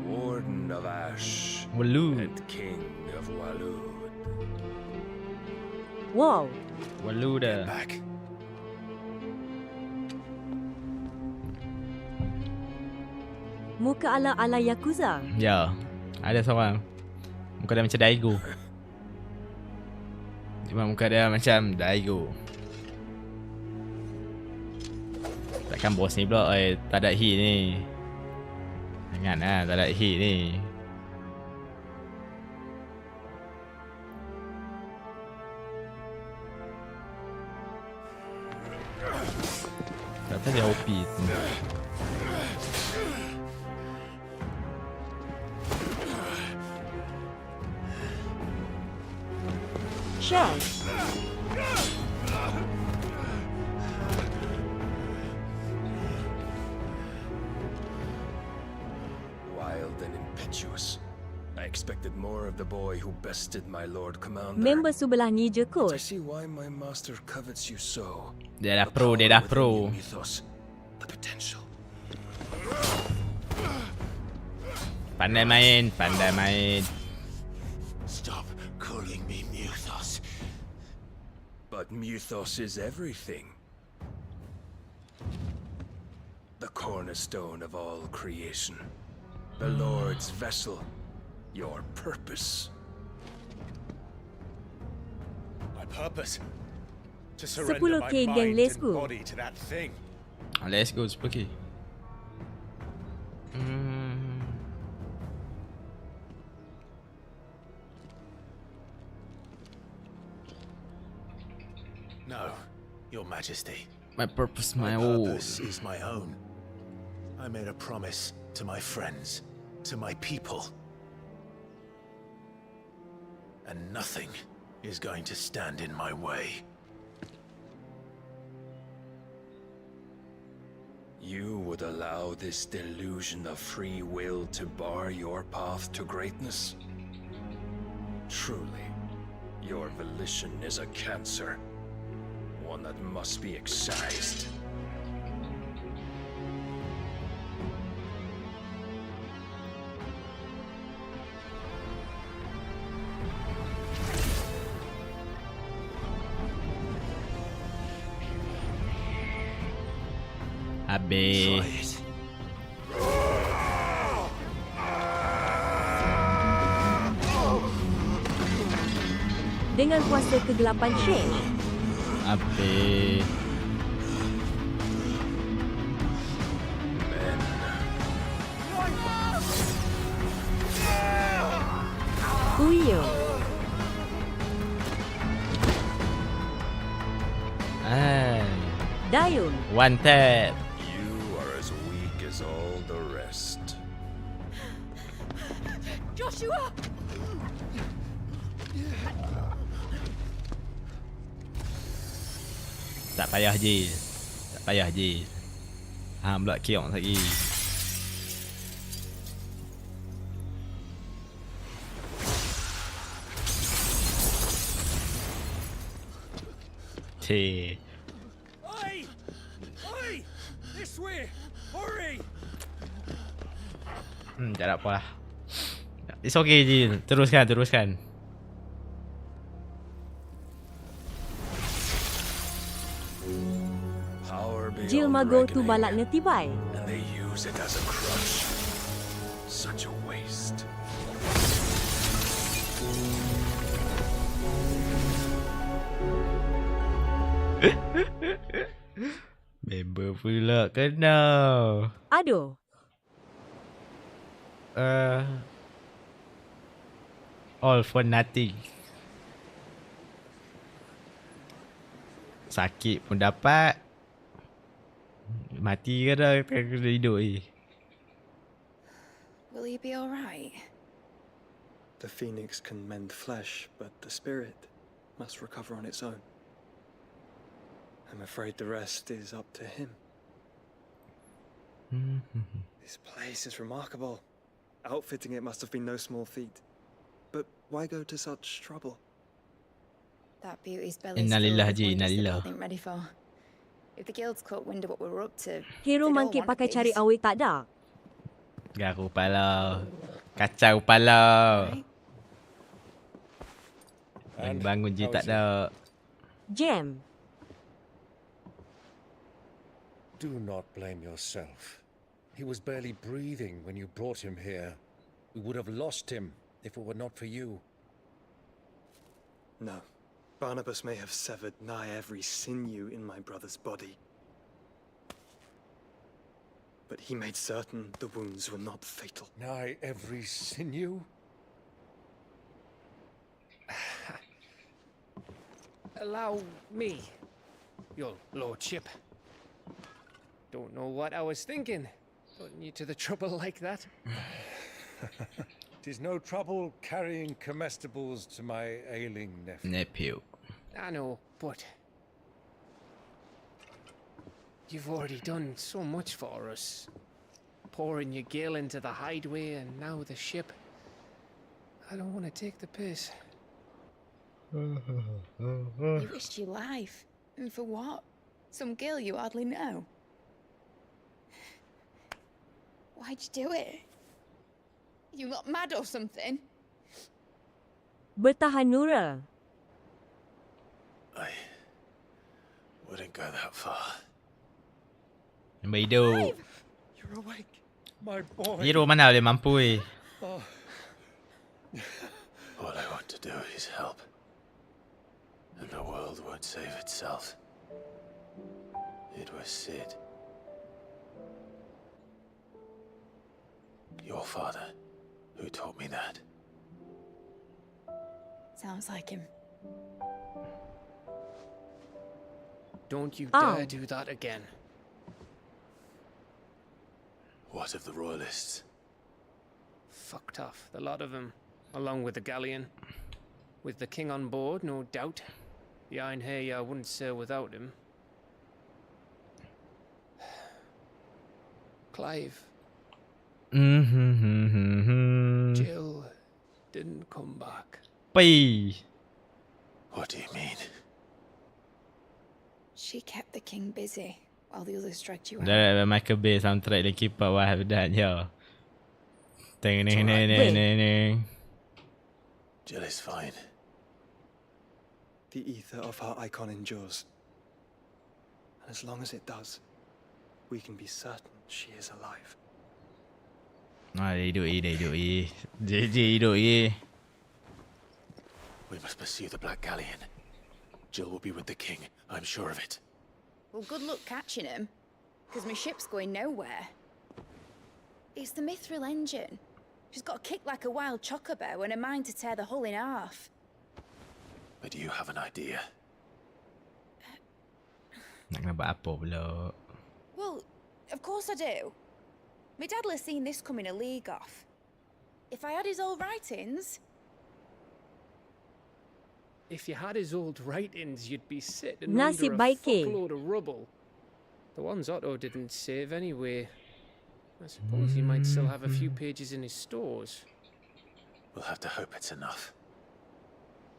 Warden of Ash Walud. and King of Walud. Wow. Waluda. Back. Muka ala-ala Yakuza. Ya. Ada seorang. Muka dia macam Daigo. Cuma muka dia macam Daigo. Takkan bos ni pula. Tak ada hit ni. Jangan lah. Tak ada hit ni. Tak tahu dia OP tu. shells. Wild and impetuous. I expected more of the boy who bested my Lord Commander. Member sebelah ni je But I kot. see why my master covets you so. Dia dah The pro, dia power dah within pro. your mythos, the potential. Pandai main, pandai main. Stop calling me mythos. But mythos is everything. The cornerstone of all creation. The Lord's vessel. Your purpose. My purpose? To 10K surrender my geng, mind let's and go. body to that thing. Let's go, Spooky. No, Your Majesty. My purpose, My my own. purpose is my own. I made a promise to my friends, to my people. And nothing is going to stand in my way. You would allow this delusion of free will to bar your path to greatness? Truly, your volition is a cancer. One that must be excised. Habis. Dengan kuasa kegelapan Sheikh. Habis. Uyo. Dayun. One tap. You are as weak as all the rest. Joshua! Tak payah je. Tak payah je. Pula kiong lagi. Cik. Oi! Oi! This way! Hurry! Tak ada apa lah. It's okay je. Teruskan, teruskan. Power Jil beyond mago tu reckoning, balak netibai. and they use it as a crutch. Such a waste. Member pula kena. Aduh. All for nothing. Sakit pun dapat. Mati ke dah kena hidup ni. Will you be alright? The phoenix can mend flesh, but the spirit must recover on its own. I'm afraid the rest is up to him. This place is remarkable. Outfitting it must have been no small feat. But why go to such trouble? That beauty's belly Innalillah ji, innalillah. ready for. If the guilds caught wind of what we were up to, Hero they'd all mangkit want a pakai cari piece. awet tak dah. Garu pala. Kacau pala. Bangun je tak ada. Jam. Do not blame yourself. He was barely breathing when you brought him here. We would have lost him if it were not for you. No. Barnabas may have severed nigh every sinew in my brother's body. But he made certain the wounds were not fatal. Nigh every sinew? Allow me, your lordship. Don't know what I was thinking, putting you to the trouble like that. 'Tis no trouble carrying comestibles to my ailing nephew. I know, but you've already done so much for us. Pouring your gill into the hideaway and now the ship. I don't want to take the piss. You risked your life. And for what? Some girl you hardly know. Why'd you do it? You not mad or something? Bertahan Nura. I wouldn't go that far. Hidup. You're awake, my boy. Hero mana boleh mampu All I want to do is help. And the world won't save itself. It was Sid. Your father, who taught me that. Sounds like him. Don't you dare do that again. What of the royalists? Fucked off, the lot of them, along with the galleon. With the king on board, no doubt. The Iron Hair wouldn't sail without him. Clive. Jill didn't come back. What do you mean? She kept the king busy while the others dragged you out. Dah Michael Bay soundtrack dia keep up wah dah ya. Teng neng neng neng. Jill is fine. The ether of her icon endures. And as long as it does, we can be certain she is alive. Dia hidup hidup We must pursue the Black Galleon. Jill will be with the king, I'm sure of it. Well, good luck catching him, because my ship's going nowhere. It's the Mithril engine. She's got a kick like a wild chocobo and a mind to tear the hull in half. But do you have an idea? Nak kena buat apa pula? Well, of course I do. My dad'll have seen this coming a league off. If I had his old writings... If you had his old writings, you'd be sitting Nasib under a baik ke? fuckload of rubble. The ones Otto didn't save anyway. I suppose he might still have a few pages in his stores. We'll have to hope it's enough.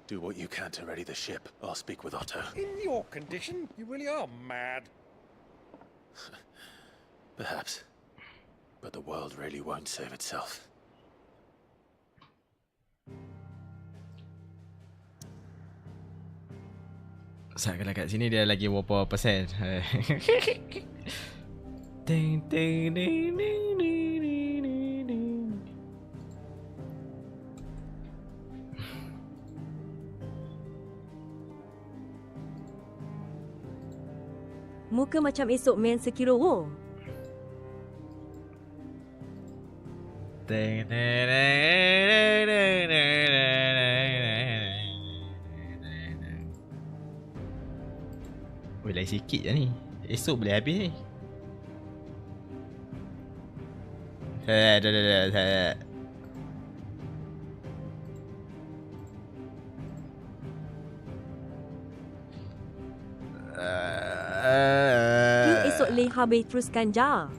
Do what you can to ready the ship. I'll speak with Otto. In your condition, you really are mad. Perhaps. But the world really won't save itself. Kalau kat sini dia lagi berapa persen? Ding ding ding ding ding ding. Muka macam esok main Sekiro wo. Ding ding ding ding ding. Boleh sikit je ni. Esok boleh habis ni. Dah. Esok leh habis teruskan jar.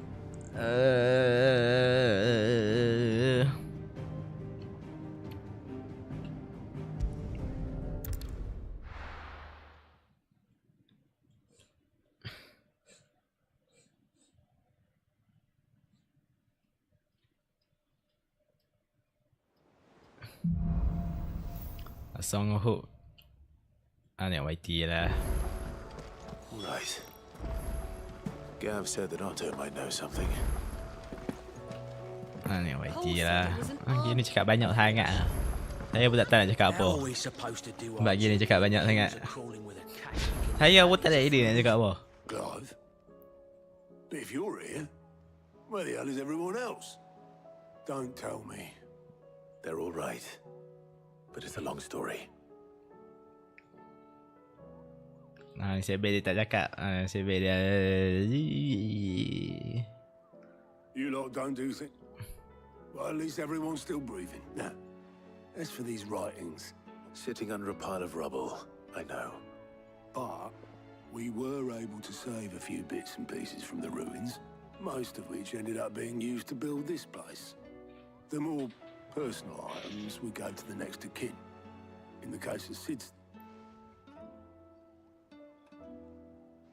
A Song of Hope. Ni YT lah. Right. Gav said that Otto might know something. Ni YT lah. Gini cakap banyak sangat lah. Saya pun tak tahu nak cakap apa. Sebab gini cakap banyak sangat. Saya pun tak ada idea nak cakap apa. Clive? But if you're here, where the hell is everyone else? Don't tell me. They're all right. But it's a long story. Sebel dia tak cakap. Sebel dia... You lot don't do things. Well, at least everyone's still breathing. Now, as for these writings... Sitting under a pile of rubble, I know. But we were able to save a few bits and pieces from the ruins, most of which ended up being used to build this place. The more personal items we gave to the next of kin. In the case of Sid's...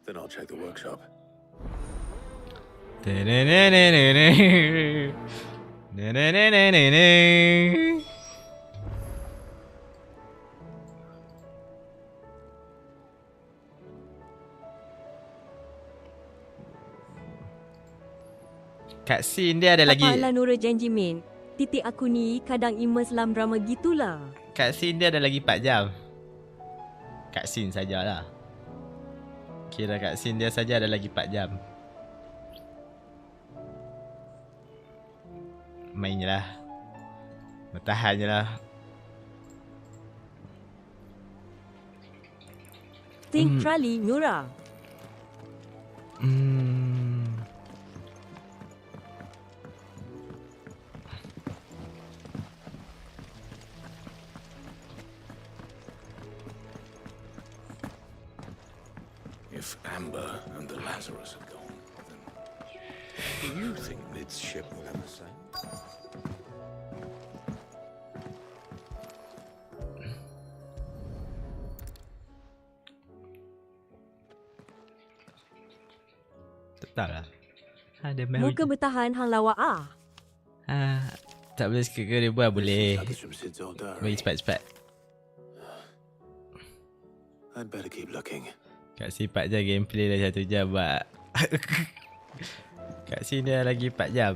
Then I'll check the workshop. Kat scene dia ada lagi. Apalah Nora janji Min. Titik aku ni kadang immerse dalam drama gitulah. Kat scene dia ada lagi 4 jam. Kat scene sajalah. Kira kat scene dia saja ada lagi 4 jam. Main je lah. Bertahan je lah. Think Trally Nora. If Amber and the Lazarus had gone, then do you think Mid's ship will ever sail? Tak lah. Ada Moga bertahan hang lawak ah. Tak boleh suka ke dia buat boleh. Bagi cepat-cepat. I'd better keep looking. Kat sini 4 jam gameplay dah 1 jam buat. Kat sini dah lagi 4 jam.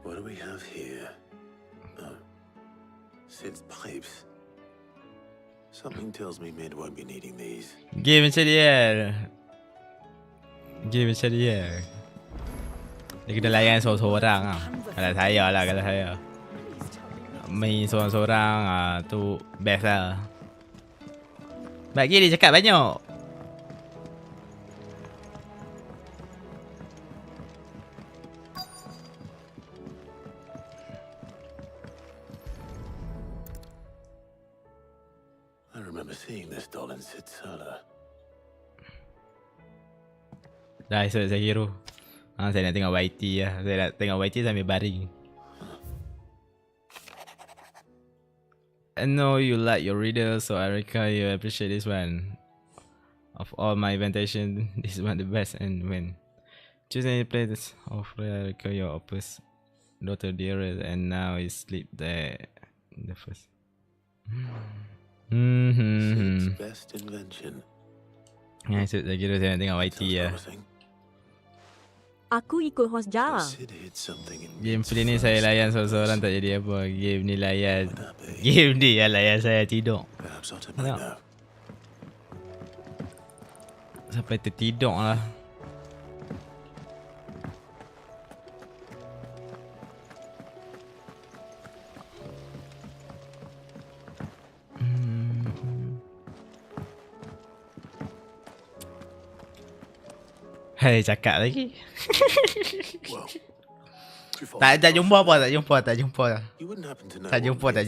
What do we have here? Oh, Sid's pipes. Something tells me Mid won't be needing these. Game macam dia. Game macam dia. Dia kena layan seorang-seorang lah. Kalau saya lah, kalau saya. Main seorang-seorang tu best lah. Bagi dia cakap banyak. I remember seeing this doll in Sid's cellar. Dah esok saya hero. Saya nak tengok YT lah. Saya nak tengok YT sambil baring. I know you like your reader, so I reckon you appreciate this one. Of all my inventation, this is one of the best. And when choosing to play this off, I reckon your opus daughter dearest, and now is sleep there in the first. Sid's best invention. So saya kira saya nak tengok YT lah. Aku ikut host Jar. Gameplay ni saya layan seorang-seorang tak jadi apa. Game ni layan. Game ni yang layan saya tidur. Tengok. Sampai tertidur lah. Hai, cakap lagi. tak jumpa apa, tak jumpa. Tak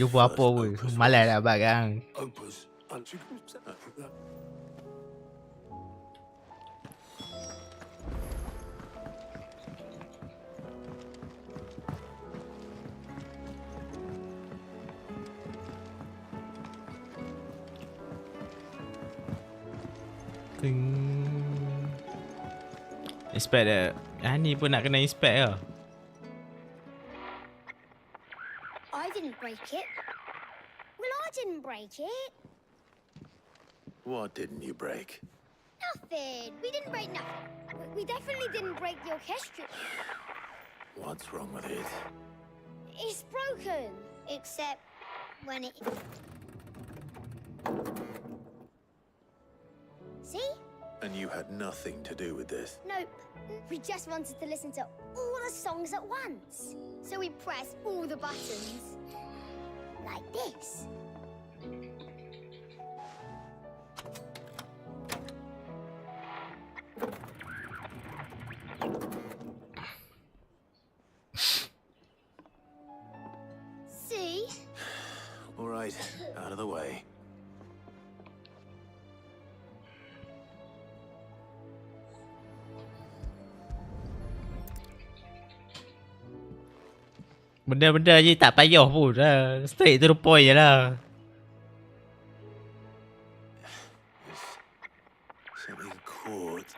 jumpa apa pun. Malas nak buat kan. Inspect dah. Ni pun nak kena inspect lah. I didn't break it. Well, I didn't break it. What didn't you break? Nothing. We didn't break nothing. We definitely didn't break the orchestra. What's wrong with it? It's broken. Except when it... See? And you had nothing to do with this? Nope. We just wanted to listen to all the songs at once. So we pressed all the buttons. Like this. Benda-benda je tak payah pun lah. Straight to the point je lah. Something caught.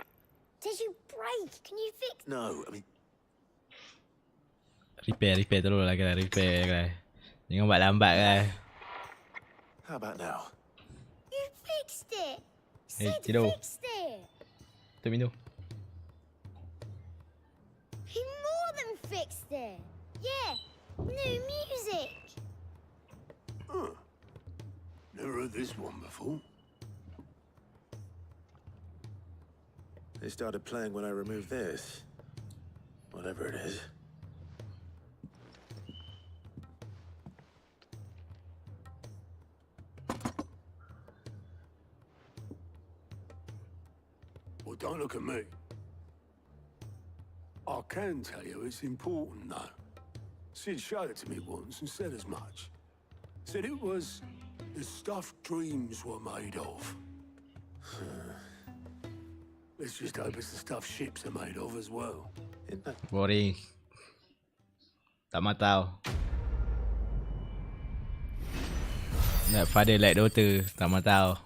Did you break? Can you fix? No, I mean, Repair terus lah kan. Repair kan. Jangan buat lambat kan. how about now? You fixed it. Eh, Sid tidur. fixed it. Tu minum. He more than fixed it. Yeah, new music. Huh. Never heard this one before. They started playing when I removed this. Whatever it is. Well, don't look at me. I can tell you it's important, though. Sid showed it to me once and said as much. Said it was the stuff dreams were made of. Let's just hope it's the stuff ships are made of as well. Boring. Tak mau tahu. Nak father like daughter. Tak mau tahu.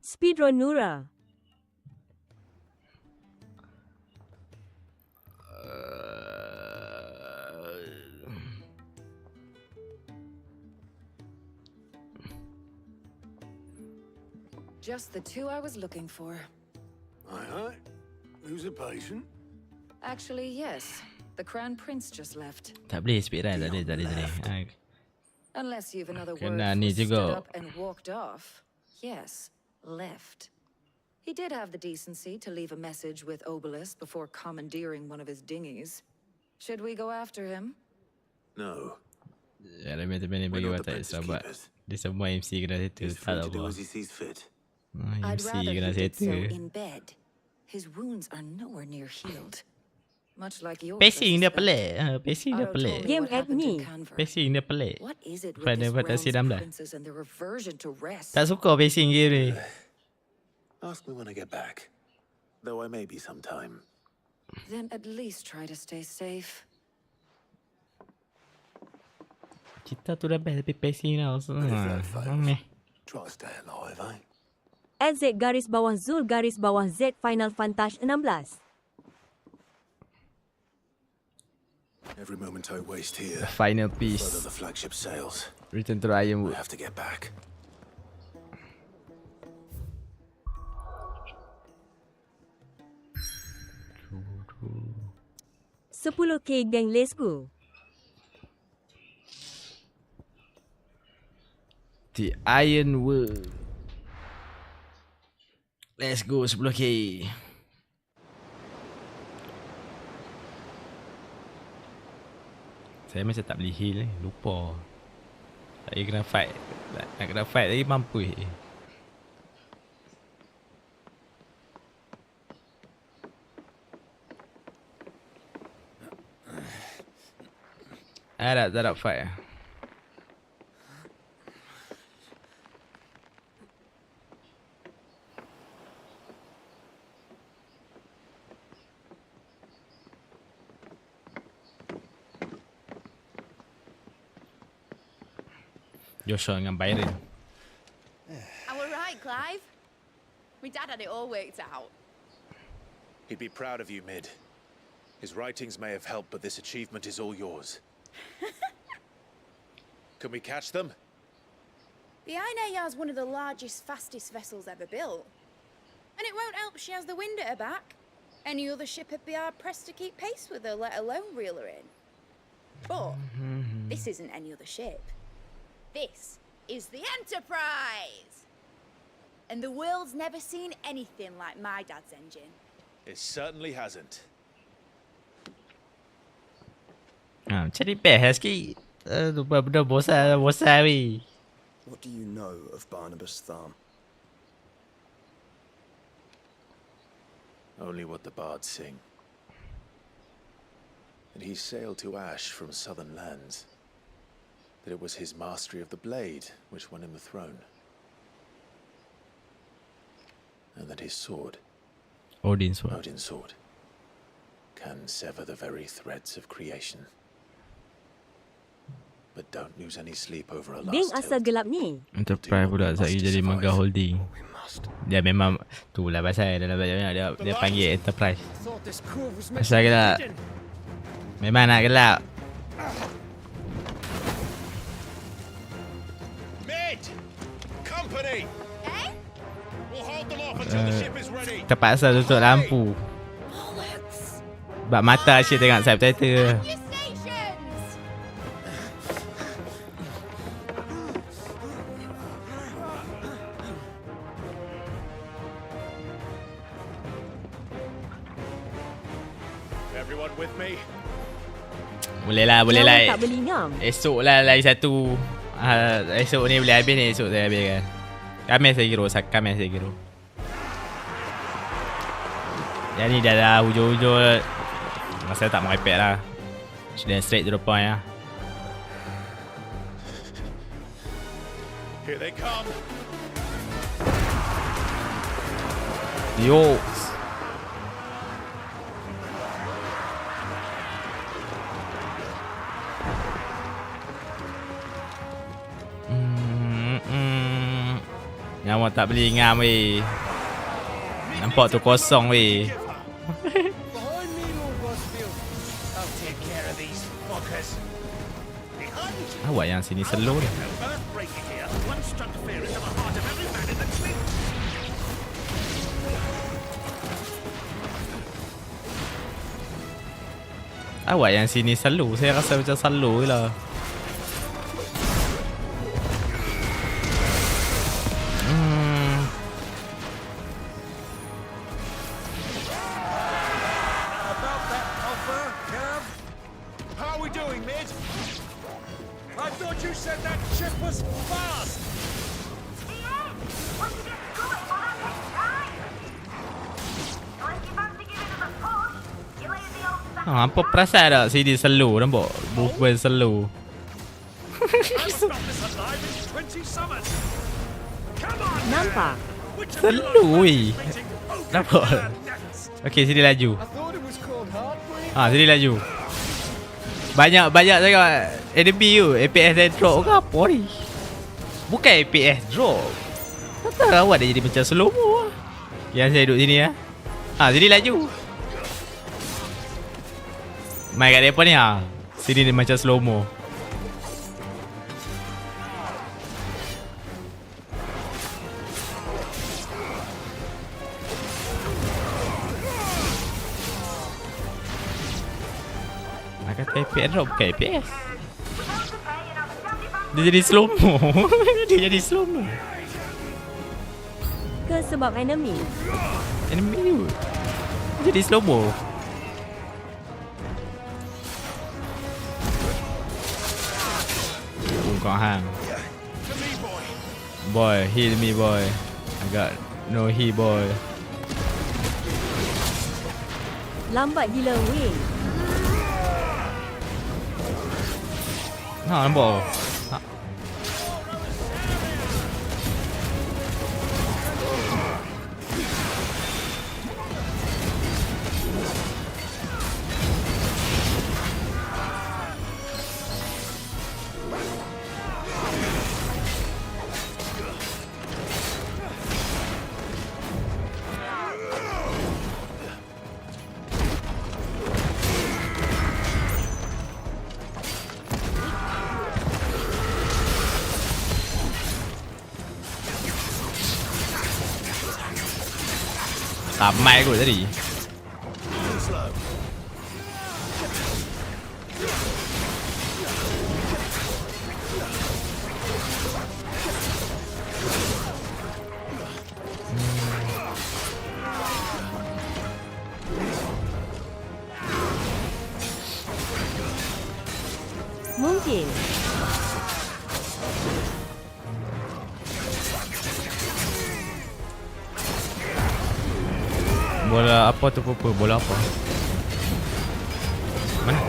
Speedrun Nura. Just the two I was looking for. Aye. Who's a patient? Actually, yes. The Crown Prince just left. Tak boleh speedrun. Tak boleh. Unless you've another word Kena for ni stood juga. up and walked off. Yes, left. He did have the decency to leave a message with Obelisk before commandeering one of his dinghies. Should we go after him? No. Ya, lebih ni bagi watak sahabat. Dia semua MC kena settle. He's Tak free tahu to do apa. as he sees fit. I'd MC rather kena he did so settle. in bed. His wounds are nowhere near healed. Much like yours. Pacing dia pelik. Pacing dia pelik. Game at me. Pacing dia pelik. What is it with Pada this fantasi realm's 16. princes and their aversion to rest? Tak suka pacing game ni. Ask me when I get back. Though I may be sometime. Then at least try to stay safe. Kita tu dah best tapi pacing tau. Meh. Try to stay alive, eh? @Z_Zul_Z Final Fantasy 16. Every moment I waste here, The final piece. further the flagship sails. Return to Ironwood. I have to get back. $10K geng let's go. The Ironwood. Let's go 10K. Saya macam tak boleh heal ni. Lupa. Saya kena fight. Nak kena fight lagi mampu. Tak ada fight. Joshua dengan Byron. I were right, Clive. My dad had it all worked out. He'd be proud of you, Mid. His writings may have helped, but this achievement is all yours. Can we catch them? The Aine is one of the largest, fastest vessels ever built. And it won't help she has the wind at her back. Any other ship would be hard-pressed to keep pace with her, let alone reel her in. But this isn't any other ship. This is the Enterprise! And the world's never seen anything like my dad's engine. It certainly hasn't. Macam ni best sikit. Benda bosan weh. What do you know of Barnabas Tharm? Only what the bards sing. That he sailed to Ash from southern lands. That it was his mastery of the blade which won him the throne. And that his sword, Odin's sword, Odin's sword, can sever the very threads of creation. But don't lose any sleep over a Bing last asal hilt. gelap ni. Enterprise pula saya jadi Mega Holding. Dia memang tu lah pasal dalam banyak dia panggil Enterprise. Pasal gelap. Memang nak gelap. Mid! Company! We'll hold them off until the ship is ready. Terpaksa tutup lampu. Sebab mata asyik tengok subtitle. Everyone with me? Boleh lah. Lawan tak berlinang. Esok lah lagi satu. Esok ni boleh habis ni. Esok saya habiskan. Khamis saya kira. Yang ni dah lah hujung-hujung. Masa tak merepek lah. Then straight to the point lah. Here they come. Yo. Nyawa tak beli ngam weh. Nampak tu kosong weh. Behind me, Lord Westfield. I'll take care of these fuckers. Behind you. Awak yang sini slow dah. Earthbreaker here. One struck fear into the heart of every man in the fleet. Awak yang sini slow. Saya rasa macam slow je lah. How are we doing, Mid? I thought you said that ship was fast. Apa perasan tak CD slow nampak? Movement slow. Nampak? Slow weh. Nampak? Okay, sini laju. Sini laju. Banyak tengok enemy tu. APS dia drop ke apa ni? Bukan APS drop. Tak tahu awak dia jadi macam slow mo lah. Yang saya duduk sini lah. Sini laju. Main kat depan ni sini dia macam slow mo. Kata APS drop bukan APS. Dia jadi slow mo. Dia jadi slow mo. Ke sebab enemy? Enemy tu jadi slow mo. Kau hang. Boy, heal me boy. I got no heal boy. Lambat gila weh. Nampak. Ramai kot tadi. Mungkin. Bola apa tu purple? Bola apa? Mana?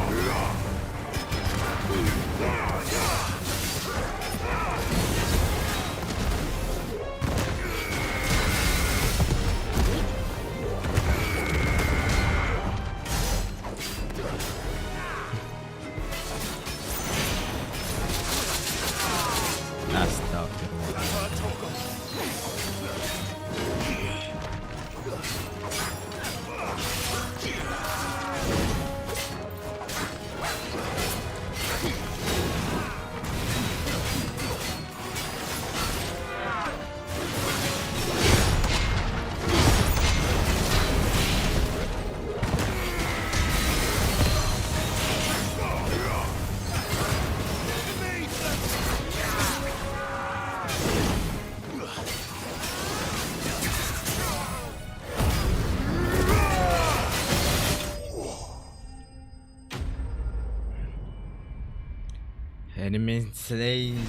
Enemy slain.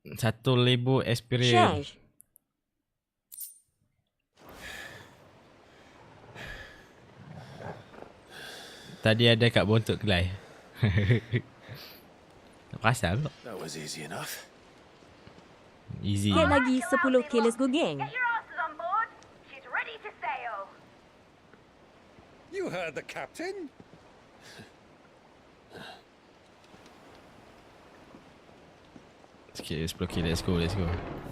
1,000 experience. Tadi ada kat bontot kelai. Tak perasan pula. That was easy enough. Easy. Sikit lagi 10k, let's go geng. You heard the captain? Sikit 10k, let's go.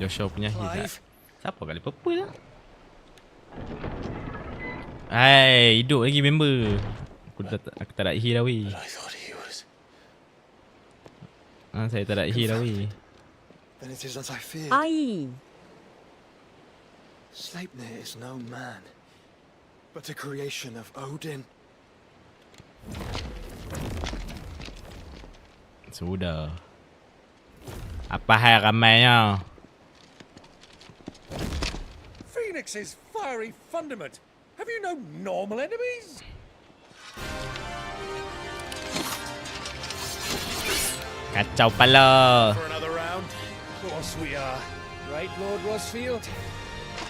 Joshua punya hit. Siapa kali purple lah? Hai, hidup lagi member. Aku tak nak heal dah weh. Saya tak nak heal dah weh. Then it is as I feared. Ai. Sleipnir is no man, but a creation of Odin. Sudah. Apa hal ramainya? Phoenix's fiery fundament. Have you no normal enemies? Kacau pala. For another round? Of course we are. Right, Lord Rosfield?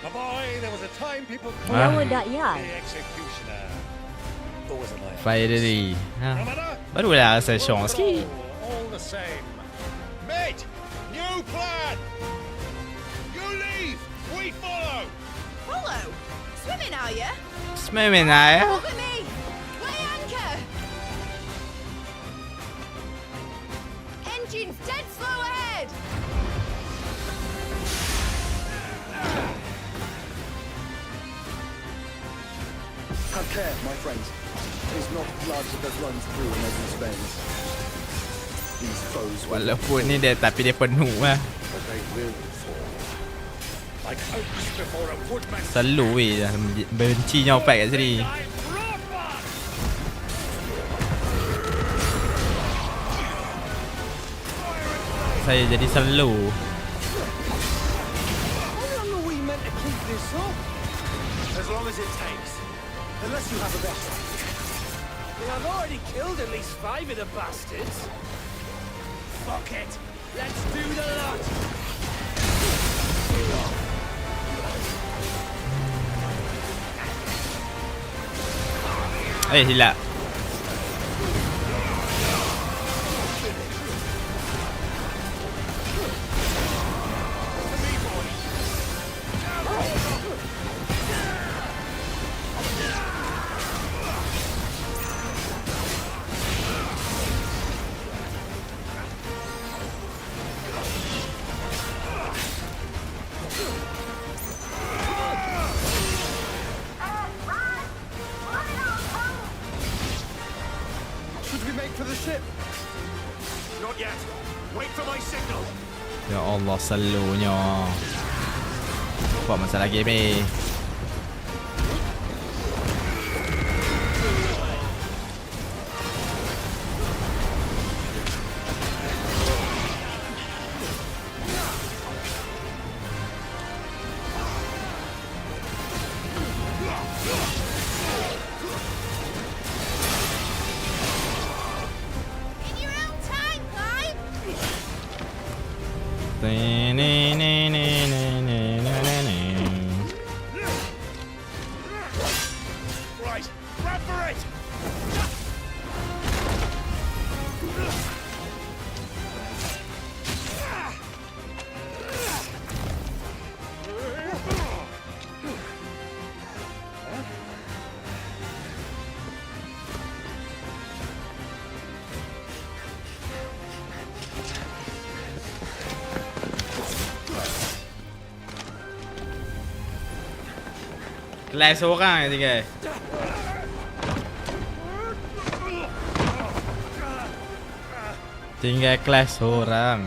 My boy, there was a time people Lawa Dakyat. the executioner. Or was it my Finally. Barulah rasa syong sikit. all the same. Mate, new plan! You leave, we follow! Follow? Swimming, are you? Swimming, are you? Look at me! Weigh anchor! Engine's dead slow ahead! Have care, my friends. It is not blood that runs through Nevin's veins. These foes will Walaupun ni dia, tapi dia penuh lah. But they will fall. Like oaks before a woodman. Selalu weh dah benci nyopet kat sini. Saya jadi selalu. How long are we meant to keep this up? As long as it takes. Unless you have a better. Well, I've already killed at least 5 of the bastards. Fuck it. Let's do the lot. Hilap. Should we make for the ship? Not yet. Wait for my signal. Ya Allah, selalunya. Apa masalah game ni? In your own time, Clive! Right, grab for it! Kelas orang yang tinggal. Tinggal kelas orang.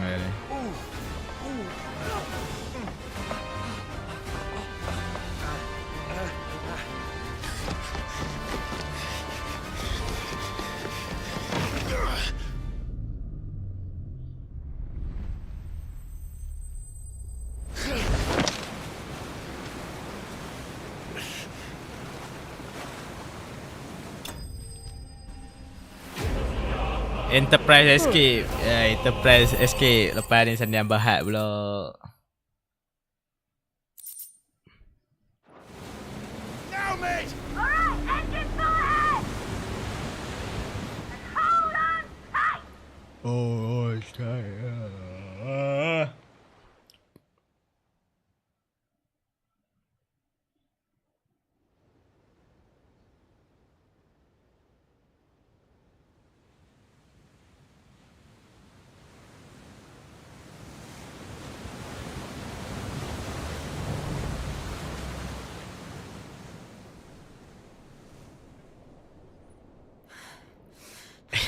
Enterprise escape. Enterprise escape. Lepas ni Sandian Bahat pula. Now, mate! Alright, engine full ahead! And hold on tight! Oh, tight.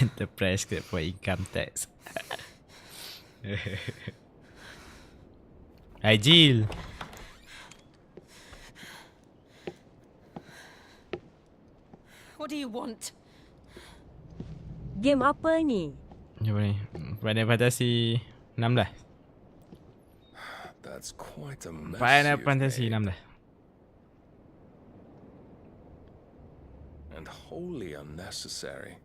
Enterprise escape for income tax. Hai Jill. What do you want? Game apa ni? Apa ni? Final Fantasy 16. That's quite a mess. Final you've Fantasy made. 16. And wholly unnecessary.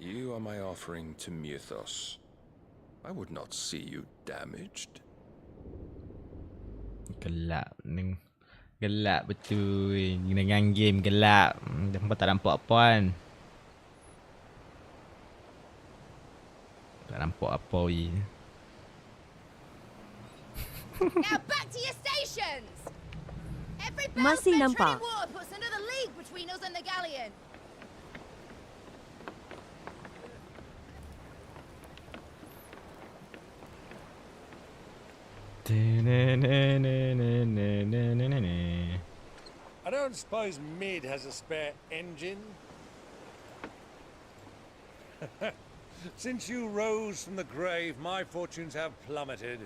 You are my offering to Mythos. I would not see you damaged. Gelap ni. Gelap betul. Dengan game gelap. Hampa tak nampak apa kan. Tak nampak apa weh. Now back to your stations! Every Masih bellsman nampak. treading water puts another league between us and the galleon. I don't suppose Mid has a spare engine? Since you rose from the grave, my fortunes have plummeted.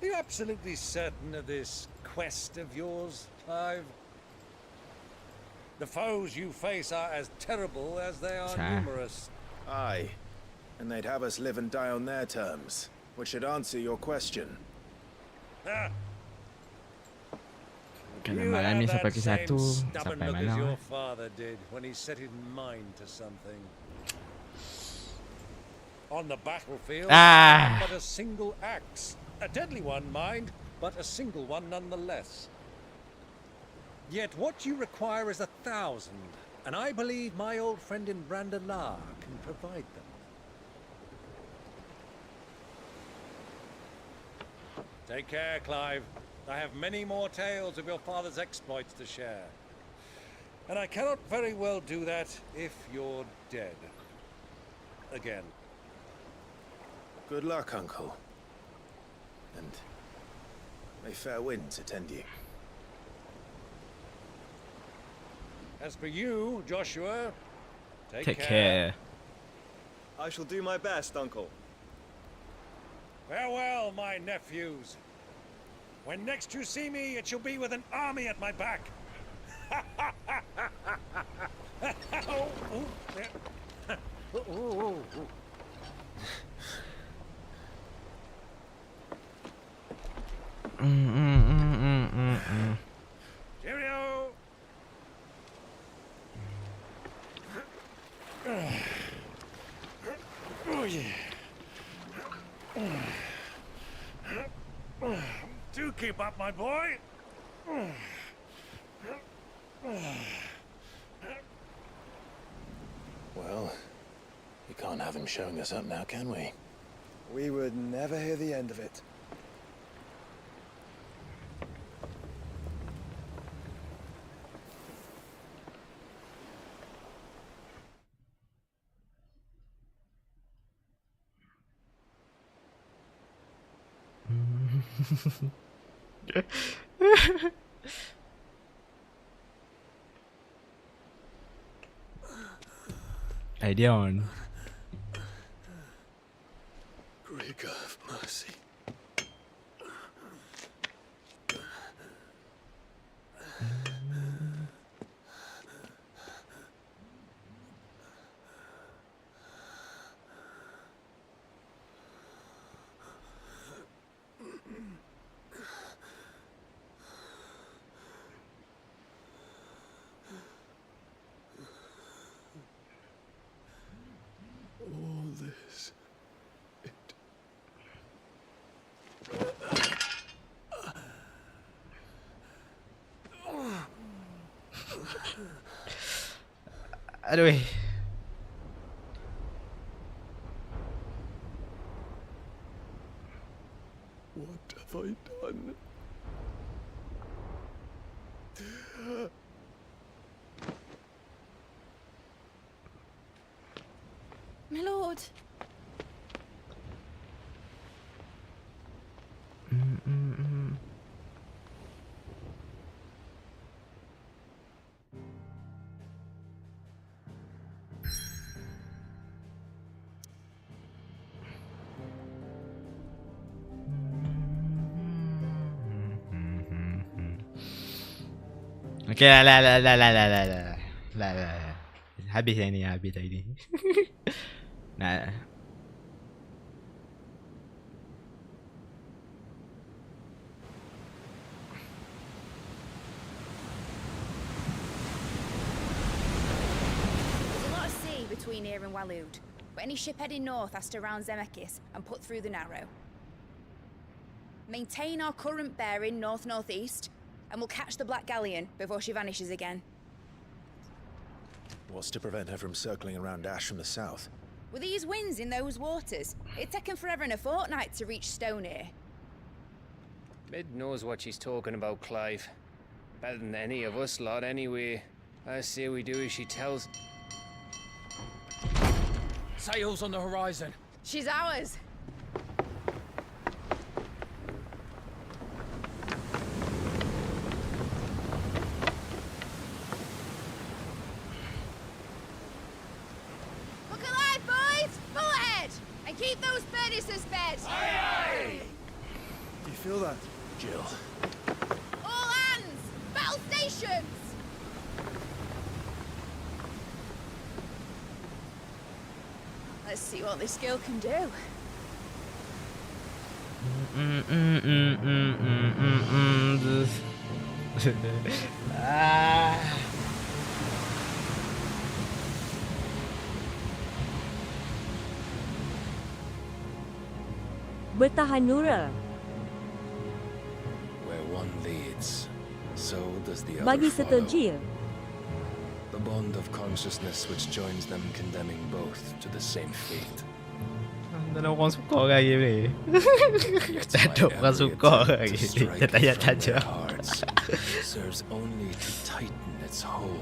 Are you absolutely certain of this quest of yours, Clive? The foes you face are as terrible as they are numerous. Aye. And they'd have us live and die on their terms, which should answer your question. Ah, Kalau you malam ni have sampai that ke same 1 stubborn sampai look as malam. your father did when he set his mind to something. On the battlefield, Ah. but a single axe. A deadly one, mind, but a single one nonetheless. Yet what you require is 1,000, and I believe my old friend in Brandalar can provide them. Take care, Clive. I have many more tales of your father's exploits to share. And I cannot very well do that if you're dead. Again. Good luck, Uncle. And may fair winds attend you. As for you, Joshua, Take care. I shall do my best, Uncle. Farewell, my nephews. When next you see me, it shall be with an army at my back. Oh, oh, yeah. Oh, oh, oh. Cheerio. Oh, yeah. Do keep up, my boy. Well, we can't have him showing us up now, can we? We would never hear the end of it. Idea on. Rigor of mercy. Aduh. What have I done? My lord. Okay lah. Habis yang ni, habis tadi. Nah. There's a lot of sea between here and Waloed, but any ship heading north has to round Zemeckis and put through the Narrow. Maintain our current bearing north-northeast, and we'll catch the Black Galleon before she vanishes again. What's to prevent her from circling around Ash from the south? With these winds in those waters, it'd take 'em forever and a fortnight to reach Stonehere. Mid knows what she's talking about, Clive. Better than any of us lot, anyway. I say we do as she tells. Sails on the horizon. She's ours. Look alive, boys! Full ahead! And keep those Bernices fed! Aye, aye! Do you feel that? Jill. All hands! Battle stations! Let's see what this girl can do. Bertahan Nurul. Where one leads, so does the other Bagi follow. seterjil. The bond of consciousness which joins them condemning both to the same fate. Tak ada orang suka kan game ni. Tak ada orang suka kan game ni. Dia tanya-tanya. Hearts serves only to tighten its hold.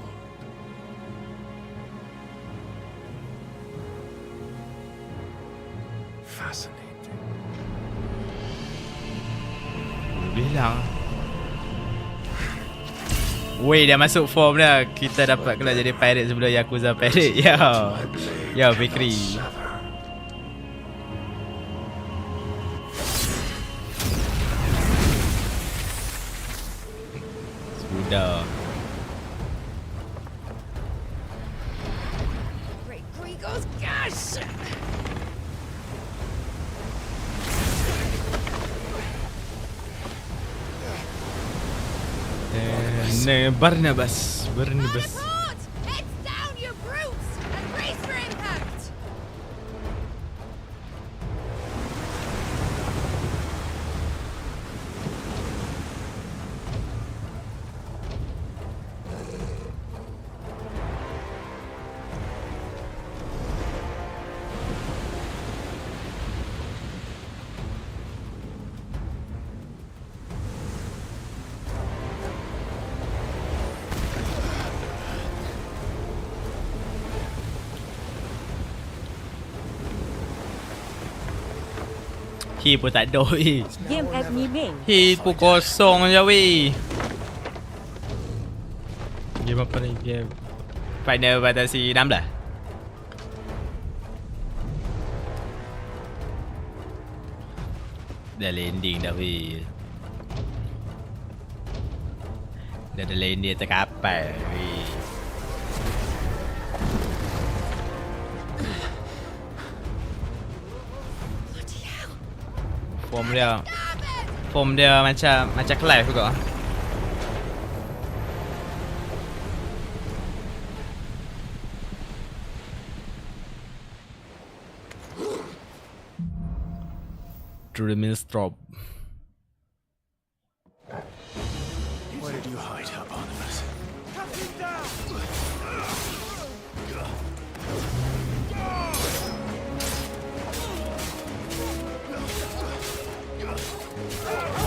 Fascinating. Bilang. Weh, dah masuk form dah. Kita dapat kena jadi pirate sebelum Yakuza pirate. Yo, Fikri. Sudah. Great Gregor's gas! Barnabas. Report! Heads down, you brutes! And brace for impact! Hit pun tak ada weh. Game app ni beng. Hit pun kosong je weh. Game apa ni? Game Final Fantasy 16. Dah landing dah weh. Dah ada landing atas kapal weh. Form dia macam Clive juga. Through the Minstrel. Where did you hide her, Barnabas? Cut him down!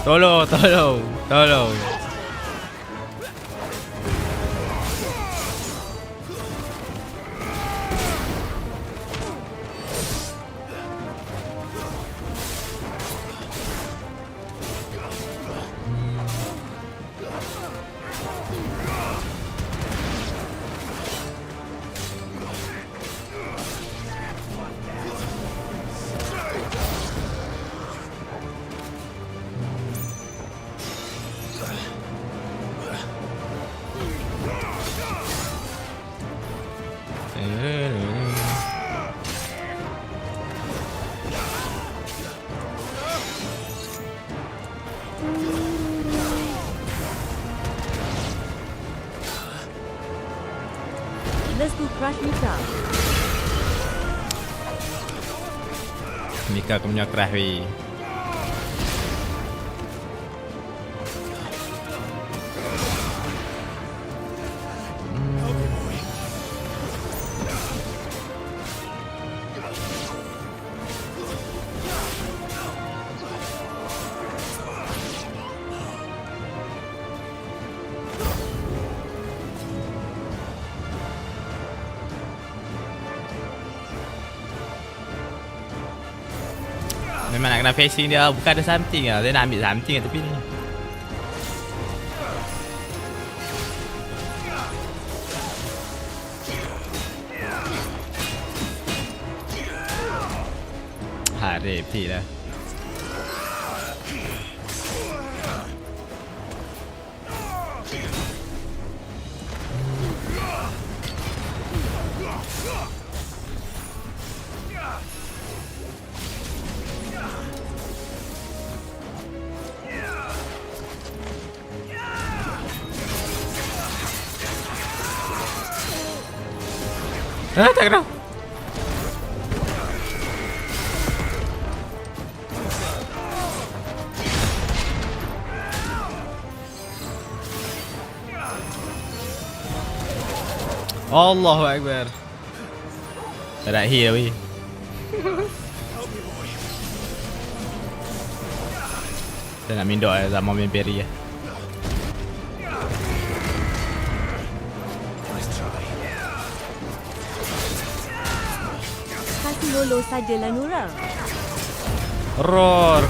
Tolong. Let's go crush Mika. Mika aku punya crash weh. Memang nak kena facing dia. Bukan ada something lah. Dia nak ambil something kat tepi ni. Harip ti lah. Tak kena. Allahu Akbar. Tak nak heal weh. Tak nak mindok zaman main Perry lah. Lolo sajalah Nura. Roar.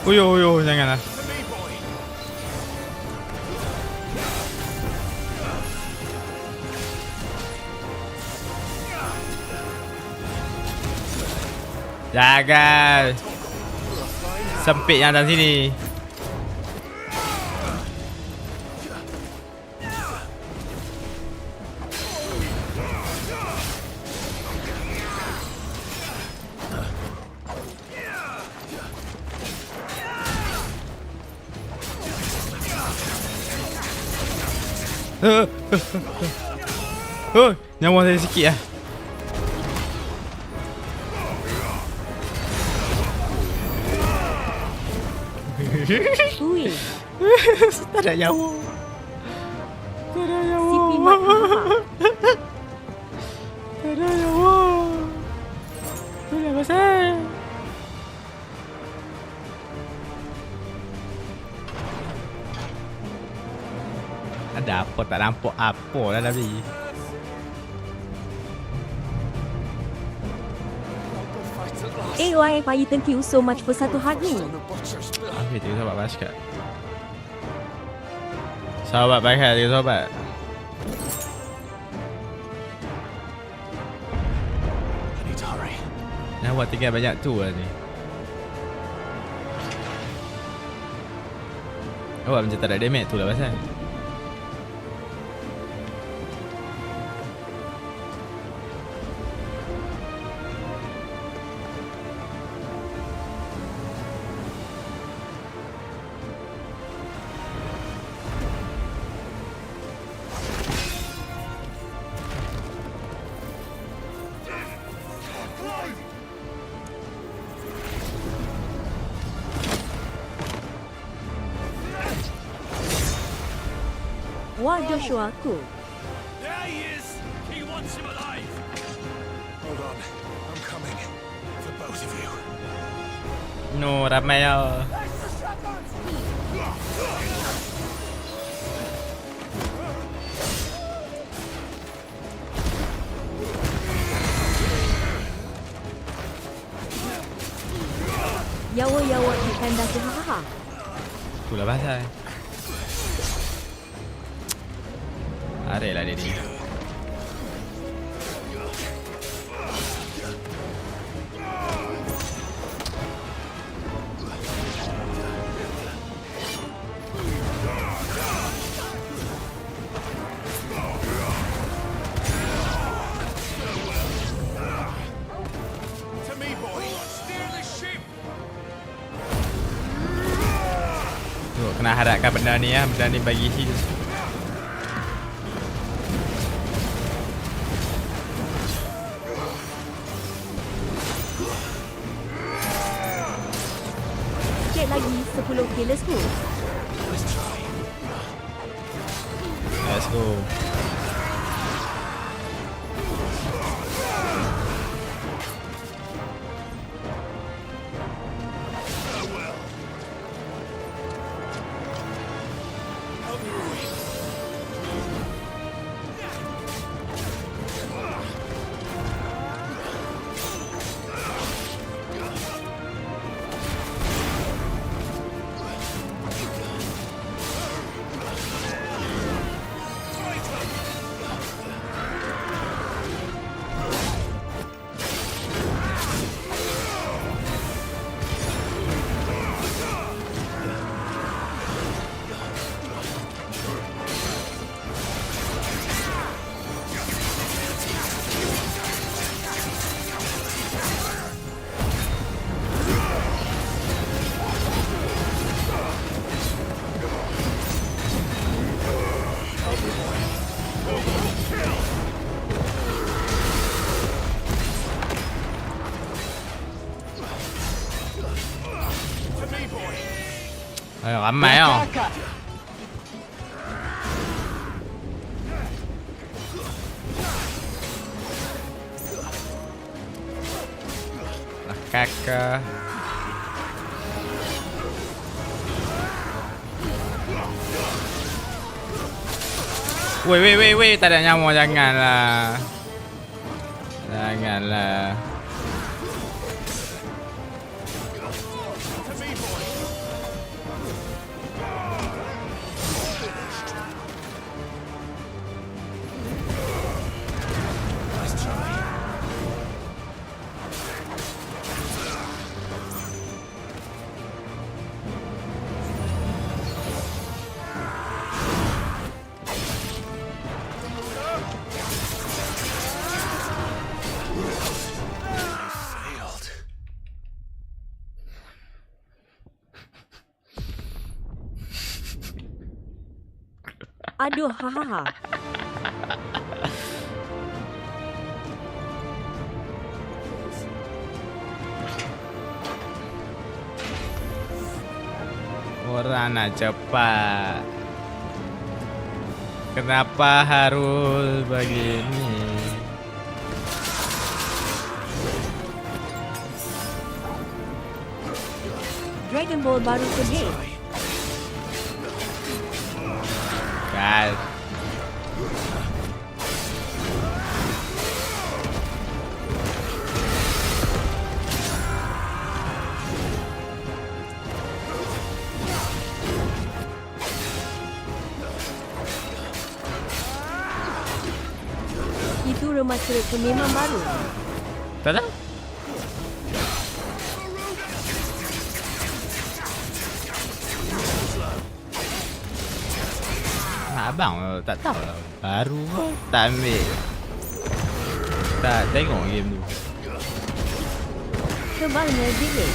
Uyo, janganlah. Jangan. Sempit yang dalam sini. Nyawa saya sikit lah. Tak ada nyawa. Tak ada nyawa. Tak ada nyawa. Tak ada pasal. Ada apa tak nampak apa lah tadi. AYFI, thank you so much for satu hari. Okey, tiga sahabat basket. Sahabat basket, tiga sahabat. Nyawa tinggal banyak tu lah ni. Oh macam tak ada damage tu lah pasal. Wah Joshua aku. There he is! He wants him alive! Hold on. I'm coming. For both of you. No, ramai lah. Yawa ikan dah terhaha. Itulah pasal. Tarik lah dia ni. To me, boy! Steer the ship! Tu kena harapkan benda ni lah. Benda ni bagi heal. Sikit lagi 10 kill semua. Let's go. Ramai tau. Kakak. Weh, tak ada nyawa, janganlah. Janganlah. Aduh, hahaha. Orang nak cepat. Kenapa harus begini? Dragon Ball baru pergi. Guys. Itu rumah cerita memang baru. Tak tahu. Abang tak tahu lah. Baru tak ambil. Tak tengok game tu. Tebalnya dingin.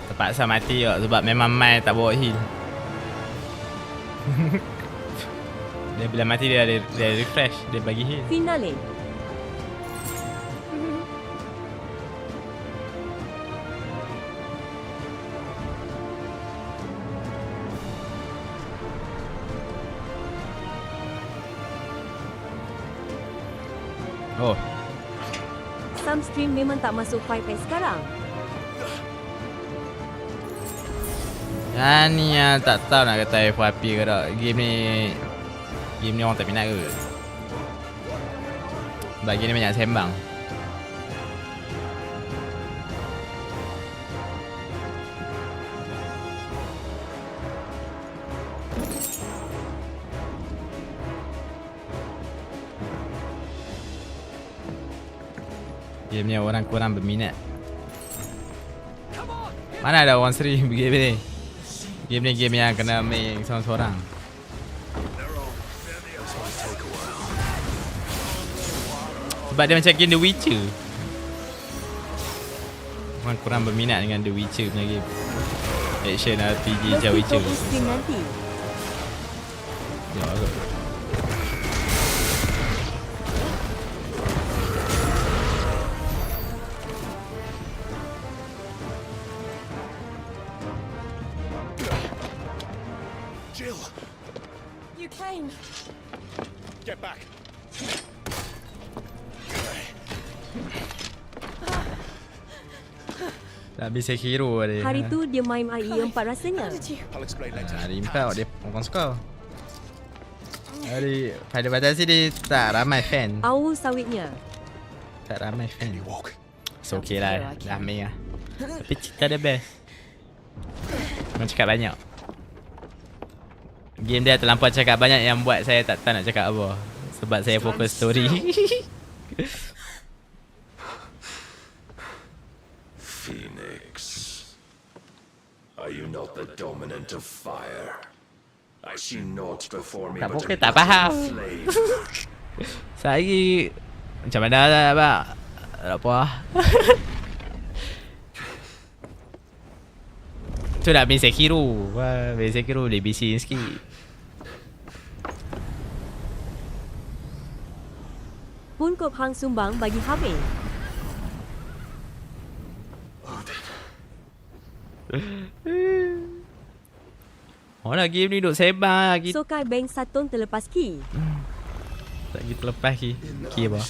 Terpaksa mati kok sebab memang Mai tak bawa heal. Dia bila mati dia refresh, dia bagi heal. Finale. Oh. Some stream memang tak masuk 5S sekarang. Ni tak tahu nak kata FYP ke tak. Game ni orang tak minat ke. Bagi ni banyak sembang. Game ni orang kurang berminat. Mana ada orang stream game ni? Game ni game yang kena main seorang-seorang. Sebab dia macam game The Witcher. Orang kurang berminat dengan The Witcher punya game. Action RPG macam Witcher. Ya kot. Get back. Dah habis Sekiro dia. Hari tu dia main IE4 rasanya. Hari 4 dia orang suka. Hari pada batasi dia tak ramai fan. Au sawitnya. Tak ramai fan. So okay lah, dah main lah. Tapi cerita dia best. Memang cakap banyak. Game dia terlampau cakap banyak yang buat saya tak tahu nak cakap apa. Sebab saya fokus story. Phoenix, are you not the dominant of fire? I see naught before me Tak but fokus, a tak bit faham. of flame. Saya macam mana lah abang? Tak apa lah. Tu dah main Sekiro. Wah, main Sekiro boleh bising sikit. Pun kop hang sumbang bagi Hamil. Oh lah game ni duk sebang lagi. Sokai bank Saturn terlepas ki. Lagi terlepas ki. Ki apa?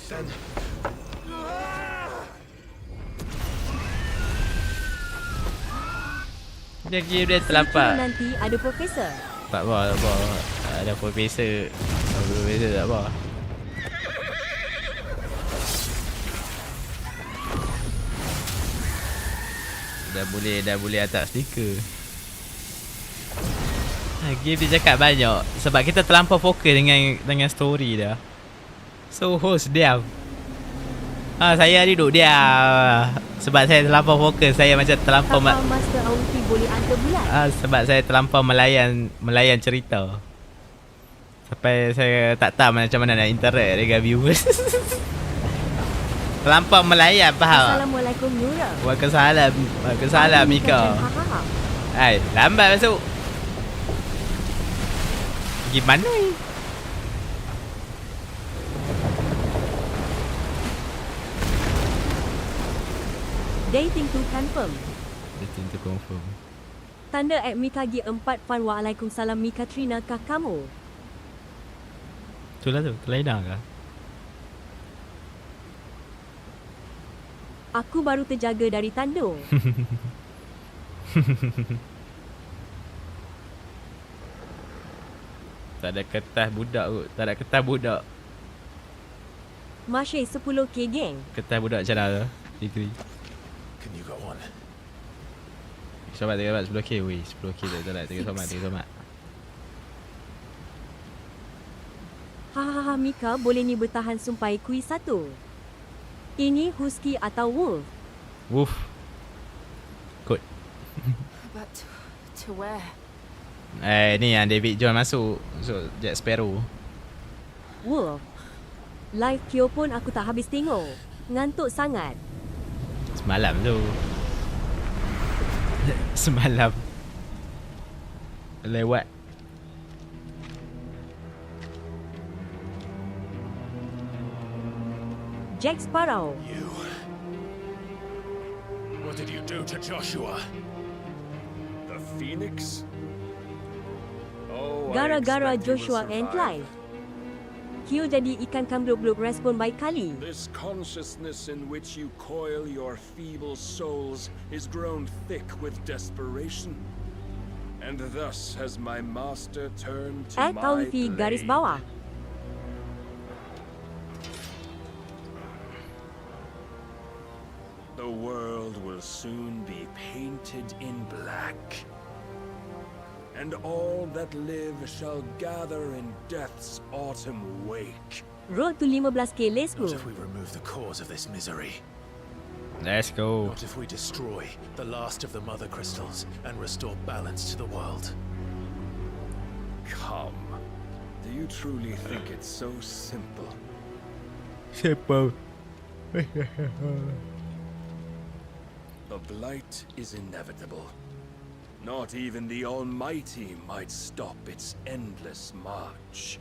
Dia game dia terlambat. Nanti ada profesor. Tak apa, tak apa. Ada profesor. Profesor tak apa. Dah boleh atas stiker. Game dia cakap banyak sebab kita terlampau fokus dengan story dah. So host diam. Saya ni duduk diam sebab saya terlampau fokus. Saya macam terlampau Master Auntie boleh hantar bulan. sebab saya terlampau melayan cerita. Sampai saya tak tahu macam mana nak interact dengan viewers. Terlampau melayan, faham? Assalamualaikum Nura. Waalaikumsalam Mika. Hai, lambat masuk. Gimana ni? Dating to confirm. Waiting to confirm. Tanda at Mikagi 4 fan waalaikumsalam Mikatrina kah kamu? Itulah tu, terlena kah? Aku baru terjaga dari tanduk. Tak ada kertas budak kot. Tak ada kertas budak. Masih 10k geng. Kertas budak macam mana tu? Degree. Can you go on? Sobat 10k. Weh, 10k tak nak. 3 somat. Hahaha Mika, boleh ni bertahan sampai kuis 1. Ini husky atau wolf? Wolf. Kot. But to where? Ni yang David John masuk Jack Sparrow. Wolf. Live Kyo pun aku tak habis tengok. Ngantuk sangat. Semalam tu. Semalam. Lewat. Jack Sparrow. What did you do to Joshua? The Phoenix? Oh, Gara-gara Joshua and Clive. Kyo jadi ikan kambluk-bluk respon baik kali. This consciousness in which you coil your feeble souls is grown thick with desperation. And thus has my master turned to At my Taufi garis blade. bawah. The world will soon be painted in black. And all that live shall gather in death's autumn wake. Road to 15k, let's go. Not if we remove the cause of this misery. Let's go. Not if we destroy the last of the mother crystals and restore balance to the world. Come. Do you truly think it's so simple? Simple. The blight is inevitable. Not even the Almighty might stop its endless march.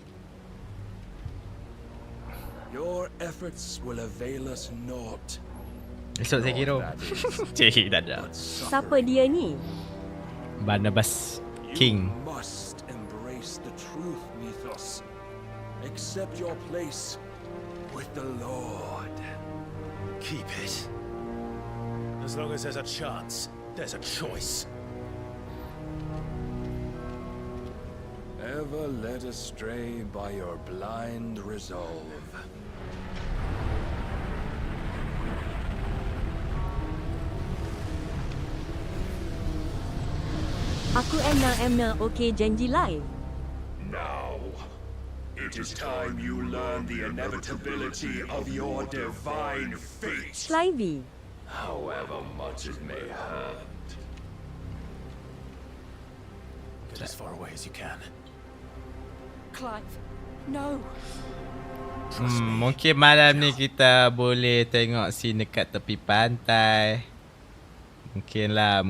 Your efforts will avail us naught. Esok saya kira. Cik, tak ada. Siapa dia ni? Barnabas King. You must embrace the truth, Mythos. Accept your place with the Lord. Keep it. As long as there's a chance, there's a choice. Ever led astray by your blind resolve. Aku Emna okay janji live. Now, it is time you learn the inevitability of your divine fate. Clivey. However much it may hurt. Get as far away as you can. Clive, no. Mungkin malam ni kita boleh tengok scene dekat tepi pantai. Mungkinlah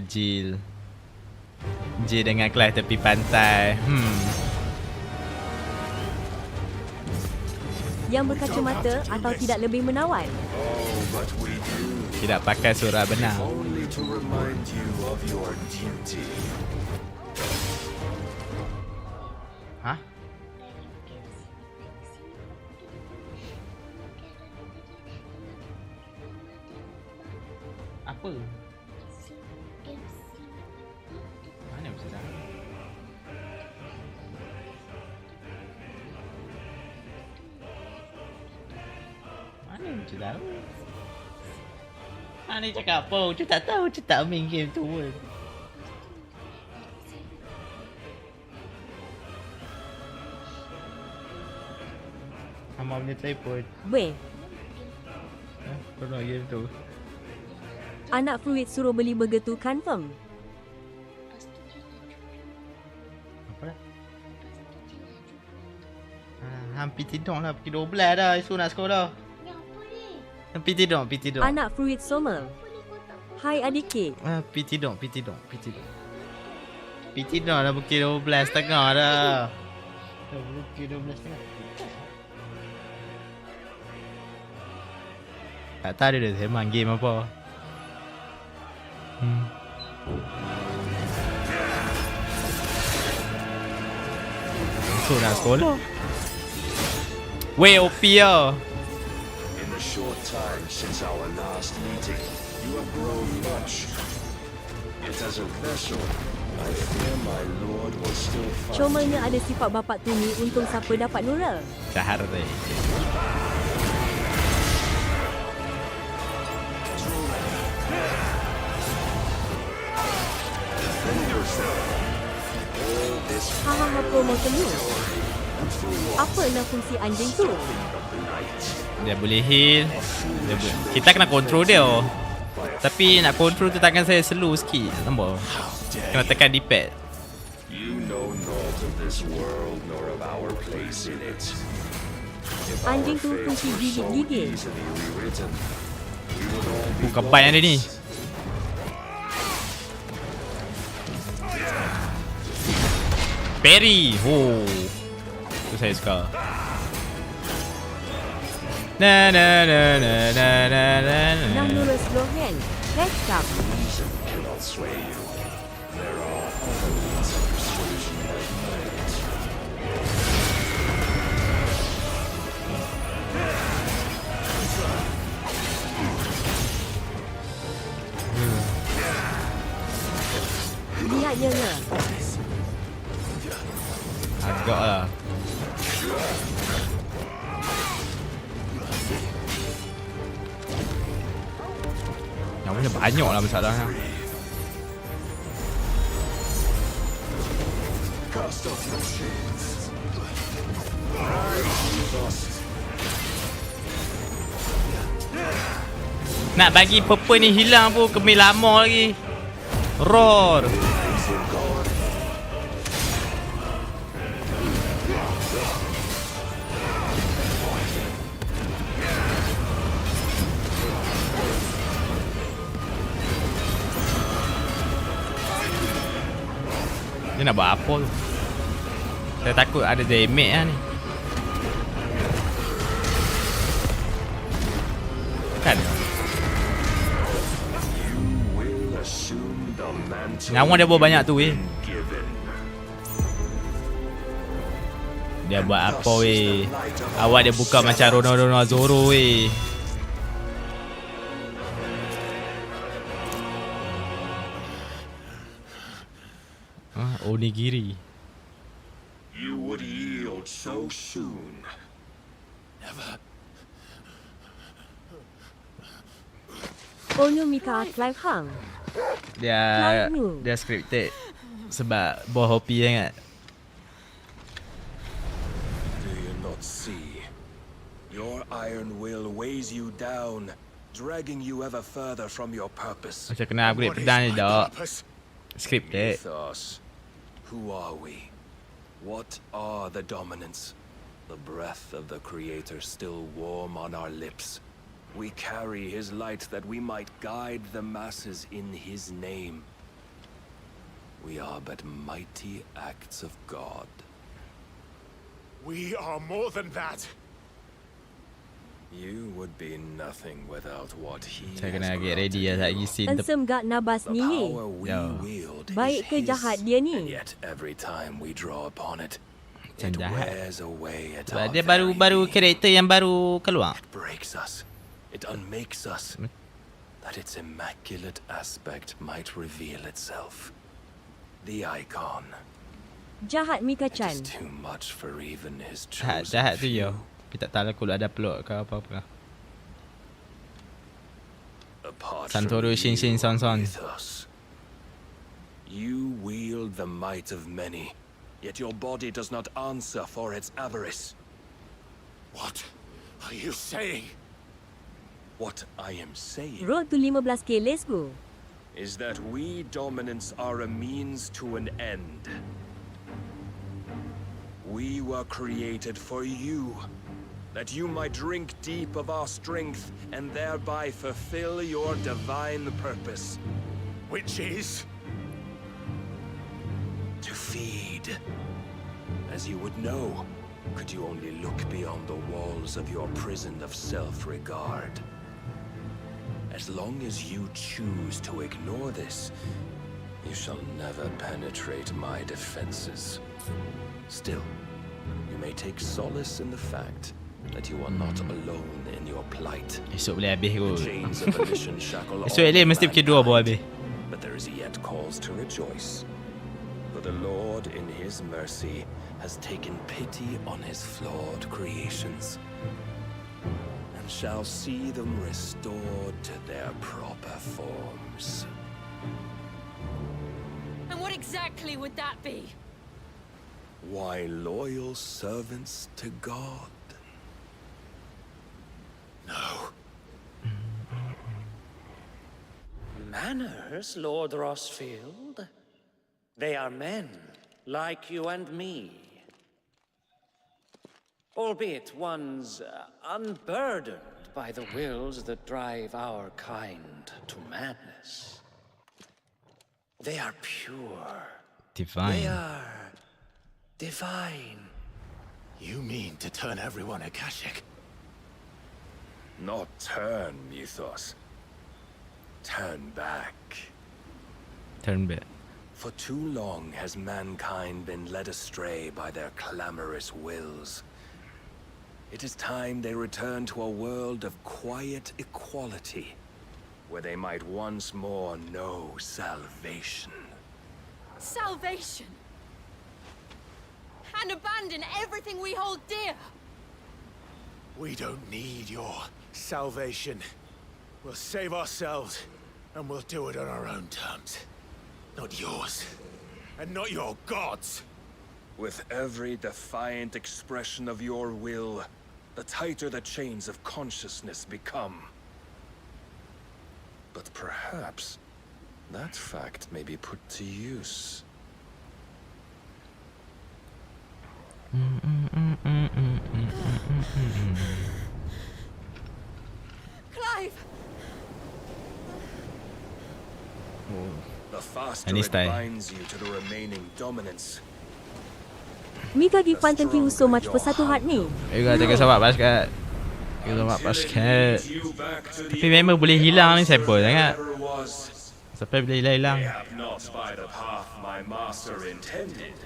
Jill dengan Clive tepi pantai. Yang berkacamata atau tidak lebih menawan? Tidak pakai surat benar. Only to remind you of your duty. Hah? Apa? Mana bisa dah? Mana macam tahu? Mana cakap apa? Macam tak tahu. Macam tak main game tu pun. Hama punya telefon. Weh, Kau nak game tu. anak Fruit suruh beli burger tu confirm. Apa dah? Hampir tidur lah. Pukul 12 dah. Esok nak sekolah. Hampir tidur. Anak Fruit Somel. Hai adik kek. Pergi tidur dah pukul 12.30 dah. Pukul 12.30. Tak tahu dia memang game apa. So nak sekolah. Weh OP lah. In the short time since our last meeting, you have grown much. Yet as a vessel, I fear my lord will still find Cumanya ada sifat bapak tu ni, untung siapa dapat Nurul. Cahar deh. Hahaha promo temu. Apa nak fungsi anjing tu? Dia boleh heal. Kita kena control dia. Tapi nak control tu tangan saya slow sikit. Nampak? Kena tekan D-pad. You know naught of this world nor of our place in it. Anjing tu fungsi gigit-gigit. Bukan ban ada ni. Perry. Oh. Tu saya suka. Na na na na na na na. Nak Nurul slow hand. Catch up. Reason cannot sway you. There are other means of persuasion like that. Lihat je ke? Agak lah. Yang punya banyak lah masalahnya. Cast off your chains. Nak bagi purple ni hilang pun kemih lama lagi. Roar. Dia nak buat apa tu? Saya takut ada damage lah ni. Kan? Nyawa dia bawa banyak tu weh. Dia buat apa weh? Awak dia buka macam Rono Zoro weh. Onigiri. You would yield so soon. Never. Onyo Mika Clive Hang. Dia scripted sebab buah hopi sangat. Do you not see? Your iron will weighs you down, dragging you ever further from your purpose. Macam kena upgrade pedang ni dak. Scripted. Mythos. Who are we? What are the dominants? The breath of the Creator still warm on our lips. We carry his light that we might guide the masses in his name. We are but mighty acts of God. We are more than that. You would be nothing without what he Saya has kena get ready granted lah you. lagi scene Ensem gak nabas The ni. power we wield Baik is ke his, jahat dia and ni? yet every time we draw upon it, Macam it jahat. wears away at Sebab our dia very baru being. karakter yang baru keluar. It breaks us. It unmakes us. That its immaculate aspect might reveal itself. The icon. Jahat Mika It Chan. is too much for even his chosen Jahat tu few. yo. Tapi tak tahu kalau ada plot ke apa-apa. Apart Santoro from Shin you, Son. Mythos, you wield the might of many, yet your body does not answer for its avarice. What are you saying? What I am saying Road to 15k, let's go. is that we dominants are a means to an end. We were created for you, that you might drink deep of our strength and thereby fulfill your divine purpose. Which is? To feed. As you would know, could you only look beyond the walls of your prison of self-regard. As long as you choose to ignore this, you shall never penetrate my defenses. Still, you may take solace in the fact that you are not alone in your plight. Esok boleh habis kot. The chains of volition shackle Esok Ellie mesti fikir dua baru habis. but there is yet cause to rejoice. For the Lord in his mercy has taken pity on his flawed creations, and shall see them restored to their proper forms. And what exactly would that be? Why, loyal servants to God. No. Manners, Lord Rossfield? They are men, like you and me. Albeit ones unburdened by the wills that drive our kind to madness. They are pure. Divine. They are divine. You mean to turn everyone Akashic? Not turn, Mythos. Turn back. Turn back. For too long has mankind been led astray by their clamorous wills. It is time they return to a world of quiet equality, where they might once more know salvation. Salvation! And abandon everything we hold dear! We don't need your salvation. We'll save ourselves, and we'll do it on our own terms. Not yours. And not your gods. With every defiant expression of your will, the tighter the chains of consciousness become. But perhaps that fact may be put to use. Clive! The faster Any it style. binds you to the remaining dominance, Mika Gifan, thank you so much for satu heart ni. Thank you so much basket. Thank you so much basket. Tapi memang boleh hilang ni siapa sangat. Siapa boleh hilang-hilang. Perhaps not by the path my master intended,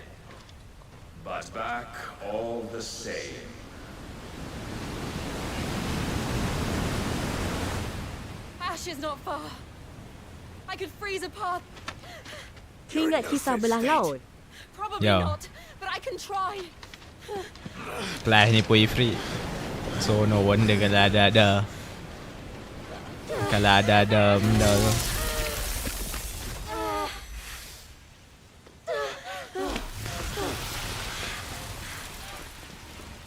but back all the same. Ash is not far. I could freeze a path. Ingat kisah belah laut? Probably Yo. not, but I can try. Kelas ni pun free. So no wonder kalau ada benda tu.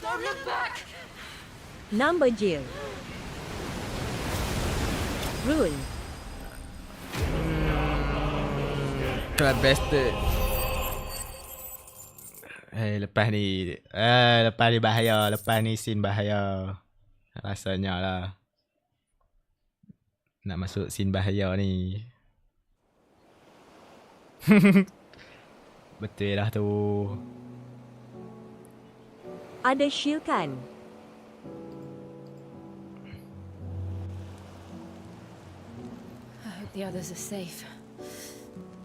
Don't look back! Number Jill. Rule. Club bastard. Lepas ni bahaya. Lepas ni scene bahaya. Rasanya lah. Nak masuk scene bahaya ni. Betul lah tu. Ada shield kan? I hope the others are safe.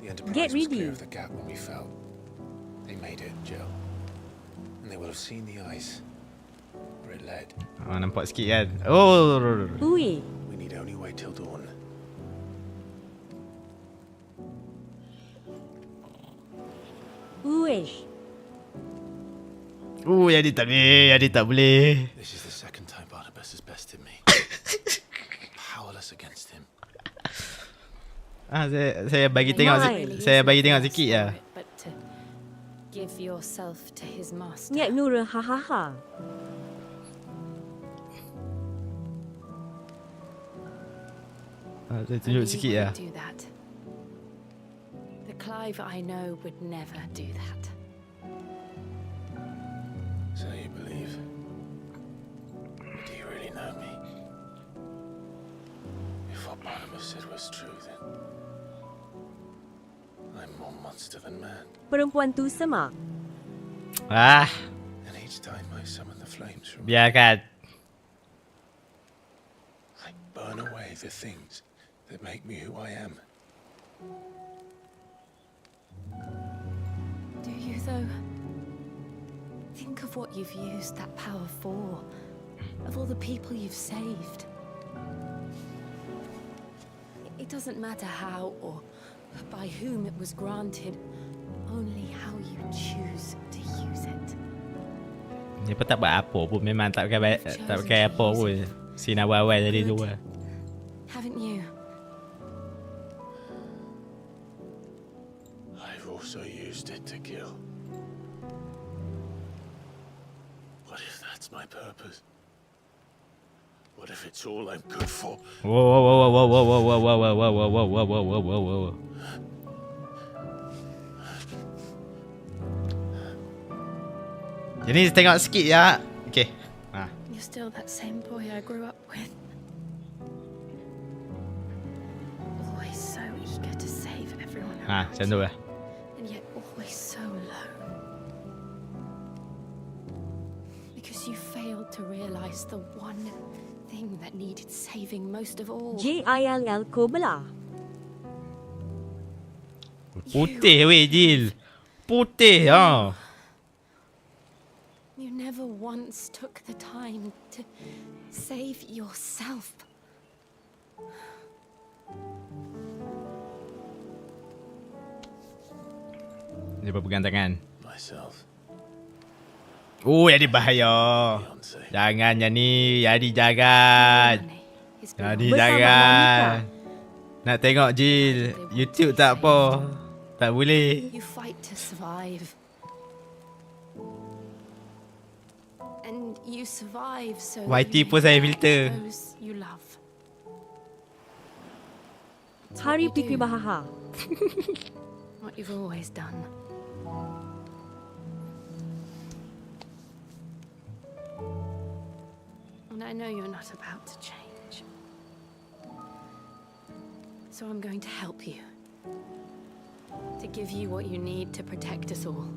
The Enterprise Get was ready. clear of the gap when we fell. They made it, Jill. And they will have seen the ice where it led. Nampak sikit kan. Oh. Ui. We need only wait till dawn. Uish. Jadi tak boleh. This is the second time Barnabas has bested me. Powerless against him. Saya bagi tengok sikit lah. But to give yourself to his master. Niat Nura ha. Saya tunjuk sikit lah. Do that. The Clive I know would never do that. So you believe? Do you really know me? If what Barnabas said was true, then I'm more monster than man. Perempuan tu semak. And each time I summon the flames from Biarkan. I burn away save the things that make me who I am. Do you, though? Think of what you've used that power for. Of all the people you've saved. It doesn't matter how or by whom it was granted. Only how you choose to use it. Dia pun tak buat apa pun. Memang tak pakai apa pun. Sinar awal tadi tu lah. Haven't you? I've also used it to kill. What if that's my purpose? What if it's all I'm good for? Whoa, whoa, whoa, whoa, whoa, whoa, whoa, whoa, whoa, whoa, whoa, whoa, whoa, whoa, whoa, whoa. Jadi tengok sikit ya. Okay. You're still that same boy I grew up with. Always so eager to save everyone else. Macam tu lah. And yet always so alone. Because you failed to realize the one thing that needed saving most of all. JILL Kobla. Putih weh Jil. Putih ha. You never once took the time to save yourself. Dia berpegang tangan. Myself. Oh, jadi bahaya. Jangan Yani, jadi jangan. Jadi jangan. Nak tengok Jil, YouTube tak apa. Tak boleh. You fight to survive. And you survive so YT you pun saya can filter. help those you love. Hari Pipi Bahaha. What you've always done. And I know you're not about to change. So I'm going to help you. To give you what you need to protect us all.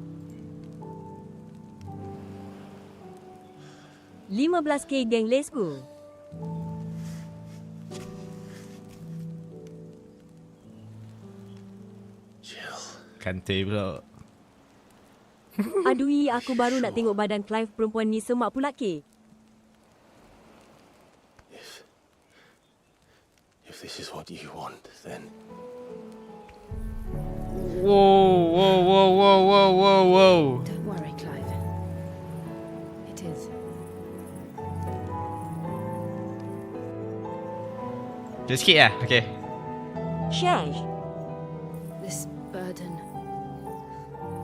15k geng, let's go. Kantai pula. Adui, aku baru nak tengok badan Clive perempuan ni semak pula ke. If this is what you want, then Whoa, whoa, whoa, whoa, whoa, whoa, whoa. Don't worry, Clive. It is. Just sikit lah, okay. Shash. This burden,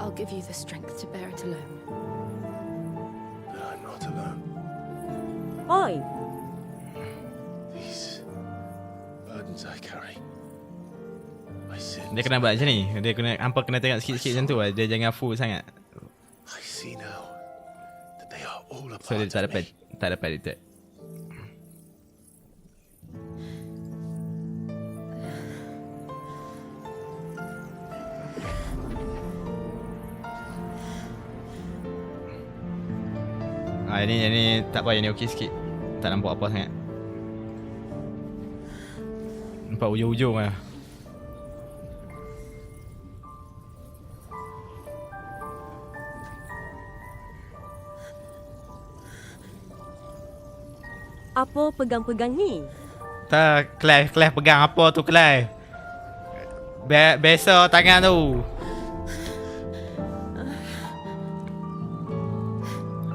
I'll give you the strength to bear it alone. but I'm not alone. Oi. These burdens I carry. My sins. Dia kena buat macam ni. Dia kena hampa kena tengok sikit-sikit macam tu lah. Dia jangan full sangat. I see now that they are all a So dia part tak of me. dapat detect. Yang ni tak apa, yang ni okey sikit. Tak nampak apa sangat. Nampak ujung-ujung lah. Apa pegang-pegang ni? Tak, Clive pegang apa tu Clive? Biasa tangan tu.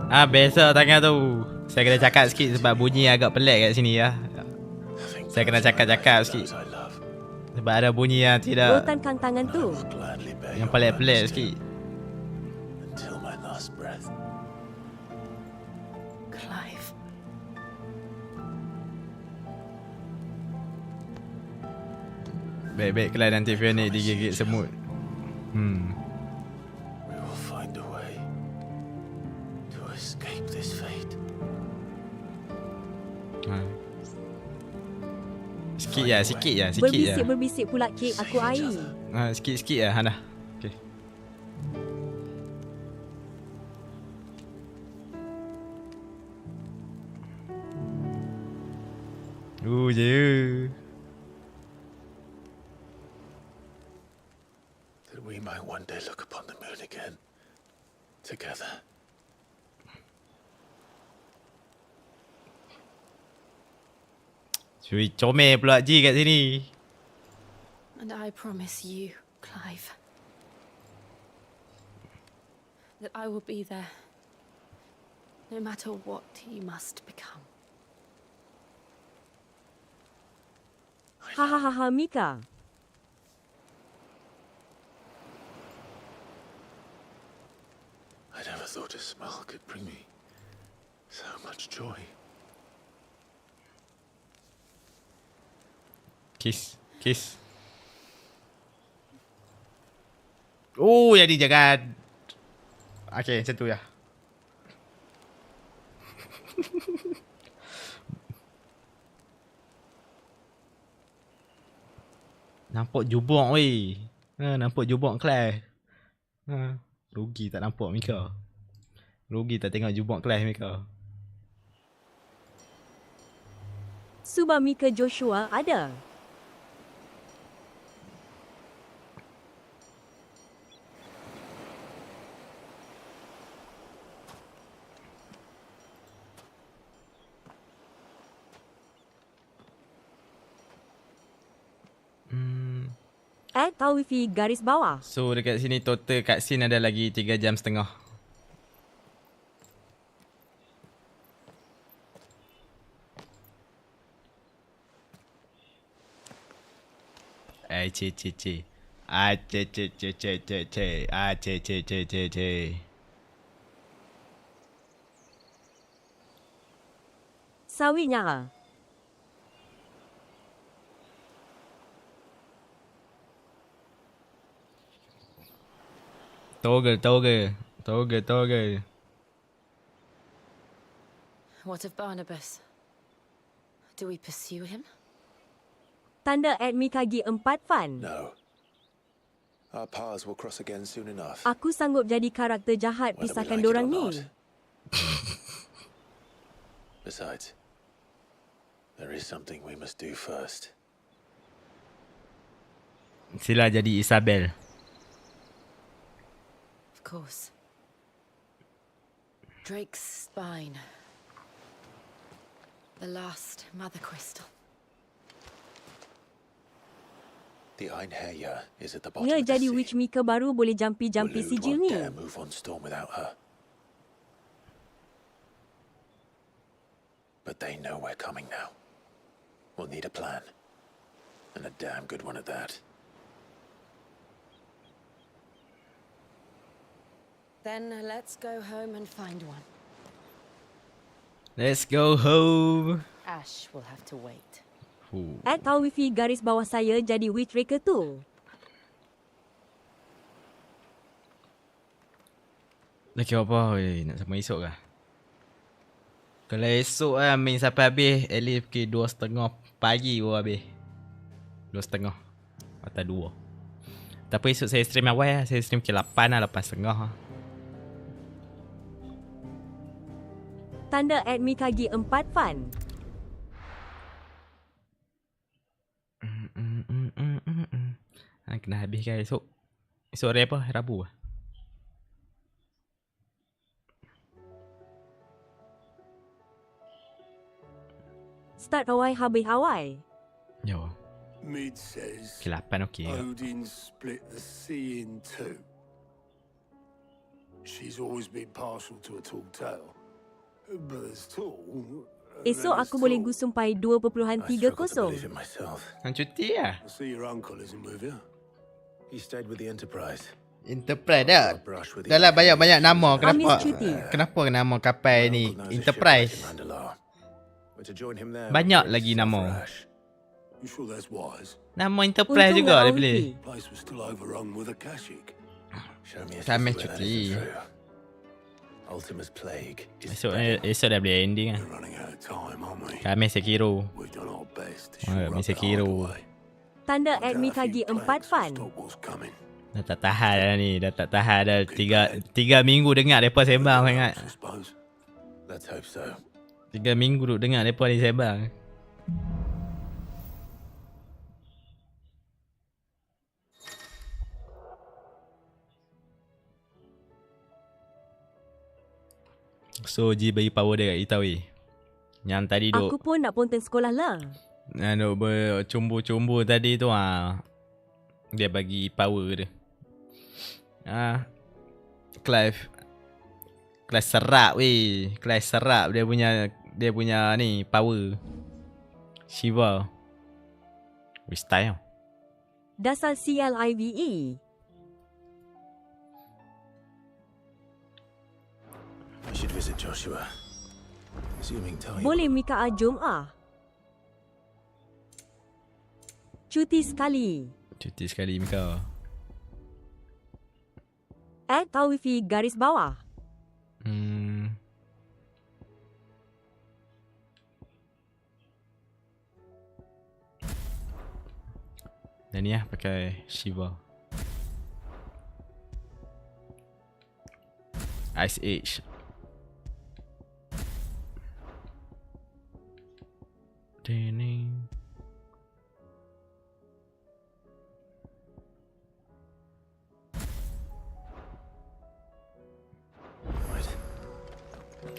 Biasa tangan tu. Saya kena cakap sikit sebab bunyi agak pelik kat sini ya. Saya kena cakap sikit. Sebab ada bunyi yang tidak, Rotan kang tangan tu. yang pelik-pelik sikit. Until my last breath. Clive. Baik-baik Clive, nanti Phoenix digigit semut. We will find a way to escape this fate. Sikit ya. Berbisik pula ke aku air. Sikit ya Hana. Okey. je. That we might one day look upon the moon again, together. Cui comel pula Ji kat sini. And I promise you, Clive, that I will be there, no matter what you must become. Hahaha Mika. I never thought a smile could bring me so much joy. Kiss. Oh, jadi jangan. Okay, macam tu ya. Nampak jubok weh. Nampak jubok Claire. Rugi tak nampak Mika. Rugi tak tengok jubok Claire Mika. Suba Mika Joshua ada. Tawifi garis bawah. So dekat sini total cutscene ada lagi 3 jam setengah. Ce. Sawi nyara. Toggle. What of Barnabas? Do we pursue him? Tanda Mikagi 4 fan. No. Our paths will cross again soon enough. Aku sanggup jadi karakter jahat pisahkan dorang ni. Besides, there is something we must do first. Sila jadi Isabel. Of course. Drake's spine. The last mother crystal. The Einherja is at the bottom Ia of the jadi sea. witch Mika baru boleh jampi-jampi Waloed sijil won't ni. dare move on storm without her. But they know we're coming now. We'll need a plan. And a damn good one at that. Then let's go home and find one. Let's go home. Ash will have to wait. Tawifi garis bawah saya jadi witch Raker tu. Lagi apa? Nak sampai esok kah? Kalau esok lah main sampai habis, at least pukul 2:30 pagi baru habis. 2:30 atau 2. Tapi esok saya stream awal lah. Saya stream pukul 8 lah, 8:30 lah. Tanda Mikagi 4 fan. Kena habiskan esok. Esok hari apa? Rabu lah. Start awal habis awal. Yo. Mid says Pukul 8 okey. Odin split the sea in two. She's always been partial to a tall tale. But as tall... Esok aku boleh gusumpai 2.30. Hang cuti lah. I see your uncle isn't with you. He stayed with the Enterprise. Enterprise dah. Dah lah banyak-banyak nama. Kenapa nama kapal ni Enterprise? Banyak lagi nama. You sure that's wise? Nama Enterprise juga dia boleh. Place was still overrun with Akashic. Kami cuti. Ultima's plague is Esok dah boleh ending lah. Kami Sekiro. Kami Sekiro. Tanda Mikagi 4 fan. Dah tak tahan dah ni. Dah tak tahan dah. 3 minggu dengar mereka sembang sangat. Let's hope so. 3 minggu duduk dengar mereka ni sembang. So Ji bagi power dia kat kita weh. Yang tadi duk Aku pun nak ponteng sekolah lah. duk bercumbu-cumbu tadi tu dia bagi power dia. Clive serap weh. Clive serap dia punya ni power. Shiva. With style. Dasar CLIVE. I should visit Joshua. Assuming time. Boleh Mika jom ah. Cuti sekali. Cuti sekali Mika. Atau wifi garis bawah. Dan ni pakai Shiva. Ice Age. Ding.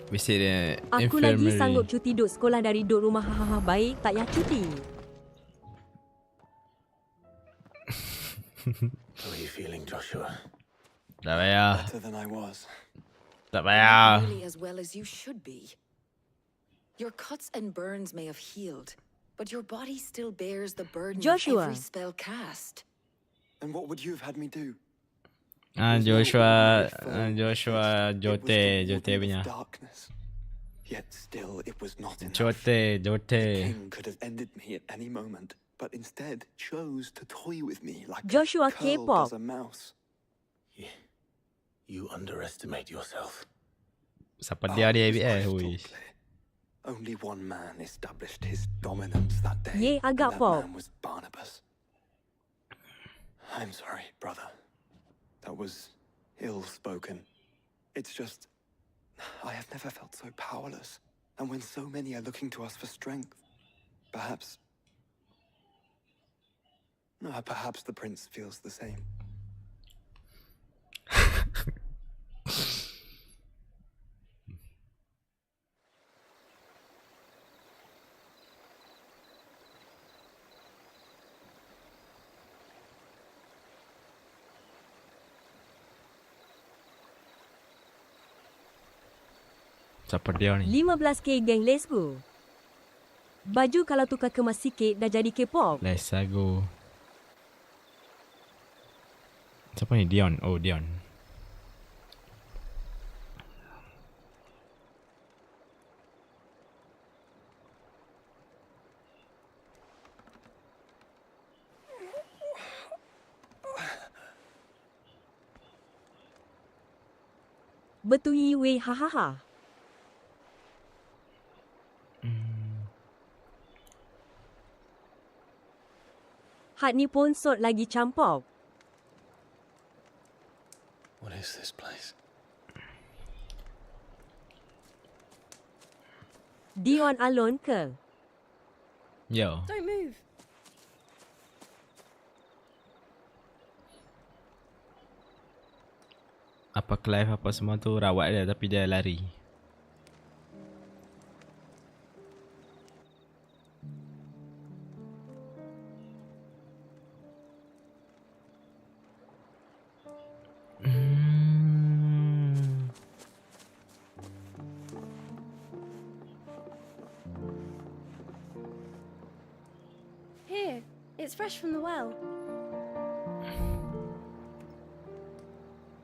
Visit the Aku infirmary. lagi sanggup cuti duduk sekolah dari duduk rumah baik tak payah cuti. How are you feeling, Joshua? Tak payah. Better than I was. Tak payah. Not really as well as you should be. Your cuts and burns may have healed, but your body still bears the burden Joshua. of every spell cast. And what would you have had me do? Joshua Jote punya. Darkness. Yet still it was not enough. Jote. The king could have ended me at any moment, but instead chose to toy with me like Joshua a curl K-pop. does a mouse. You underestimate yourself. Siapa dia ABS? Only one man established his dominance that day. Ye agak and that pop. man was Barnabas. I'm sorry, brother. That was ill-spoken. It's just, I have never felt so powerless. And when so many are looking to us for strength, perhaps the prince feels the same. Siapa dia ni? 15k geng, let's go. Baju kalau tukar kemas sikit dah jadi K-pop. Let's go. Siapa ni? Dion. Oh, Dion. Betui weh hahaha. Hat ni pun sot lagi campur. What is this place? Dion alone ke? Yo. Don't move. Apa Clive apa semua tu rawat dia tapi dia lari. Here, it's fresh from the well.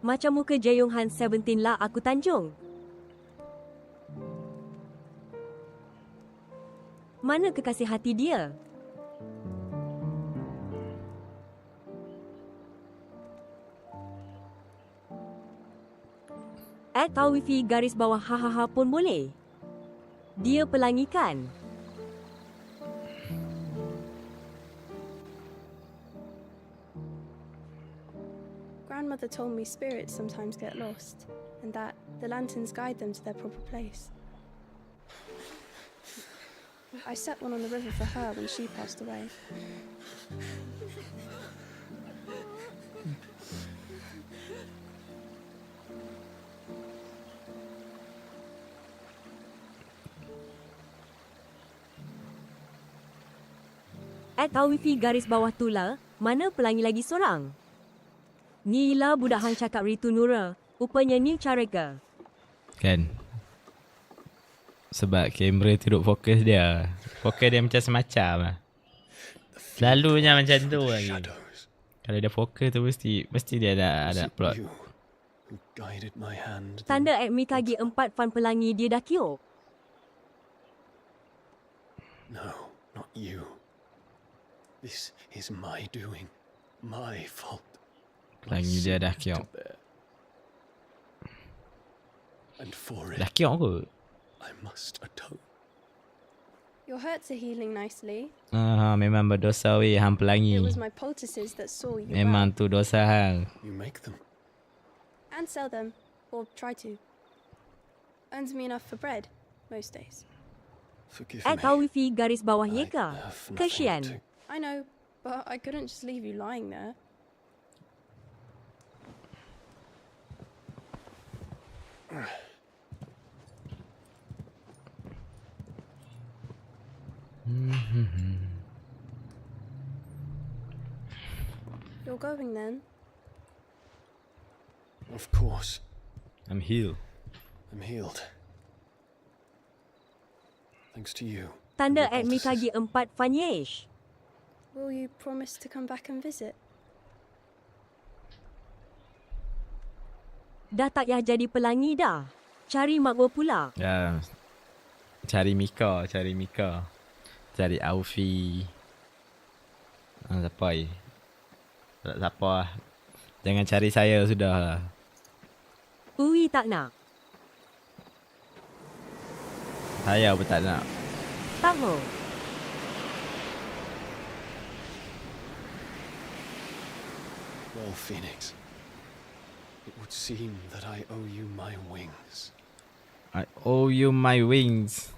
Macam muka Jae-Yong Han 17 lah aku tanjung. Mana kekasih hati dia? Atau wifi garis bawah hahaha pun boleh. Dia pelangikan. Grandmother told me spirits sometimes get lost, and that the lanterns guide them to their proper place. I set one on the river for her when she passed away. @wifi garis bawah tula, mana pelangi lagi seorang? Ni lah budak hang cakap Ritu Nura. Rupanya ni cara ke? Kan. Sebab kamera tu duk fokus dia. Fokus dia macam semacam lah. Selalunya macam tu lagi. Kalau dia fokus tu mesti dia ada plot. Tanda @mikagi 4 fan pelangi dia dah kiok. No, not you. This is my doing. My fault. Pelangi dia dah kiok. And for it, Dah kiok kot. I must atone. Your hurts are healing nicely. Memang berdosa weh hang pelangi. It was my poultices that saw you. Memang tu dosa hang. You make them. And sell them, or try to. Earns me enough for bread, most days. Forgive @wifi garis bawah yeka. Kesian. I know, but I couldn't just leave you lying there. You're going then? Of course. I'm healed. I'm healed. Thanks to you. Tanda @mikagi 4 fan yesh. Will you promise to come back and visit? Dah tak payah jadi pelangi dah. Cari makbul pula. Ya. Cari Mika. Cari Aufi. Siapa ni? Tak siapa lah. Jangan cari saya sudah lah. Ui tak nak. Saya pun tak nak. Tak mau. Well, Phoenix, it would seem that I owe you my wings. I owe you my wings.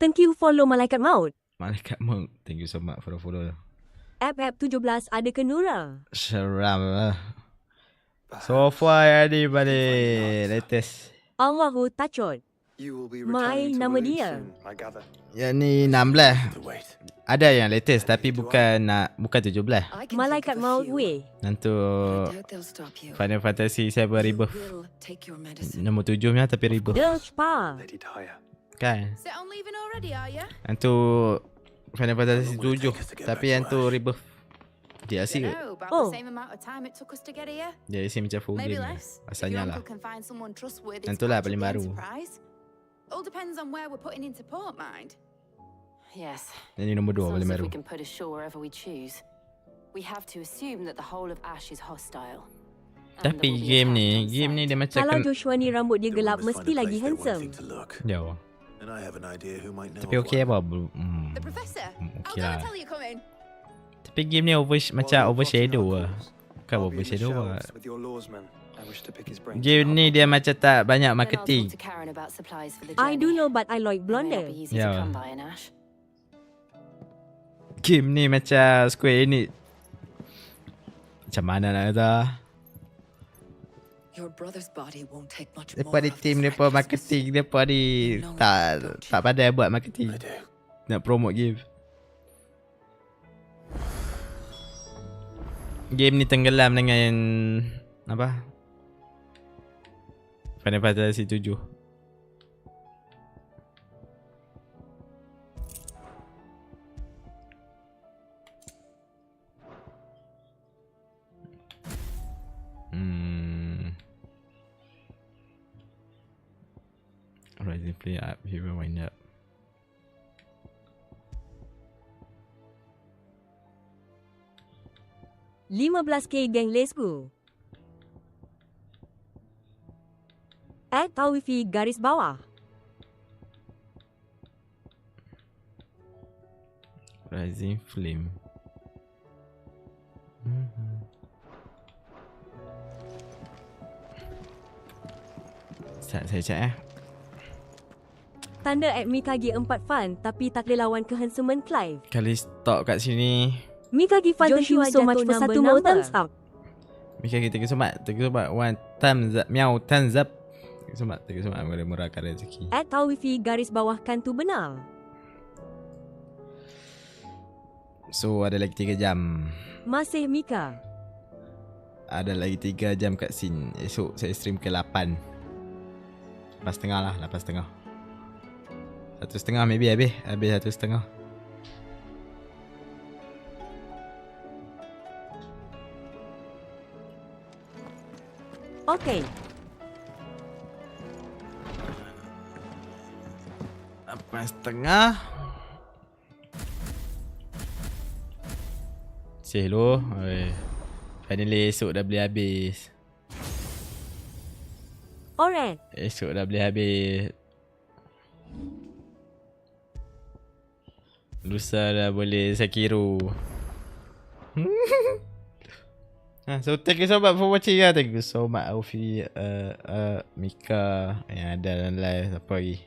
Thank you follow Malaikat Maut. Malaikat Maut. Thank you so much for the follow. App 17 ada ke Nura? Seram lah. So far ni balik latest. Allahu Tachot. Mai nama dia. Yang ni 16. Ada yang latest tapi bukan 17. Malaikat Maut weh. Untuk Final Fantasy 7 Rebirth. Nombor 7 nya tapi Rebirth. Delpa. Kan? So I'm leaving already, are ya? Untuk Final Fantasy 7 tapi yang tu Rebirth. DLC kot. No, about the same amount of time it took us to get here. DLC macam full Maybe game less. If asalnya your lah. uncle can find someone trustworthy Yang to tu lah patch paling up the baru. Enterprise. All depends on where we're putting into port, mind. Yes. Yang ni nombor 2 paling It's not as if baru. we can put ashore wherever we choose. We have to assume that the whole of Ash is hostile. Tapi game ni dia macam Kalau Joshua ni rambut dia gelap mesti lagi handsome. Ya. And I have an idea who might know. Tapi okey apa? The professor. Okey I'll lah. go tell you come in. Tapi game ni macam overshadow lah. Bukan overshadow lah. With your lawsman, I wish to pick his brains. Game ni dia macam tak banyak marketing. I do know but I like blonde. Ya. Game ni macam Square Enix. Macam mana nak kata? Your brother's body won't take much Depa more di of team this depa marketing, depa di tak pandai buat marketing. Nak promote game. Game ni tenggelam dengan apa? Final Fantasy 7. Rising play up, hero wind up. $15K geng lesku. @wifi garis bawah. Rising flame. Saya cek Tanda @mikagi 4 fan tapi tak ada lawan kehandsome Clive. Kali stop kat sini. Mikagi fan thank you so much for satu more thumbs up. Mika kita thank you so much. Thank you so much. One thumbs up. Meow thumbs up. Semat boleh murahkan rezeki. @tawifi_kan tu benar. So ada lagi 3 jam. Masih Mika. Ada lagi 3 jam kat scene. Esok saya stream ke 8. 8.30 lah, 8.30. 1.30 maybe habis 1.30. Okey. 8.30. Hello. Finally esok dah boleh habis. Alright. Esok dah boleh habis. Lusa dah boleh Sekiro. So thank you so much for watching ya. Thank you so much Aufi, Mika yang ada dalam live. Apa lagi?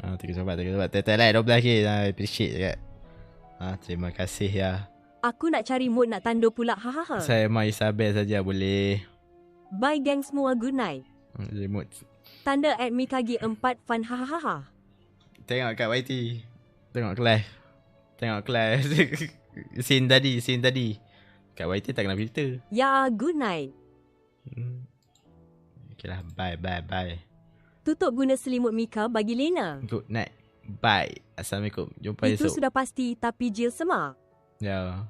Thank you so much. Tetek like 12k. Appreciate sangat. Terima kasih ya. Aku nak cari mood nak tandur pula. Hahaha. Saya mau Isabel saja boleh. Bye gang semua, good night. Remote. Tanda @mikagi4 fun. Hahaha. Tengok kat YT. Tengok kelas. Scene tadi. Kat YT tak kena filter. Ya, good night. Okay lah, bye. Tutup guna selimut Mika bagi Lena. Good night. Bye. Assalamualaikum. Jumpa Itu esok. sudah pasti, tapi Jill semak. Ya.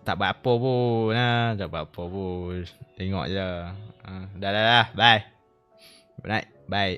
Tak buat apa pun. Tak buat apa pun. Tengok je. Dah. Bye. Good night. Bye.